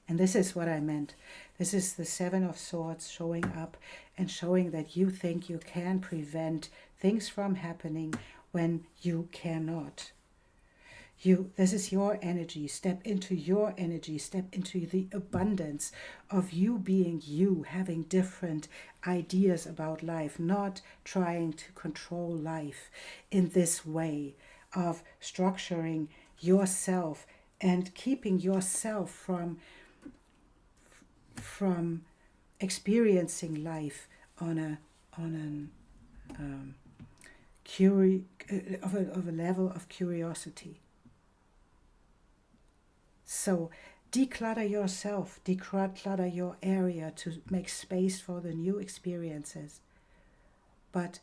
And this is what I meant. This is the Seven of Swords showing up and showing that you think you can prevent things from happening when you cannot. This is your energy. Step into your energy. Step into the abundance of you being you, having different ideas about life, not trying to control life in this way of structuring yourself and keeping yourself from experiencing life on a level of curiosity. So declutter yourself, declutter your area to make space for the new experiences, but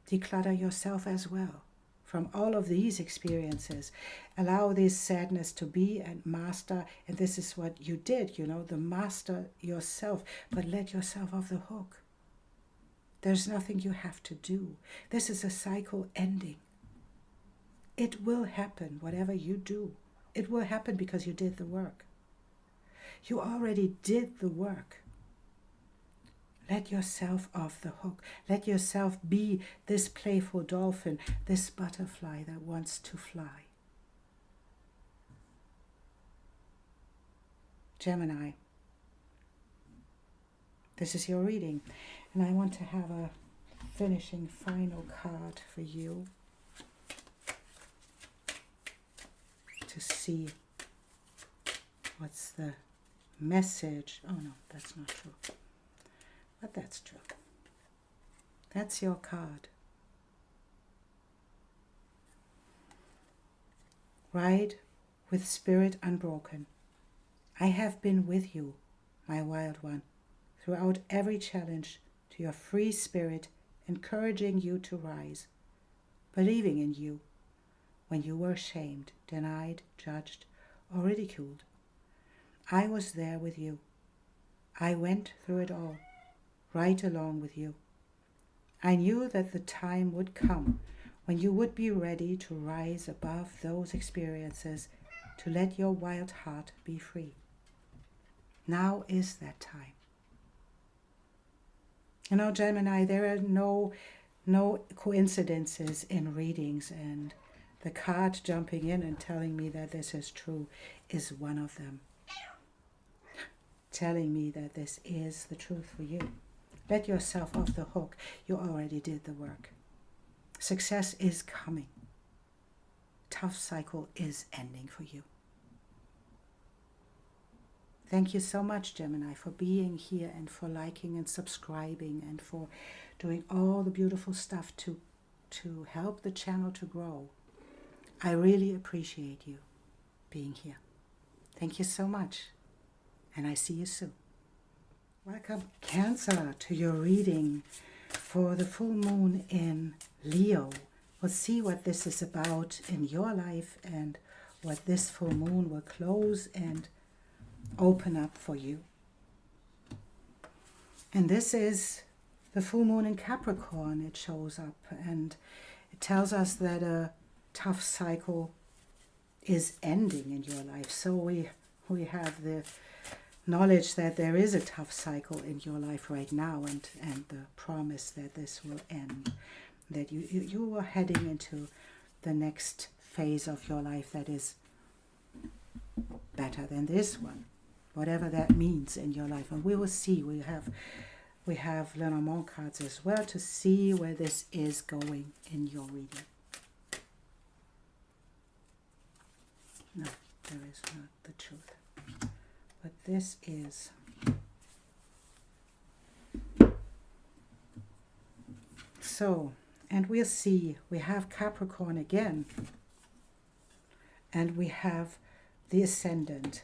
declutter yourself as well from all of these experiences. Allow this sadness to be and master, and this is what you did, the master yourself, but let yourself off the hook. There's nothing you have to do. This is a cycle ending. It will happen, whatever you do. It will happen because you did the work. You already did the work. Let yourself off the hook. Let yourself be this playful dolphin, this butterfly that wants to fly. Gemini, this is your reading. And I want to have a finishing final card for you to see what's the message. Oh no, that's not true. But that's true. That's your card. Ride with spirit unbroken. I have been with you, my wild one, throughout every challenge to your free spirit, encouraging you to rise, believing in you when you were shamed, denied, judged, or ridiculed. I was there with you. I went through it all, right along with you. I knew that the time would come when you would be ready to rise above those experiences, to let your wild heart be free. Now is that time. You know, Gemini, there are no coincidences in readings, and the card jumping in and telling me that this is true is one of them. Telling me that this is the truth for you. Let yourself off the hook. You already did the work. Success is coming. Tough cycle is ending for you. Thank you so much, Gemini, for being here and for liking and subscribing and for doing all the beautiful stuff to help the channel to grow. I really appreciate you being here. Thank you so much, and I see you soon. Welcome, Cancer, to your reading for the full moon in Leo. We'll see what this is about in your life and what this full moon will close and open up for you. And this is the full moon in Capricorn. It shows up and it tells us that a tough cycle is ending in your life. So we have the knowledge that there is a tough cycle in your life right now, and the promise that this will end, that you are heading into the next phase of your life that is better than this one, whatever that means in your life. And we will see. We have Lenormand cards as well to see where this is going in your reading. No, there is not the truth. But this is so, and we'll see. We have Capricorn again, and we have the Ascendant.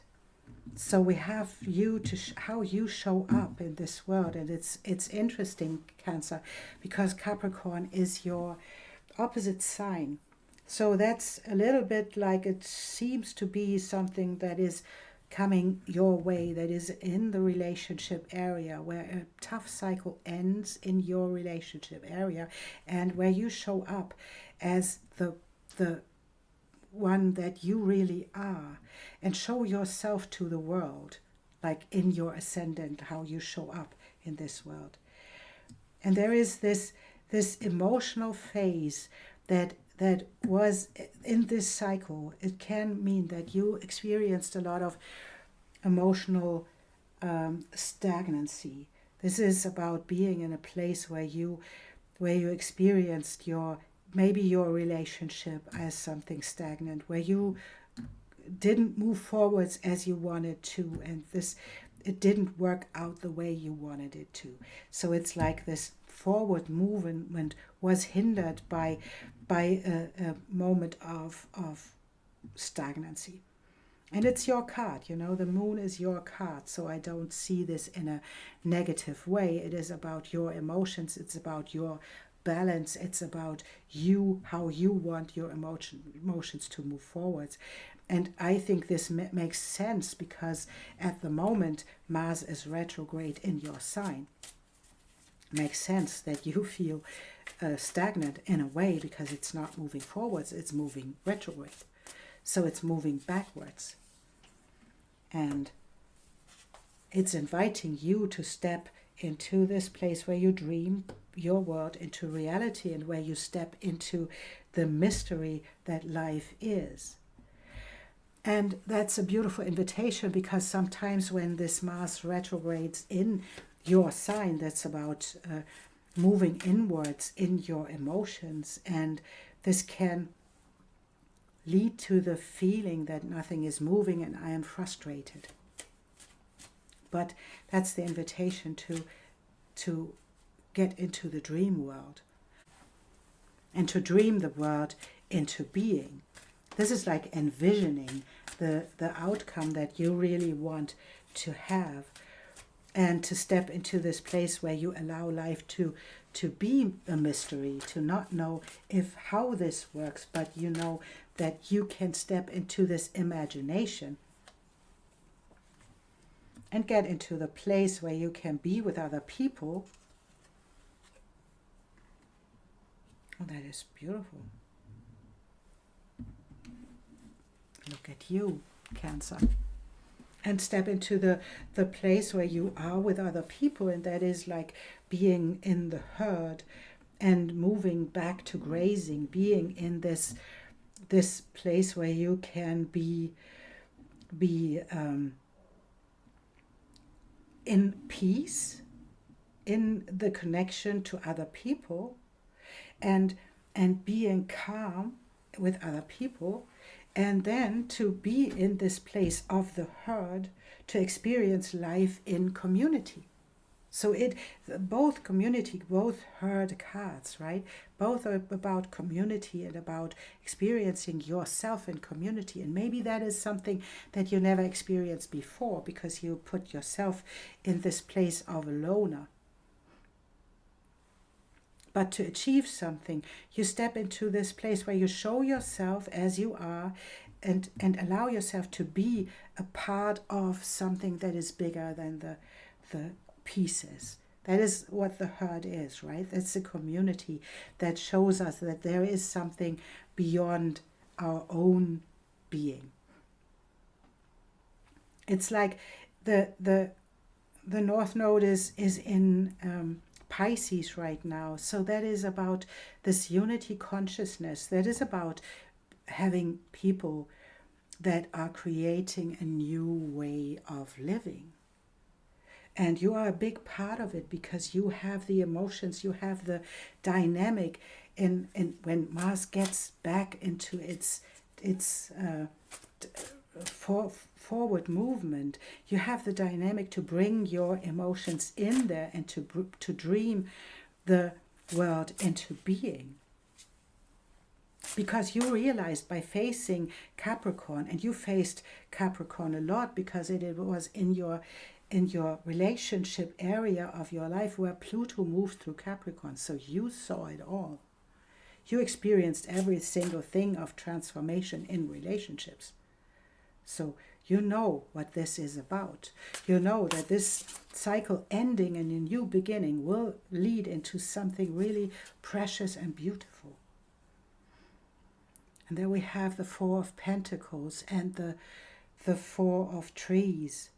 So we have you to how you show up in this world, and it's interesting, Cancer, because Capricorn is your opposite sign. So that's a little bit like it seems to be something that is coming your way, that is in the relationship area, where a tough cycle ends in your relationship area, and where you show up as the one that you really are, and show yourself to the world, like in your ascendant, how you show up in this world. And there is this emotional phase that was in this cycle. It can mean that you experienced a lot of emotional stagnancy. This is about being in a place where you experienced maybe your relationship as something stagnant, where you didn't move forwards as you wanted to, and it didn't work out the way you wanted it to. So it's like this forward movement was hindered by a moment of stagnancy. And it's your card, you know, the moon is your card. So I don't see this in a negative way. It is about your emotions. It's about your balance. It's about you, how you want your emotions to move forwards. And I think this makes sense because at the moment, Mars is retrograde in your sign. Makes sense that you feel stagnant in a way because it's not moving forwards, it's moving retrograde. So it's moving backwards. And it's inviting you to step into this place where you dream your world into reality, and where you step into the mystery that life is. And that's a beautiful invitation, because sometimes when this Mars retrogrades in your sign, that's about moving inwards in your emotions, and this can lead to the feeling that nothing is moving and I am frustrated. But that's the invitation to get into the dream world and to dream the world into being. This is like envisioning the outcome that you really want to have, and to step into this place where you allow life to be a mystery, to not know how this works, but you know that you can step into this imagination and get into the place where you can be with other people. Oh, that is beautiful. Look at you, Cancer. And step into the place where you are with other people, and that is like being in the herd and moving back to grazing, being in this place where you can be in peace, in the connection to other people, and being calm with other people, and then to be in this place of the herd, to experience life in community. So both community, both herd cards, right? Both are about community and about experiencing yourself in community. And maybe that is something that you never experienced before, because you put yourself in this place of a loner. But to achieve something, you step into this place where you show yourself as you are, and allow yourself to be a part of something that is bigger than the pieces. That is what the herd is, right? It's a community that shows us that there is something beyond our own being. It's like the North Node is in Pisces right now. So that is about this unity consciousness. That is about having people that are creating a new way of living. And you are a big part of it, because you have the emotions, you have the dynamic. And when Mars gets back into its forward movement, you have the dynamic to bring your emotions in there and to dream the world into being. Because you realized by facing Capricorn, and you faced Capricorn a lot because it was in your relationship area of your life where Pluto moved through Capricorn. So you saw it all. You experienced every single thing of transformation in relationships. So you know what this is about. You know that this cycle ending and a new beginning will lead into something really precious and beautiful. And then we have the Four of Pentacles and the Four of Trees.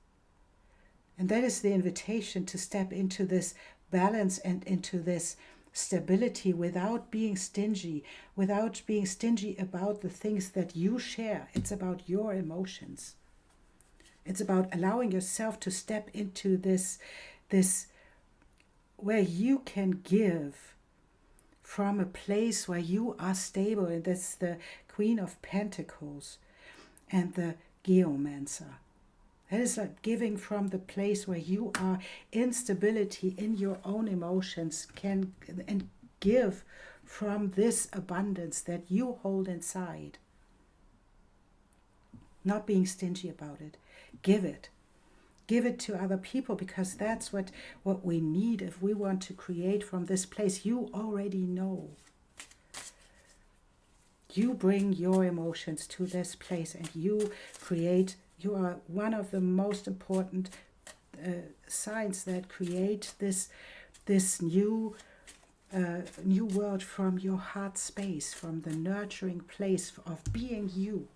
And that is the invitation to step into this balance and into this stability without being stingy about the things that you share. It's about your emotions. It's about allowing yourself to step into this where you can give from a place where you are stable. And that's the Queen of Pentacles and the Geomancer. That is like giving from the place where you are in stability in your own emotions, and give from this abundance that you hold inside. Not being stingy about it. Give it. Give it to other people, because that's what we need if we want to create from this place. You already know. You bring your emotions to this place and you create. You are one of the most important signs that create this new world from your heart space, from the nurturing place of being you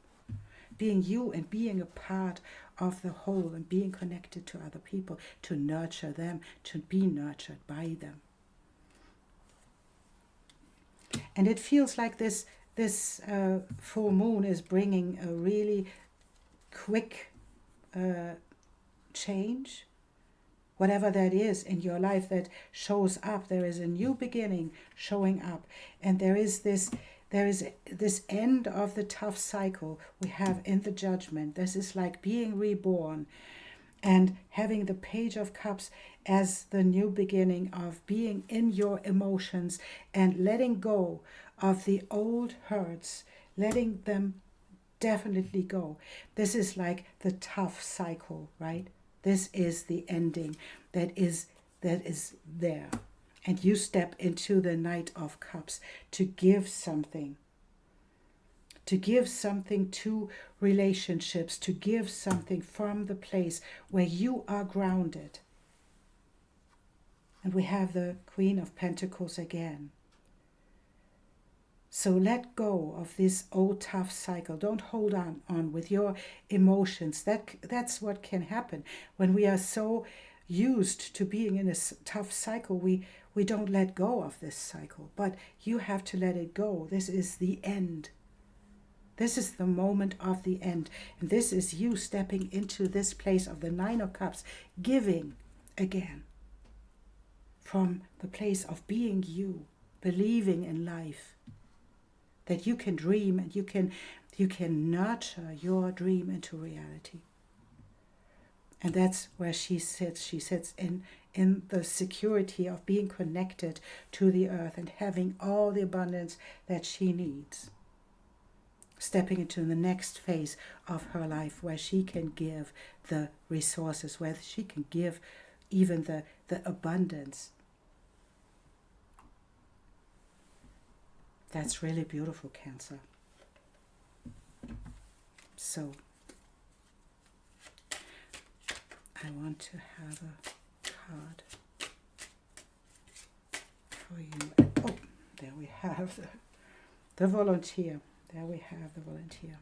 and being a part of the whole and being connected to other people, to nurture them, to be nurtured by them. And it feels like this full moon is bringing a really quick change, whatever that is in your life that shows up. There is a new beginning showing up, and there is this end of the tough cycle we have in the Judgment. This is like being reborn, and having the Page of Cups as the new beginning of being in your emotions and letting go of the old hurts, letting them definitely go. This is like the tough cycle, right? This is the ending that is there. And you step into the Knight of Cups to give something to relationships, to give something from the place where you are grounded. And we have the Queen of Pentacles again. So let go of this old tough cycle. Don't hold on with your emotions. That's what can happen when we are so used to being in a tough cycle. We don't let go of this cycle, but you have to let it go. This is the end. This is the moment of the end. And this is you stepping into this place of the Nine of Cups, giving again from the place of being you, believing in life, that you can dream and you can nurture your dream into reality. And that's where she sits. She sits in the security of being connected to the earth and having all the abundance that she needs. Stepping into the next phase of her life where she can give the resources, where she can give even the abundance. That's really beautiful, Cancer. So, I want to have a card for you. Oh, there we have the Volunteer. There we have the Volunteer.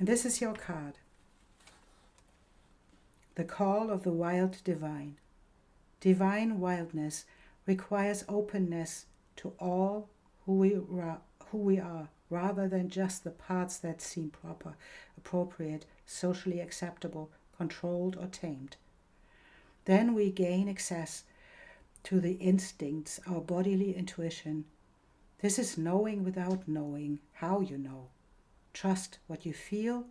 And this is your card. The Call of the Wild Divine. Divine wildness requires openness to all who we are, rather than just the parts that seem proper, appropriate, socially acceptable, controlled or tamed. Then we gain access to the instincts, our bodily intuition. This is knowing without knowing how you know. Trust what you feel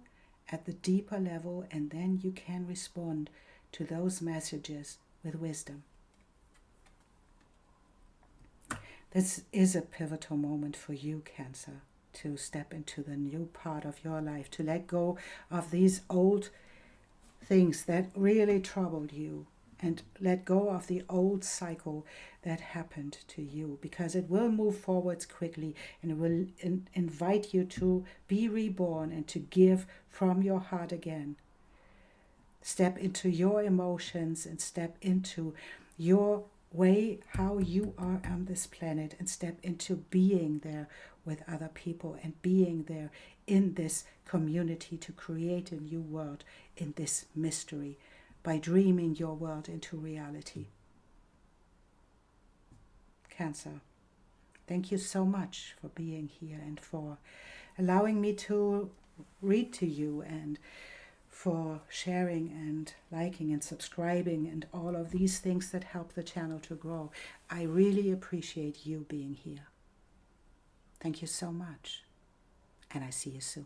at the deeper level, and then you can respond to those messages with wisdom. This is a pivotal moment for you, Cancer, to step into the new part of your life, to let go of these old things that really troubled you, and let go of the old cycle that happened to you, because it will move forwards quickly and it will invite you to be reborn and to give from your heart again. Step into your emotions and step into your way, how you are on this planet, and step into being there with other people and being there in this community to create a new world in this mystery by dreaming your world into reality. Cancer, thank you so much for being here and for allowing me to read to you, and for sharing and liking and subscribing and all of these things that help the channel to grow. I really appreciate you being here. Thank you so much, and I see you soon.